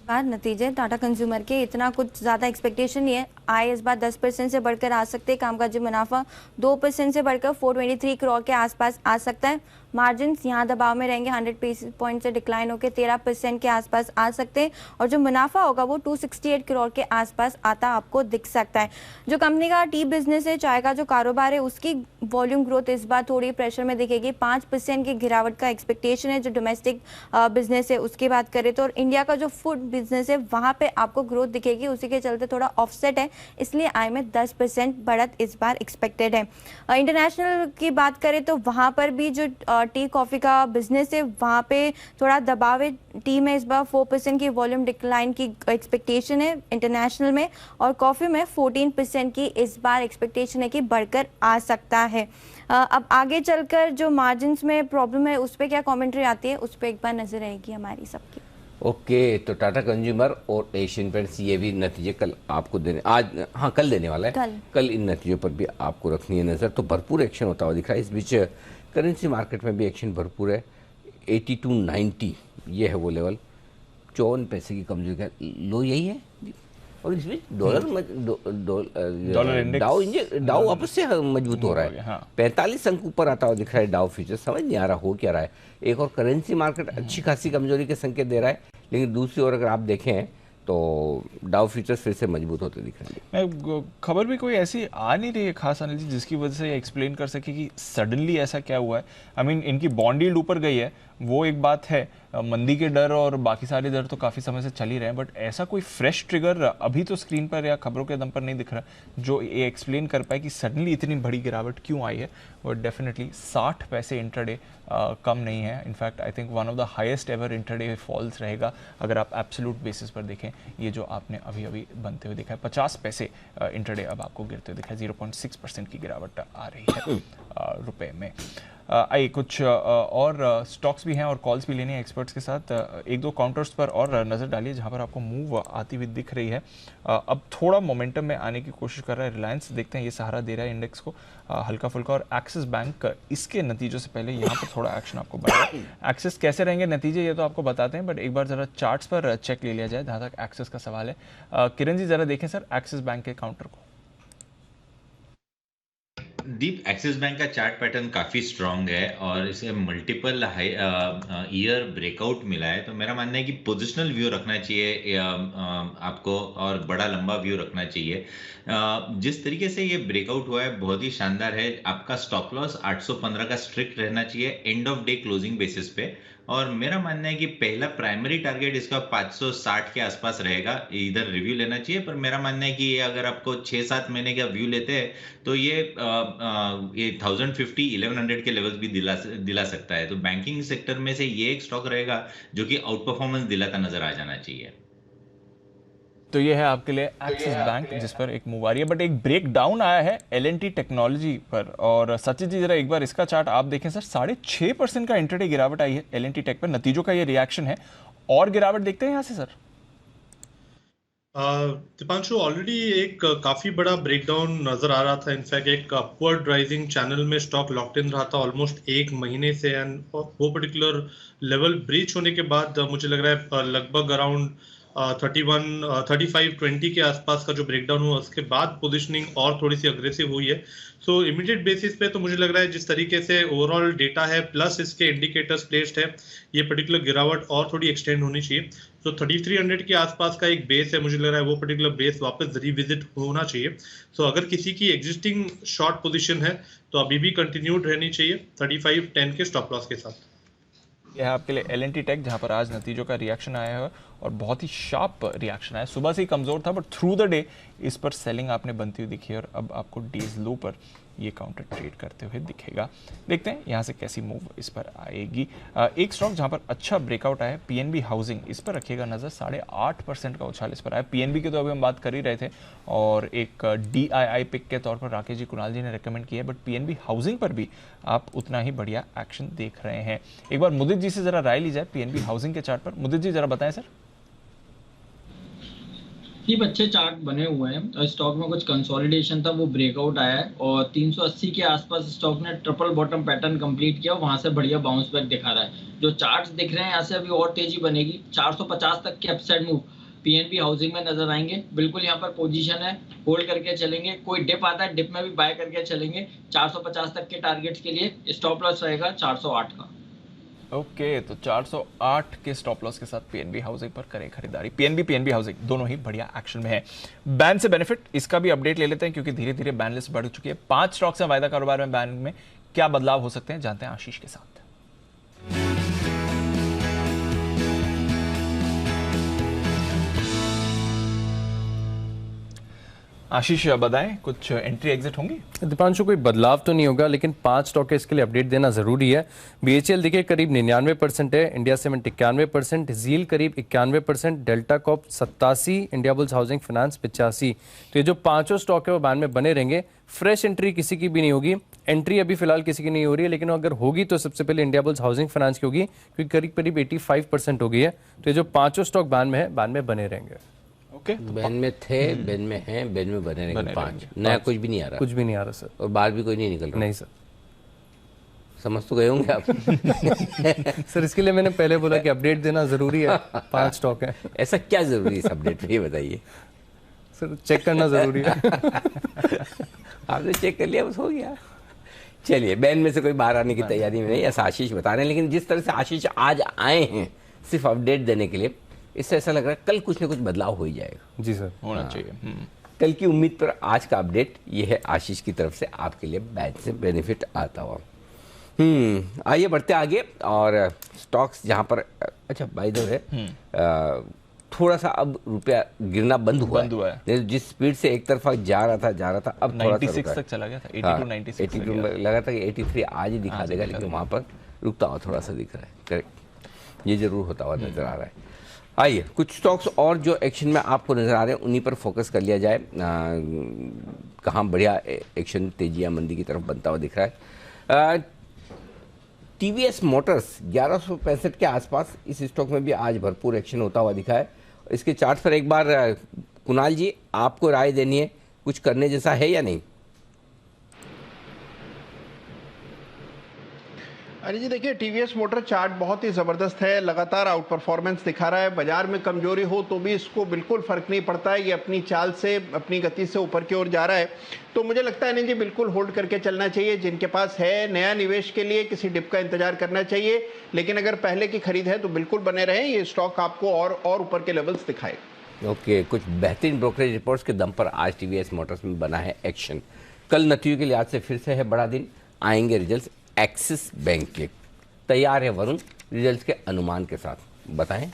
बार नतीजे टाटा कंज्यूमर के इतना कुछ ज़्यादा एक्सपेक्टेशन नहीं है। आय इस बार 10% से बढ़कर आ सकते हैं। कामकाजी मुनाफा 2% से बढ़कर 423 करोड़ के आसपास आ सकता है। मार्जिन यहाँ दबाव में रहेंगे, 100 बेसिस पॉइंट से डिक्लाइन होकर 13% के आसपास आ सकते हैं, और जो मुनाफा होगा वो 268 करोड़ के आसपास आता आपको दिख सकता है। जो कंपनी का टी बिजनेस है, चाय का जो कारोबार है, उसकी वॉल्यूम ग्रोथ इस बार थोड़ी प्रेशर में दिखेगी। 5% की गिरावट का एक्सपेक्टेशन है। जो डोमेस्टिक बिजनेस है उसकी बात करें तो, और इंडिया का जो फूड बिजनेस है वहाँ पे आपको ग्रोथ दिखेगी, उसी के चलते थोड़ा ऑफसेट है, इसलिए आय में 10% बढ़त इस बार एक्सपेक्टेड है। इंटरनेशनल की बात करें तो वहाँ पर भी जो टी कॉफ़ी का बिजनेस है वहाँ पे थोड़ा दबाव है। टी में इस बार 4% की वॉल्यूम डिक्लाइन की एक्सपेक्टेशन है इंटरनेशनल में, और कॉफ़ी में 14% की इस बार एक्सपेक्टेशन है कि बढ़कर आ सकता है। अब आगे चलकर जो मार्जिन्स में प्रॉब्लम है उस पर क्या कमेंट्री आती है, उस पर एक बार नजर रहेगी हमारी सबकी। ओके, तो टाटा कंज्यूमर और एशियन पेंट्स ये भी नतीजे कल आपको देने, आज हाँ कल देने वाला है। कल इन नतीजों पर भी आपको रखनी है नज़र। तो भरपूर एक्शन होता हुआ दिख रहा है। इस बीच करेंसी मार्केट में भी एक्शन भरपूर है। 82.90 ये है वो लेवल, 54 पैसे की कमजोरी का लो यही है। और इस बीच डाउ वापस से मजबूत हो रहा है। 45 अंक ऊपर आता हुआ दिख रहा है डाउ फ्यूचर। समझ नहीं आ रहा हो क्या रहा है। एक और करेंसी मार्केट अच्छी खासी कमजोरी के संकेत दे रहा है, लेकिन दूसरी ओर अगर आप देखें तो डाउ फ्यूचर्स फिर से मजबूत होते दिख रहे हैं। खबर भी कोई ऐसी आ नहीं रही है खास अनिल जी जिसकी वजह से एक्सप्लेन कर सके कि सडनली ऐसा क्या हुआ है। आई मीन इनकी बॉन्ड यील्ड ऊपर गई है, वो एक बात है, मंदी के डर और बाकी सारे डर तो काफ़ी समय से चल ही रहे हैं, बट ऐसा कोई फ्रेश ट्रिगर अभी तो स्क्रीन पर या खबरों के दम पर नहीं दिख रहा जो ये एक्सप्लेन कर पाए कि सडनली इतनी बड़ी गिरावट क्यों आई है। और डेफिनेटली 60 पैसे इंट्राडे कम नहीं है, in fact I think one of the highest ever intraday falls रहेगा अगर आप एब्सोल्यूट बेसिस पर देखें। ये जो आपने अभी अभी बनते हुए देखा है 50 पैसे इंट्राडे अब आपको गिरते हुए दिखा है, 0.6% की गिरावट आ रही है रुपए में। आइए कुछ और स्टॉक्स भी हैं और कॉल्स भी लेनी है एक्सपर्ट्स के साथ। एक दो काउंटर्स पर और नज़र डालिए जहां पर आपको मूव आती हुई दिख रही है। अब थोड़ा मोमेंटम में आने की कोशिश कर रहा है रिलायंस, देखते हैं ये सहारा दे रहा है इंडेक्स को हल्का फुल्का। और एक्सिस बैंक इसके नतीजों से पहले यहाँ पर थोड़ा एक्शन आपको बढ़ा। एक्सिस कैसे रहेंगे नतीजे ये तो आपको बताते हैं, बट एक बार ज़रा चार्ट्स पर चेक ले लिया जाए जहाँ तक एक्सिस का सवाल है। किरण जी ज़रा देखें सर एक्सिस बैंक के काउंटर को। दीप, एक्सिस बैंक का चार्ट पैटर्न काफी स्ट्रांग है और इसे मल्टीपल हाई ईयर ब्रेकआउट मिला है, तो मेरा मानना है कि पोजिशनल व्यू रखना चाहिए आपको और बड़ा लंबा व्यू रखना चाहिए। जिस तरीके से ये ब्रेकआउट हुआ है बहुत ही शानदार है। आपका स्टॉप लॉस 815 का स्ट्रिक्ट रहना चाहिए end of day closing basis पे, और मेरा मानना है कि पहला प्राइमरी टारगेट इसका 560 के आसपास रहेगा। इधर रिव्यू लेना चाहिए, पर मेरा मानना है कि ये अगर आपको 6-7 महीने का व्यू लेते हैं तो ये 1050 1100 के लेवल्स भी दिला सकता है। तो बैंकिंग सेक्टर में से ये एक स्टॉक रहेगा जो कि आउट परफॉर्मेंस दिलाता नजर आ जाना चाहिए। तो ये है आपके लिए एक्सिस बैंक जिस पर एक मूव आ रही है, बट एक ब्रेक डाउन आया है L&T टेक्नोलॉजी पर। और सचिन जी जरा एक बार इसका चार्ट आप देखें सर, 6.5% का इंट्राडे गिरावट आई है L&T टेक पर, नतीजों का ये रिएक्शन है और गिरावट देखते हैं यहाँ से सर। दीपांशु, ऑलरेडी एक काफी बड़ा ब्रेकडाउन नजर आ रहा था। इनफैक्ट एक अपवर्ड राइजिंग चैनल में स्टॉक लॉक्ड इन रहा था ऑलमोस्ट एक महीने से, एंड वो पर्टिकुलर लेवल ब्रीच होने के बाद मुझे लग रहा है लगभग अराउंड 35-20 के आसपास का जो ब्रेकडाउन हुआ उसके बाद पोजीशनिंग और थोड़ी सी अग्रेसिव हुई है। सो इमीडिएट बेसिस पे तो मुझे लग रहा है जिस तरीके से ओवरऑल डेटा है प्लस इसके इंडिकेटर्स प्लेस्ड है, ये पर्टिकुलर गिरावट और थोड़ी एक्सटेंड होनी चाहिए। तो 3300 के आसपास का एक बेस है, मुझे लग रहा है वो पर्टिकुलर बेस वापस रिविजिट होना चाहिए। सो अगर किसी की एग्जिस्टिंग शॉर्ट पोजीशन है तो अभी भी कंटिन्यूड रहनी चाहिए 35-10 के स्टॉप लॉस के साथ। यह आपके लिए L&T टेक जहां पर आज नतीजों का रिएक्शन आया है और बहुत ही शार्प रिएक्शन आया। सुबह से ही कमजोर था बट थ्रू द डे इस पर सेलिंग आपने बनती हुई दिखी और अब आपको डेज लो पर ये काउंटर ट्रेड करते हुए दिखेगा। देखते हैं यहाँ से कैसी मूव इस पर आएगी। एक स्टॉक जहाँ पर अच्छा ब्रेकआउट आया है PNB हाउसिंग, इस पर रखिएगा नज़र। 8.5% का उछाल इस पर आया। PNB के तो अभी हम बात कर ही रहे थे और एक DII पिक के तौर पर राकेश जी कुणाल जी ने रेकमेंड किया है, बट PNB हाउसिंग पर भी आप उतना ही बढ़िया एक्शन देख रहे हैं। एक बार मुदित जी से ज़रा राय ली जाए PNB हाउसिंग के चार्ट पर। मुदित जी ज़रा बताएं सर। ये अच्छे चार्ट बने हुए हैं और स्टॉक में कुछ कंसोलिडेशन था, वो ब्रेकआउट आया है और 380 के आसपास स्टॉक ने ट्रिपल बॉटम पैटर्न कंप्लीट किया, वहां से बढ़िया बाउंस बैक दिखा रहा है। जो चार्ट्स दिख रहे हैं यहाँ से अभी और तेजी बनेगी। 450 तक के अपसाइड मूव PNB हाउसिंग में नजर आएंगे। बिल्कुल यहाँ पर पोजीशन है, होल्ड करके चलेंगे। कोई डिप आता है, डिप में भी बाय करके चलेंगे। 450 तक के टारगेट्स के लिए स्टॉप लॉस रहेगा 408 का। ओके, तो 408 के स्टॉप लॉस के साथ PNB हाउसिंग पर करें खरीदारी। PNB हाउसिंग दोनों ही बढ़िया एक्शन में है। बैन से बेनिफिट, इसका भी अपडेट ले लेते हैं क्योंकि धीरे धीरे बैन लिस्ट बढ़ चुकी है। 5 स्टॉक्स हैं वायदा कारोबार में, बैन में क्या बदलाव हो सकते हैं जानते हैं आशीष के साथ। आशीष बताएं, कुछ एंट्री एग्जिट होंगी? दीपांशु कोई बदलाव तो नहीं होगा, लेकिन 5 स्टॉक है, इसके लिए अपडेट देना जरूरी है। BHEL देखिए करीब 99% है, इंडिया सीमेंट 91%, जील करीब 91%, delta corp 87, India bulls housing finance 85। तो ये जो 5 स्टॉक है वो बैन में बने रहेंगे। फ्रेश एंट्री किसी की भी नहीं होगी। एंट्री अभी फिलहाल किसी की नहीं हो रही है, लेकिन अगर होगी तो सबसे पहले इंडिया बुल्स हाउसिंग फाइनेंस की होगी क्योंकि करीब करीब 85% हो गई है। तो ये जो 5 स्टॉक बैन में है, बैन में बने रहेंगे। बैन में थे, बैन में हैं, बैन में बने रहेंगे 5। नया कुछ भी नहीं आ रहा, कुछ भी नहीं आ रहा सर, और बाहर भी कोई नहीं निकल रहा। नहीं सर, समझ तो गए होंगे आप। सर इसके लिए मैंने पहले बोला कि अपडेट देना जरूरी है। 5 स्टॉक है। ऐसा क्या जरूरी है इस अपडेट पे, ये बताइए सर। चेक करना जरूरी है। आपने चेक कर लिया, बस हो गया। चलिए, बैन में से कोई बाहर आने की तैयारी में नहीं, ऐसा आशीष बता रहे हैं। लेकिन जिस तरह से आशीष आज आए हैं सिर्फ अपडेट देने के लिए, इससे ऐसा लग रहा है कल कुछ ना कुछ बदलाव हो ही जाएगा। जी सर, होना चाहिए। कल की उम्मीद पर आज का अपडेट ये है आशीष की तरफ से आपके लिए बैच से बेनिफिट आता हुआ। आइए बढ़ते आगे और स्टॉक्स जहां पर अच्छा बाय द वे थोड़ा सा अब रुपया गिरना बंद हुआ है। जिस स्पीड से एक तरफा जा रहा था अब थोड़ा 96 तक चला गया था, 82 82 लगा था कि 83 आज ही दिखा देगा, लेकिन वहां पर रुकता हुआ थोड़ा सा दिख रहा है। करेक्ट, ये जरूर होता हुआ नजर आ रहा है। आइए कुछ स्टॉक्स और जो एक्शन में आपको नजर आ रहे हैं उन्हीं पर फोकस कर लिया जाए। कहाँ बढ़िया एक्शन तेजी या मंदी की तरफ बनता हुआ दिख रहा है। टीवीएस मोटर्स 1165 के आसपास, इस स्टॉक में भी आज भरपूर एक्शन होता हुआ दिखा है। इसके चार्ट पर एक बार कुणाल जी आपको राय देनी है, कुछ करने जैसा है या नहीं? अरे जी देखिए, टीवीएस मोटर चार्ट बहुत ही ज़बरदस्त है, लगातार आउट परफॉर्मेंस दिखा रहा है। बाजार में कमजोरी हो तो भी इसको बिल्कुल फर्क नहीं पड़ता है, ये अपनी चाल से अपनी गति से ऊपर की ओर जा रहा है। तो मुझे लगता है नहीं जी, बिल्कुल होल्ड करके चलना चाहिए। जिनके पास है नया निवेश के लिए किसी डिप का इंतजार करना चाहिए, लेकिन अगर पहले की खरीद है तो बिल्कुल बने रहें, ये स्टॉक आपको और ऊपर के लेवल्स दिखाएगा। ओके, कुछ बेहतरीन ब्रोकरेज रिपोर्ट्स के दम पर आज टीवीएस मोटर्स में बना है एक्शन। कल नतीजों के लिहाज से फिर से है बड़ा दिन, आएंगे रिजल्ट्स एक्सिस बैंक के। तैयार है वरुण रिजल्ट्स के अनुमान के साथ, बताएं।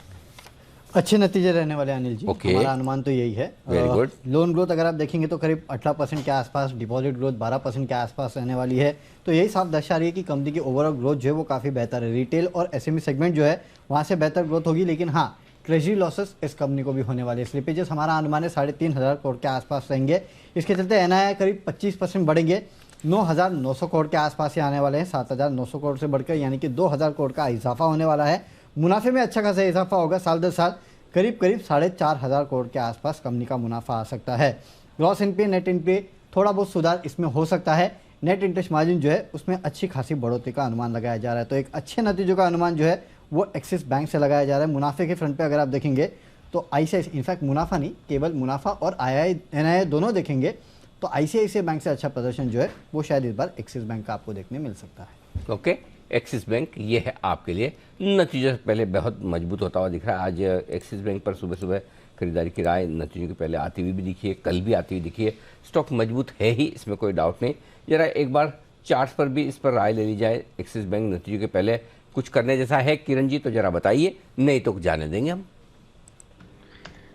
अच्छे नतीजे रहने वाले अनिल जी, हमारा अनुमान तो यही है। Very good. लोन ग्रोथ अगर आप देखेंगे तो करीब 18% के आसपास, डिपॉजिट ग्रोथ 12% के आसपास रहने वाली है। तो यही साफ दर्शा रही है कि कंपनी की ओवरऑल ग्रोथ जो है वो काफ़ी बेहतर है। रिटेल और एसएमई सेगमेंट जो है वहाँ से बेहतर ग्रोथ होगी, लेकिन हाँ ट्रेजरी लॉसेस इस कंपनी को भी होने वाले। स्लिपेजेस हमारा अनुमान है 3,500 करोड़ के आसपास रहेंगे। इसके चलते एनआईआई करीब 25% बढ़ेंगे, 9,900 करोड़ के आसपास ही आने वाले हैं, 7,900 करोड़ से बढ़कर यानी कि 2,000 करोड़ का इजाफा होने वाला है। मुनाफे में अच्छा खासा इजाफा होगा, साल दर साल करीब 4,500 करोड़ के आसपास कंपनी का मुनाफा आ सकता है। ग्रॉस एनपीए नेट एनपीए थोड़ा बहुत सुधार इसमें हो सकता है। नेट इंटरेस्ट मार्जिन जो है उसमें अच्छी खासी बढ़ोतरी का अनुमान लगाया जा रहा है। तो एक अच्छे नतीजों का अनुमान जो है वो एक्सिस बैंक से लगाया जा रहा है। मुनाफे के फ्रंट पे अगर आप देखेंगे तो आईसीआईसीआई, इनफैक्ट मुनाफा नहीं, केवल मुनाफा और एनआईआई दोनों देखेंगे तो आईसीआईसीआई बैंक से अच्छा प्रदर्शन जो है वो शायद इस बार एक्सिस बैंक का आपको देखने मिल सकता है। ओके, एक्सिस बैंक ये है आपके लिए। नतीजों से पहले बहुत मजबूत होता हुआ दिख रहा है। आज एक्सिस बैंक पर सुबह सुबह खरीदारी की राय नतीजों के पहले आती हुई भी दिखी है, कल भी आती हुई दिखी है। स्टॉक मजबूत है ही, इसमें कोई डाउट नहीं। जरा एक बार चार्ट पर भी इस पर राय ले ली जाए। एक्सिस बैंक नतीजों के पहले कुछ करने जैसा है किरण जी, तो जरा बताइए, नहीं तो जाने देंगे हम।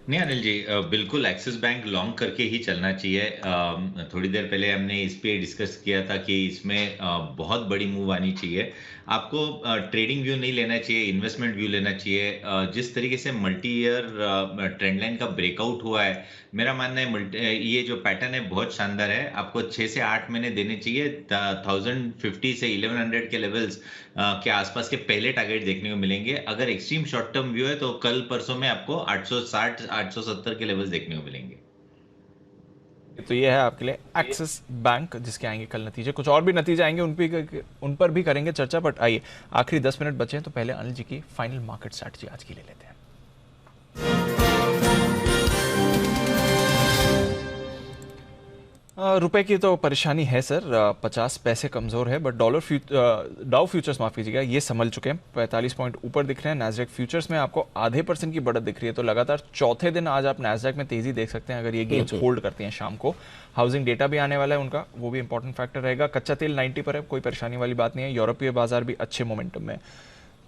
नहीं अनिल जी, बिल्कुल एक्सिस बैंक लॉन्ग करके ही चलना चाहिए। थोड़ी देर पहले हमने इस पे डिस्कस किया था कि इसमें बहुत बड़ी मूव आनी चाहिए। आपको ट्रेडिंग व्यू नहीं लेना चाहिए, इन्वेस्टमेंट व्यू लेना चाहिए। जिस तरीके से मल्टी ईयर ट्रेंड लाइन का ब्रेकआउट हुआ है, मेरा मानना है ये जो पैटर्न है बहुत शानदार है। आपको 6 से 8 महीने देने चाहिए। 1050 से 1100 के लेवल्स के आसपास के पहले टारगेट देखने को मिलेंगे। अगर एक्सट्रीम शॉर्ट टर्म व्यू है तो कल परसों में आपको 860 870 के लेवल्स देखने को मिलेंगे। तो ये है आपके लिए एक्सिस बैंक, जिसके आएंगे कल नतीजे। कुछ और भी नतीजे आएंगे, उन पर भी करेंगे चर्चा। बट आइए, आखिरी 10 मिनट बचे हैं तो पहले अनिल जी की फाइनल मार्केट स्ट्रैटेजी आज की ले लेते हैं। रुपए की तो परेशानी है सर, 50 पैसे कमजोर है। बट डाउ फ्यूचर्स माफ कीजिएगा, ये संभल चुके हैं, 45 पॉइंट ऊपर दिख रहे हैं। नैस्डैक फ्यूचर्स में आपको आधे % की बढ़त दिख रही है। तो लगातार चौथे दिन आज आप नैस्डैक में तेजी देख सकते हैं अगर ये गेन्स होल्ड करती हैं शाम को। हाउसिंग डेटा भी आने वाला है उनका, वो भी इंपॉर्टेंट फैक्टर रहेगा। कच्चा तेल 90 पर है, कोई परेशानी वाली बात नहीं है। यूरोपीय बाजार भी अच्छे मोमेंटम में।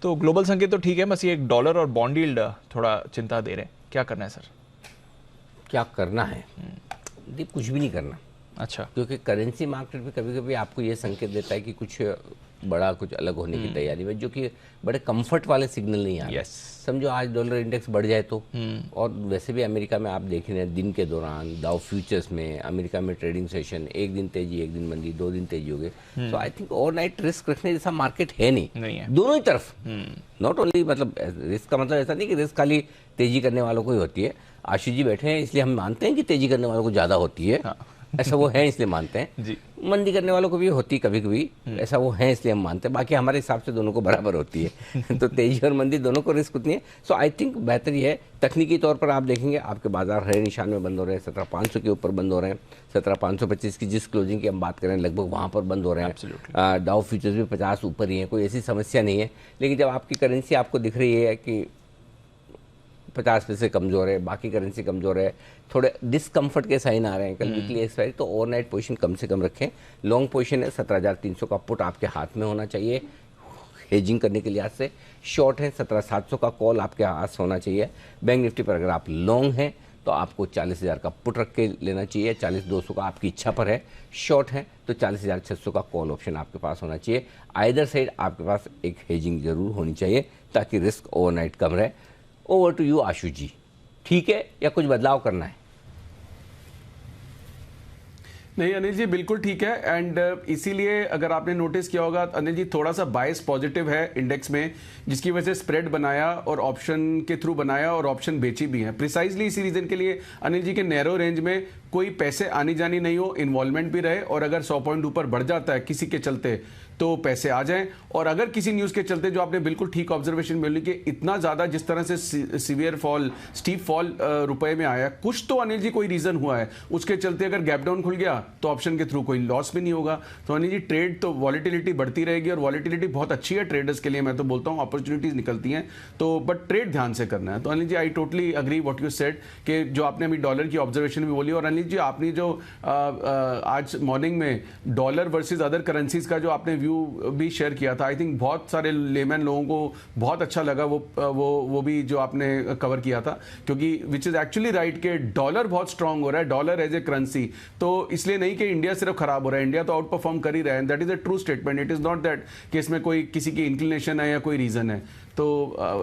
तो ग्लोबल संकेत तो ठीक है, बस ये एक डॉलर और बॉन्ड यील्ड थोड़ा चिंता दे रहे हैं। क्या करना है सर? क्या करना है? कुछ भी नहीं करना। अच्छा, क्योंकि करेंसी मार्केट में कभी कभी आपको ये संकेत देता है कि कुछ बड़ा कुछ अलग होने की तैयारी में, जो कि बड़े कंफर्ट वाले सिग्नल नहीं आ रहे। समझो आज डॉलर इंडेक्स बढ़ जाए तो, और वैसे भी अमेरिका में आप देख रहे हैं दिन के दौरान डाउ फ्यूचर्स में अमेरिका में ट्रेडिंग सेशन, एक दिन तेजी एक दिन मंदी, 2 दिन तेजी हो गए। तो आई थिंक ओवरनाइट रिस्क रखने जैसा मार्केट है नहीं है। दोनों ही तरफ, नॉट ओनली, मतलब रिस्क का मतलब ऐसा नहीं कि रिस्क खाली तेजी करने वालों को ही होती है। आशीष जी बैठे हैं इसलिए हम मानते हैं कि तेजी करने वालों को ज्यादा होती है। ऐसा वो है इसलिए मानते हैं जी। मंदी करने वालों को भी होती कभी कभी, ऐसा वो है इसलिए हम मानते हैं। बाकी हमारे हिसाब से दोनों को बराबर होती है। तो तेजी और मंदी दोनों को रिस्क होती है। सो आई थिंक बेहतर ये है, तकनीकी तौर पर आप देखेंगे आपके बाजार हरे निशान में बंद हो रहे हैं, 17,500 के ऊपर बंद हो रहे हैं। 17,525 की जिस क्लोजिंग की हम बात करें लगभग वहाँ पर बंद हो रहे हैं। डाउ फ्यूचर्स भी 50 ऊपर ही है, कोई ऐसी समस्या नहीं है। लेकिन जब आपकी करेंसी आपको दिख रही है कि 50 पैसे कमज़ोर है, बाकी करेंसी कमज़ोर है, थोड़े डिस्कम्फर्ट के साइन आ रहे हैं कल वीकली एक्सपायरी, तो ओवरनाइट पोजीशन कम से कम रखें। लॉन्ग पोजीशन है 17,300 का पुट आपके हाथ में होना चाहिए हेजिंग करने के लिहाज से। शॉर्ट है 17,700 का कॉल आपके हाथ होना चाहिए। बैंक निफ्टी पर अगर आप लॉन्ग हैं तो आपको 40,000 का पुट रख के लेना चाहिए, 40,200 का आपकी इच्छा पर है। शॉर्ट है तो 40,600 का कॉल ऑप्शन आपके पास होना चाहिए। आइदर साइड आपके पास एक हेजिंग जरूर होनी चाहिए ताकि रिस्क ओवरनाइट कम रहे। ओवर टू यू आशुष जी, ठीक है या कुछ बदलाव करना है? नहीं अनिल जी, बिल्कुल ठीक है। एंड इसीलिए अगर आपने नोटिस किया होगा अनिल जी, थोड़ा सा बायस पॉजिटिव है इंडेक्स में, जिसकी वजह से स्प्रेड बनाया और ऑप्शन के थ्रू बनाया और ऑप्शन बेची भी है। प्रिसाइजली इसी रीजन के लिए अनिल जी के नैरो रेंज में कोई पैसे आनी जानी नहीं हो, इन्वॉल्वमेंट भी रहे, और अगर 100 पॉइंट ऊपर बढ़ जाता है किसी के चलते तो पैसे आ जाएं। और अगर किसी न्यूज़ के चलते, जो आपने बिल्कुल ठीक ऑब्जर्वेशन मिली कि इतना ज़्यादा जिस तरह से सीवियर फॉल, स्टीप फॉल रुपए में आया, कुछ तो अनिल जी कोई रीज़न हुआ है, उसके चलते अगर गैप डाउन खुल गया तो ऑप्शन के थ्रू कोई लॉस भी नहीं होगा। तो अनिल जी ट्रेड तो वॉलिटिलिटी बढ़ती रहेगी, और वॉलिटिलिटी बहुत अच्छी है ट्रेडर्स के लिए, मैं तो बोलता हूँ अपॉर्चुनिटीज़ निकलती हैं, तो बट ट्रेड ध्यान से करना है। तो Anil ji I totally agree what you said कि जो आपने अभी डॉलर की ऑब्जर्वेशन भी बोली, और अनिल जी आपने जो आज मॉर्निंग में डॉलर वर्सेज अदर करेंसीज का जो आपने व्यू भी शेयर किया था, आई थिंक बहुत सारे लेमैन लोगों को बहुत अच्छा लगा वो भी जो आपने कवर किया था, क्योंकि विच इज एक्चुअली राइट कि डॉलर बहुत स्ट्रांग हो रहा है, डॉलर एज ए करेंसी। तो इसलिए नहीं कि इंडिया सिर्फ खराब हो रहा है, इंडिया तो आउट परफॉर्म कर ही रहा है, that is a true statement. It is not that कि इसमें कोई किसी की इंक्लिनेशन है या कोई रीजन है। तो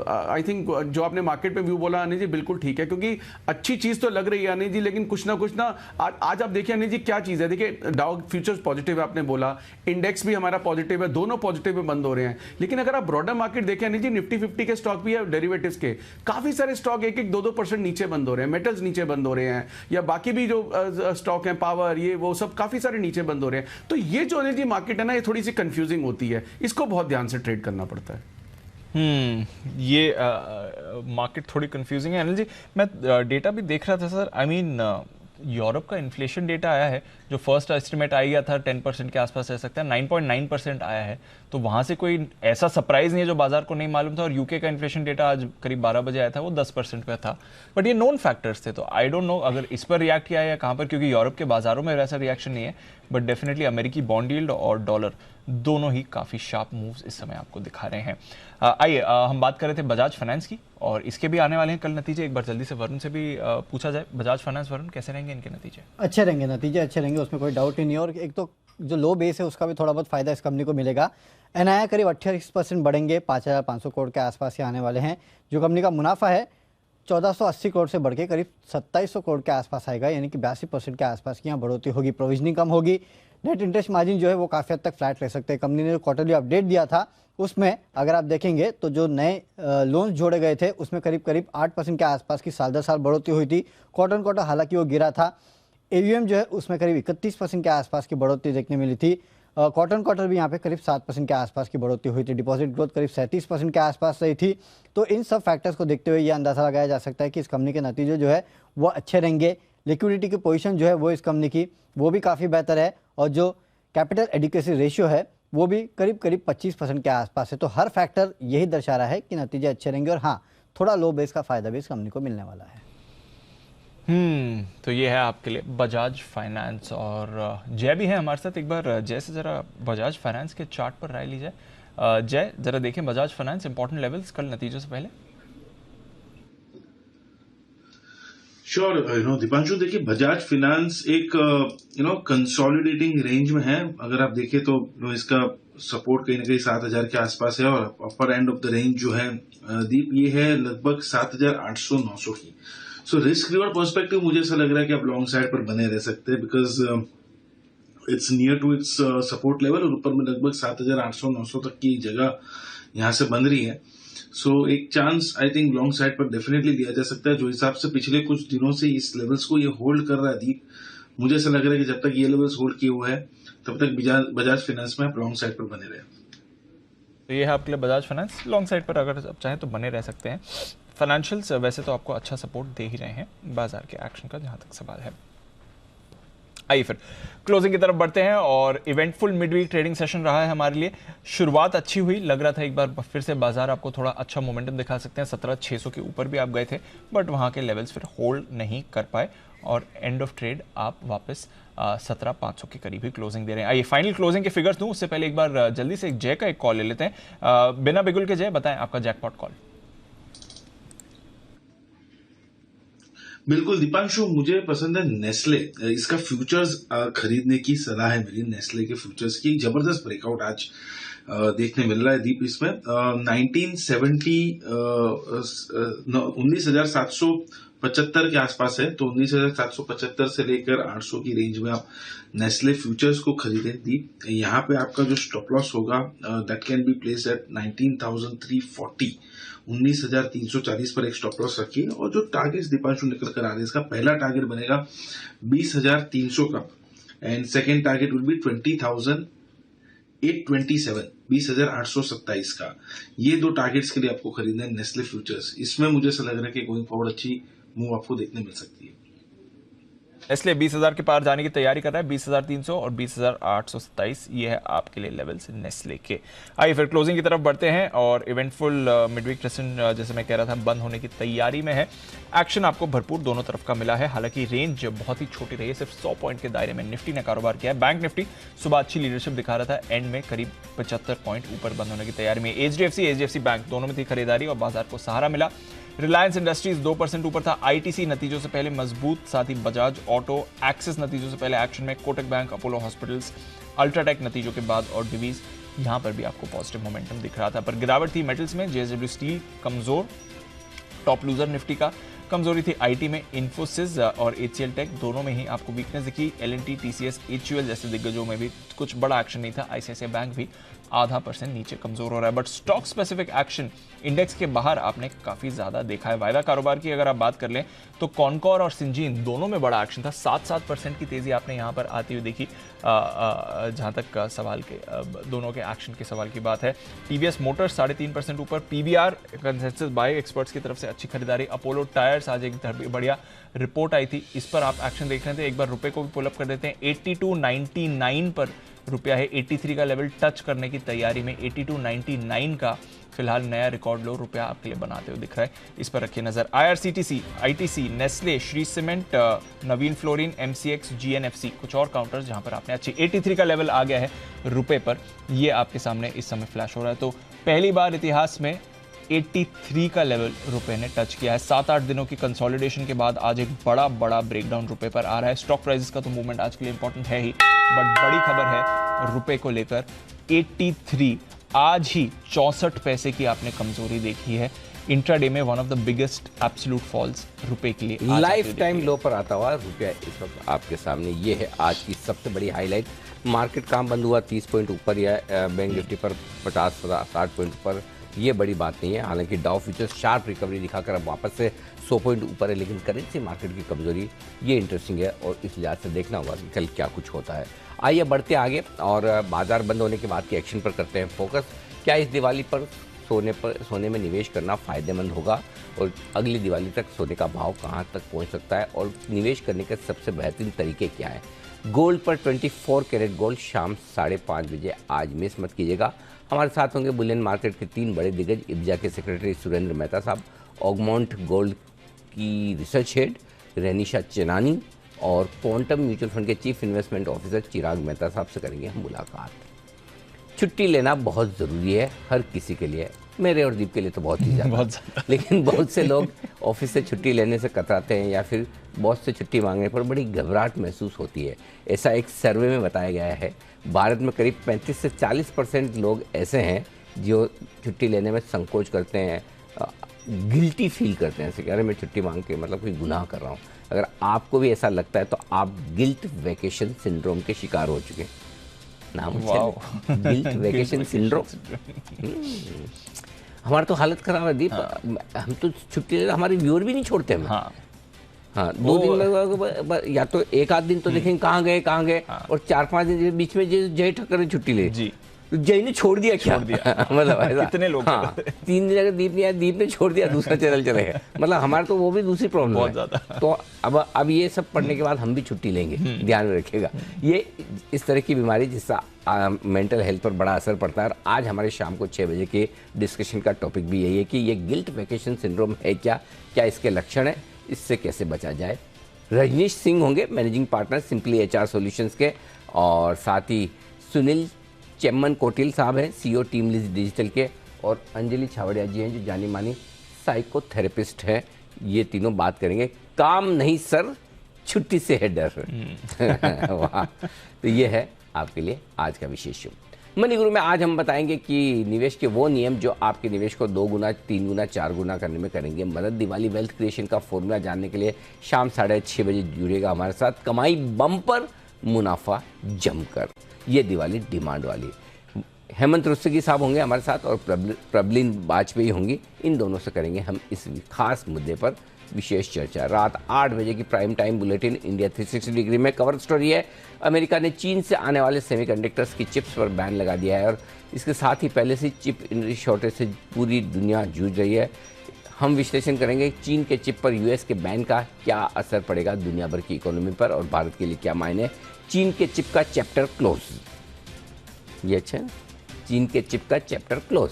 आई थिंक जो आपने मार्केट में व्यू बोला अनिल जी बिल्कुल ठीक है, क्योंकि अच्छी चीज तो लग रही है अनिल जी, लेकिन कुछ ना आज आप देखिए अनिल जी क्या चीज है। देखिए डाउ फ्यूचर्स पॉजिटिव है, आपने बोला, इंडेक्स भी हमारा पॉजिटिव है, दोनों पॉजिटिव में बंद हो रहे हैं। लेकिन अगर आप ब्रॉडर मार्केट देखें अनिल जी, निफ्टी 50 के स्टॉक भी है, डेरिवेटिव्स के काफी सारे स्टॉक 1-2% नीचे बंद हो रहे हैं, मेटल्स नीचे बंद हो रहे हैं, या बाकी भी जो स्टॉक हैं पावर ये वो सब काफी सारे नीचे बंद हो रहे हैं। तो ये जो अनिल जी मार्केट है ना, ये थोड़ी सी कंफ्यूजिंग होती है, इसको बहुत ध्यान से ट्रेड करना पड़ता है। ये मार्केट थोड़ी कंफ्यूजिंग है अनिल जी। मैं डेटा भी देख रहा था सर, आई मीन यूरोप का इन्फ्लेशन डेटा आया है, जो फर्स्ट एस्टिमेट आ गया था 10% के आसपास रह सकता है, 9.9% आया है। तो वहाँ से कोई ऐसा सरप्राइज नहीं है जो बाजार को नहीं मालूम था। और यूके का इन्फ्लेशन डेटा आज करीब 12 बजे आया था, वो 10% पे था, बट ये नोन फैक्टर्स थे। तो आई डोंट नो अगर इस पर रिएक्ट किया है या कहाँ पर, क्योंकि यूरोप के बाजारों में वैसा रिएक्शन नहीं है, बट डेफिनेटली अमेरिकी बॉन्ड यील्ड और डॉलर दोनों ही काफ़ी शार्प मूव्स इस समय आपको दिखा रहे हैं। आइए हम बात कर रहे थे बजाज फाइनेंस की, और इसके भी आने वाले हैं कल नतीजे। एक बार जल्दी से वरुण से भी पूछा जाए, बजाज फाइनेंस, वरुण कैसे रहेंगे इनके नतीजे? अच्छे रहेंगे, नतीजे अच्छे रहेंगे, उसमें कोई डाउट ही नहीं है। और एक तो जो लो बेस है उसका भी थोड़ा बहुत फायदा इस कंपनी को मिलेगा। एनआईआई करीब 28% बढ़ेंगे, 5,500 करोड़ के आसपास ही आने वाले हैं। जो कंपनी का मुनाफा है 1480 करोड़ से बढ़ के करीब 2700 करोड़ के आसपास आएगा, यानी कि 82% के आसपास की यहाँ बढ़ोतरी होगी। प्रोविजनिंग कम होगी, नेट इंटरेस्ट मार्जिन जो है वो काफ़ी हद तक फ्लैट रह सकते हैं। कंपनी ने जो क्वार्टरली अपडेट दिया था उसमें अगर आप देखेंगे तो जो नए लोन्स जोड़े गए थे उसमें करीब 8% के आसपास की साल दर साल बढ़ोतरी हुई थी। क्वार्टर हालांकि वो गिरा था। एयूएम जो है उसमें करीब 31% के आसपास की बढ़ोतरी देखने मिली थी। क्वार्टर भी यहाँ पे करीब 7% के आसपास की बढ़ोतरी हुई थी। डिपॉजिट ग्रोथ करीब 37% के आसपास रही थी। तो इन सब फैक्टर्स को देखते हुए ये अंदाजा लगाया जा सकता है कि इस कंपनी के नतीजे जो है वो अच्छे रहेंगे। लिक्विडिटी की पोजीशन जो है वो इस कंपनी की वो भी काफ़ी बेहतर है, और जो कैपिटल एडिक्वेसी रेशियो है वो भी करीब 25% के आसपास है। तो हर फैक्टर यही दर्शा रहा है कि नतीजे अच्छे रहेंगे, और हाँ थोड़ा लो बेस का फायदा भी इस कंपनी को मिलने वाला है। तो ये है आपके लिए बजाज फाइनेंस, और जय भी है हमारे साथ। एक बार जय से जरा बजाज फाइनेंस के चार्ट पर राय ली जाए। जय जरा देखें बजाज फाइनेंस इंपॉर्टेंट लेवल्स कल नतीजों से पहले। श्योर दीपांशु, देखिए बजाज फाइनेंस एक कंसोलिडेटिंग रेंज में है। अगर आप देखें तो इसका सपोर्ट कहीं ना कहीं 7,000 के आसपास है, और अपर एंड ऑफ द रेंज जो है दीप ये है लगभग 7,800-900 की। सो रिस्क रिवॉर्ड पर्सपेक्टिव मुझे ऐसा लग रहा है कि आप लॉन्ग साइड पर बने रह सकते हैं, because it's near to its support level, और ऊपर में लगभग 7,800-900 तक की जगह यहां से बन रही है। सो एक chance I think long side पर डेफिनेटली लिया जा सकता है। जो हिसाब से पिछले कुछ दिनों से इस लेवल्स को ये होल्ड कर रहा है दीप, मुझे ऐसा लग रहा है कि जब तक ये लेवल्स होल्ड किए हुए हैं तब तक बजाज फाइनेंस में आप लॉन्ग साइड पर बने रहे। तो ये है आपके लिए बजाज फाइनेंस, लॉन्ग साइड पर अगर आप चाहें तो बने रह सकते हैं। फाइनेंशियल्स वैसे तो आपको अच्छा सपोर्ट दे ही रहे हैं बाजार के एक्शन का, जहां तक सवाल है। आइए फिर क्लोजिंग की तरफ बढ़ते हैं और इवेंटफुल मिडवीक ट्रेडिंग सेशन रहा है हमारे लिए। शुरुआत अच्छी हुई, लग रहा था एक बार फिर से बाजार आपको थोड़ा अच्छा मोमेंटम दिखा सकते हैं, 17,600 के ऊपर भी आप गए थे, बट वहां के लेवल्स फिर होल्ड नहीं कर पाए और एंड ऑफ ट्रेड आप वापस 17,500 के करीब ही क्लोजिंग दे रहे हैं। आइए फाइनल क्लोजिंग के फिगर्स दूं उससे पहले एक बार जल्दी से एक जय का एक कॉल ले लेते हैं। बिना बिगुल के जय, बताएं आपका जैकपॉट कॉल। बिल्कुल दीपांशु, मुझे पसंद है नेस्ले। इसका फ्यूचर्स खरीदने की सलाह है मेरी। नेस्ले के फ्यूचर्स की जबरदस्त ब्रेकआउट आज देखने मिल रहा है दीप। इसमें 19,775 के आसपास है, तो 19,775 से लेकर 800 की रेंज में आप नेस्ले फ्यूचर्स को खरीदें दीप। यहाँ पे आपका जो स्टॉप लॉस होगा that can be place at 19,340, 19,340 पर एक स्टॉप लॉस रखिए। और जो टारगेट्स दीपांशु निकल कर आ रहे हैं, इसका पहला टारगेट बनेगा 20,300 का and second target will B 20,827, 20,827 का। ये दो टारगेट्स के लिए आपको खरीदना है नेस्ले फ्यूचर्स। इसमें मुझे ऐसा लग रहा है कि गोइंग फॉरवर्ड अच्छी मूव आपको देखने मिल सकती है। इसलिए 20,000 के पार जाने की तैयारी कर रहा है, 20,300 और 20,827 ये है आपके लिए लेवल्स नेस्ले के। आइए फिर क्लोजिंग की तरफ बढ़ते हैं और इवेंटफुल मिडवीक सेशन जैसे मैं कह रहा था बंद होने की तैयारी में है। एक्शन आपको भरपूर दोनों तरफ का मिला है, हालांकि रेंज बहुत ही छोटी रही है, सिर्फ 100 पॉइंट के दायरे में निफ्टी ने कारोबार किया है। बैंक निफ्टी सुबह अच्छी लीडरशिप दिखा रहा था, एंड में करीब 75 पॉइंट ऊपर बंद होने की तैयारी में। एचडीएफसी बैंक दोनों में थी खरीदारी और बाजार को सहारा मिला। रिलायंस इंडस्ट्रीज 2% ऊपर था, आईटीसी नतीजों से पहले मजबूत, साथ ही बजाज ऑटो, एक्सिस नतीजों से पहले एक्शन में, Kotak bank, Apollo hospitals, UltraTech नतीजों के बाद और डिवीज यहां पर भी आपको पॉजिटिव मोमेंटम दिख रहा था। पर गिरावट थी मेटल्स में, जेएसडब्ल्यू स्टील कमजोर, टॉप लूजर निफ्टी का। कमजोरी थी आईटी में, इन्फोसिस और एचसीएल टेक दोनों में ही आपको वीकनेस दिखी। एलएनटी, टीसीएस, एचयूएल जैसे दिग्गजों में भी कुछ बड़ा एक्शन नहीं था। आईसीआईसीआई बैंक भी 0.5% नीचे कमजोर हो रहा है, but stock specific action index के बाहर आपने काफी ज्यादा देखा है। वायदा कारोबार की अगर आप बात कर लें तो कॉनकोर और सिंजीन दोनों में बड़ा एक्शन था, 7% की तेजी आपने यहां पर आती हुई देखी। जहां तक सवाल के दोनों के एक्शन के सवाल की बात है, टीवीएस मोटर्स 3.5% ऊपर, पीबीआर कंसेंसस बाय एक्सपर्ट्स की तरफ से अच्छी खरीदारी। अपोलो टायर्स आज एक बढ़िया रिपोर्ट आई थी, इस पर आप एक्शन देख रहे थे। एक बार रुपए को भी पुल अप कर देते हैं, 82.99 पर रुपया है, 83 का लेवल टच करने की तैयारी में। 82.99 का फिलहाल नया रिकॉर्ड लो रुपया आपके लिए बनाते हुए दिख रहा है, इस पर रखिए नजर। IRCTC, ITC, Nestle, Shree Cement, Navin Fluorine, MCX, GNFC, कुछ और काउंटर्स जहां पर आपने अच्छी 83 का लेवल आ गया है रुपए पर, ये आपके सामने इस समय फ्लैश हो रहा है। तो पहली बार इतिहास में 83 का लेवल रुपए ने टच किया है। 7-8 दिनों की कंसोलिडेशन के बाद आज एक बड़ा ब्रेकडाउन रुपए पर आ रहा है। स्टॉक प्राइसेस का तो मूवमेंट आज के लिए इंपॉर्टेंट है ही, बट बड़ी खबर है रुपए को लेकर। 83 आज ही 64 पैसे की आपने कमजोरी देखी है। इंट्राडे में one of the biggest absolute falls रुपए के लिए लाइफ टाइम लो पर आता हुआ रुपया इस वक्त आपके सामने, ये है आज की सबसे बड़ी हाईलाइट। मार्केट काम बंद हुआ 30 पॉइंट ऊपर या बैंक निफ्टी पर 50-60 पॉइंट ऊपर, ये बड़ी बात नहीं है। हालांकि डाउ फ्यूचर्स शार्प रिकवरी दिखाकर अब वापस से 100 पॉइंट ऊपर है, लेकिन करेंसी मार्केट की कमजोरी ये इंटरेस्टिंग है और इस लिहाज से देखना होगा कि कल क्या कुछ होता है। आइए बढ़ते आगे और बाजार बंद होने के बाद के एक्शन पर करते हैं फोकस। क्या इस दिवाली पर सोने में निवेश करना फ़ायदेमंद होगा और अगली दिवाली तक सोने का भाव कहाँ तक पहुँच सकता है और निवेश करने के सबसे बेहतरीन तरीके क्या है? गोल्ड पर 24 कैरेट गोल्ड शाम 5:30 बजे आज मिस मत कीजिएगा। हमारे साथ होंगे बुलियन मार्केट के 3 बड़े दिग्गज, इब्जा के सेक्रेटरी सुरेंद्र मेहता साहब, ऑगमाउंट गोल्ड की रिसर्च हेड रेनिशा चेनानी और क्वांटम म्यूचुअल फंड के चीफ इन्वेस्टमेंट ऑफिसर चिराग मेहता साहब से करेंगे हम मुलाकात। छुट्टी लेना बहुत ज़रूरी है हर किसी के लिए, मेरे और दीप के लिए तो बहुत ही ज़्यादा, लेकिन बहुत से लोग ऑफिस से छुट्टी लेने से कतराते हैं या फिर बॉस से छुट्टी मांगने पर बड़ी घबराहट महसूस होती है। ऐसा एक सर्वे में बताया गया है, भारत में करीब 35 से 40% लोग ऐसे हैं जो छुट्टी लेने में संकोच करते हैं, गिल्टी फील करते हैं, ऐसे कह रहे मैं छुट्टी मांग के मतलब कोई गुनाह कर रहा हूँ। अगर आपको भी ऐसा लगता है तो आप गिल्ट वेकेशन सिंड्रोम के शिकार हो चुके हैं। नाम गिल्ट वेकेशन सिंड्रोम। हमारा तो हालत खराब है दीप, हम तो छुट्टी हमारे व्यूअर भी नहीं छोड़ते हम। हाँ 2 दिन में या तो 1 आध दिन तो देखेंगे कहाँ गए और 4-5 दिन बीच में जय ठक्कर ने छुट्टी ले जी, जय ने छोड़ दिया क्या? मतलब ऐसा कितने लोग हाँ, 3 दिन अगर दीप नहीं आया, दीप ने छोड़ दिया, दूसरा चैनल चलेगा। मतलब हमारा तो वो भी दूसरी प्रॉब्लम बहुत है। ज्यादा। तो अब ये सब पढ़ने के बाद हम भी छुट्टी लेंगे, ध्यान में रखिएगा। ये इस तरह की बीमारी जिसका मेंटल हेल्थ पर बड़ा असर पड़ता है। और आज हमारे शाम को 6 बजे के डिस्कशन का टॉपिक भी यही है कि ये गिल्ट वेकेशन सिंड्रोम है क्या इसके लक्षण है, इससे कैसे बचा जाए। रजनीश सिंह होंगे managing partner simply HR solutions के, और साथ ही सुनील चेम्मन कोटिल साहब हैं CEO टीम लीज डिजिटल के, और अंजलि छावड़िया जी हैं जो जानी मानी साइकोथेरेपिस्ट हैं। ये तीनों बात करेंगे। काम नहीं सर, छुट्टी से है डर। वाह, तो ये है आपके लिए आज का विशेष शो। मनी गुरु में आज हम बताएंगे कि निवेश के वो नियम जो आपके निवेश को 2 गुना, 3 गुना, 4 गुना करने में करेंगे मदद। दिवाली वेल्थ क्रिएशन का फॉर्मूला जानने के लिए शाम 6:30 बजे जुड़ेगा हमारे साथ। कमाई बम्पर, मुनाफा जमकर, ये दिवाली डिमांड वाली। हेमंत रुस्तगी साहब होंगे हमारे साथ और प्रबलीन वाजपेयी होंगी। इन दोनों से करेंगे हम इस खास मुद्दे पर विशेष चर्चा। रात 8 बजे की prime time bulletin India 360 degree में कवर स्टोरी है। अमेरिका ने चीन से आने वाले सेमीकंडक्टर्स की चिप्स पर बैन लगा दिया है, और इसके साथ ही पहले से चिप शॉर्टेज से पूरी दुनिया जूझ रही है। हम विश्लेषण करेंगे चीन के चिप पर US के बैन का क्या असर पड़ेगा दुनिया भर की इकोनॉमी पर, और भारत के लिए क्या मायने। चीन के चिप का चैप्टर क्लोज, ये अच्छा है, चीन के चिप का चैप्टर क्लोज।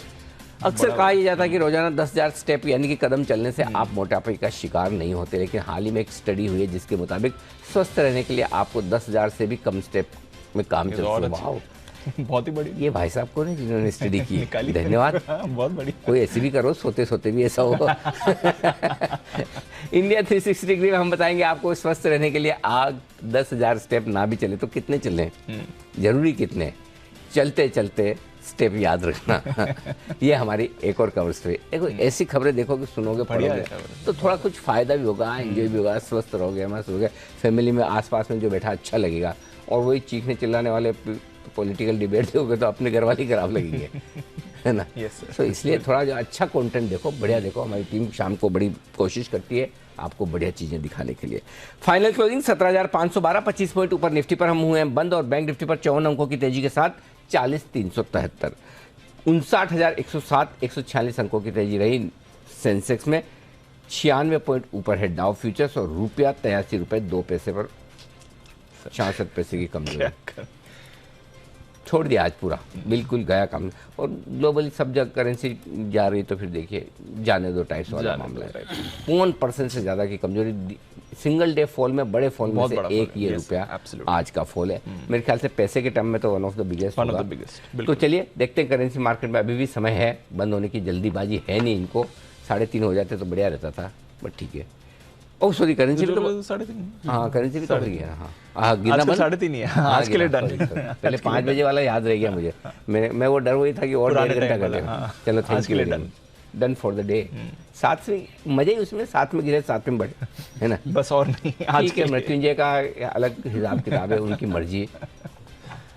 अक्सर कहा यह जाता है कि रोजाना 10,000 स्टेप यानी कि कदम चलने से आप मोटापे का शिकार नहीं होते, लेकिन हाल ही में एक स्टडी हुई है जिसके मुताबिक स्वस्थ रहने के लिए आपको 10,000 से भी कम स्टेप में काम चलना। वाह, बहुत ही बड़ी। ये भाई साहब को नहीं जिन्होंने स्टडी की, धन्यवाद। बहुत बड़ी। कोई ऐसी भी करो, सोते सोते भी ऐसा हो। इंडिया 360 डिग्री में हम बताएंगे आपको स्वस्थ रहने के लिए 10,000 स्टेप ना भी चले तो कितने चलें, जरूरी कितने, चलते चलते स्टेप याद रखना। ये हमारी एक और कवर स्टोरी। देखो ऐसी खबरें देखोगे, सुनोगे, पढ़ोगे तो थोड़ा कुछ फायदा भी होगा, एंजॉय भी होगा, स्वस्थ रहोगे, मस्त रहोगे, फैमिली में आसपास में जो बैठा अच्छा लगेगा। और वही चीखने चिल्लाने वाले पॉलिटिकल डिबेट देखोगे तो अपने घर वाले ही खराब लगेंगे, है ना। तो इसलिए थोड़ा जो अच्छा कंटेंट देखो, बढ़िया देखो। हमारी टीम शाम को बड़ी कोशिश करती है आपको बढ़िया चीजें दिखाने के लिए। फाइनल क्लोजिंग 17,512, 25 पॉइंट ऊपर निफ्टी पर हम हुए हैं बंद, और बैंक निफ्टी पर 54 अंकों की तेजी के साथ 40,373, 59,107, 146 अंकों की तेजी रही। सेंसेक्स में 96 पॉइंट ऊपर है डाउ फ्यूचर्स, और रुपया 83 रुपये 2 पैसे पर 66 पैसे की कमजोरी। छोड़ दिया आज पूरा, बिल्कुल गया काम। और ग्लोबली सब जगह करेंसी जा रही, तो फिर देखिए जाने दो टाइप्स वाला मामला है। 1% से ज़्यादा की कमजोरी। सिंगल डे फॉल में, बड़े फॉल में से एक ये रुपया आज का फॉल है। मेरे ख्याल से पैसे के टर्म में तो वन ऑफ द बिगेस्ट होगा। तो चलिए देखते हैं, करेंसी मार्केट में अभी भी समय है, बंद होने की जल्दीबाजी है नहीं इनको। 3:30 हो जाते तो बढ़िया रहता था, बट ठीक है। ओह सॉरी, करेंसी भी तो 3:30। हाँ, करेंसी भी तो हो गया। हाँ, गिरना बंद 3:30 ही है आज के लिए, डन। पहले 5 बजे वाला याद रह गया मुझे। मैं वो डर वही था कि और 1.5 घंटा कर देगा। चलो, thank you, done for the day. साथ में मजे ही उसमें, साथ में गिरे साथ में बढ़े, है ना, बस और नहीं। आज के मृत्युंजय का अलग हिसाब किताब है, उनकी मर्जी।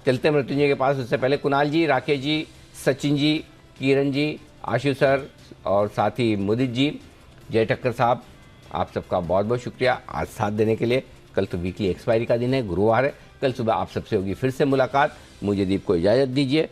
चलते मृत्युंजय के पास। उससे पहले कुणाल जी, राकेश जी, सचिन जी, किरण जी, आशु सर, और साथ ही मुदित जी, जय ठक्कर साहब, आप सबका बहुत बहुत शुक्रिया आज साथ देने के लिए। कल तो वीकली एक्सपायरी का दिन है, गुरुवार है। कल सुबह आप सबसे होगी फिर से मुलाकात। मुझे दीप को इजाज़त दीजिए।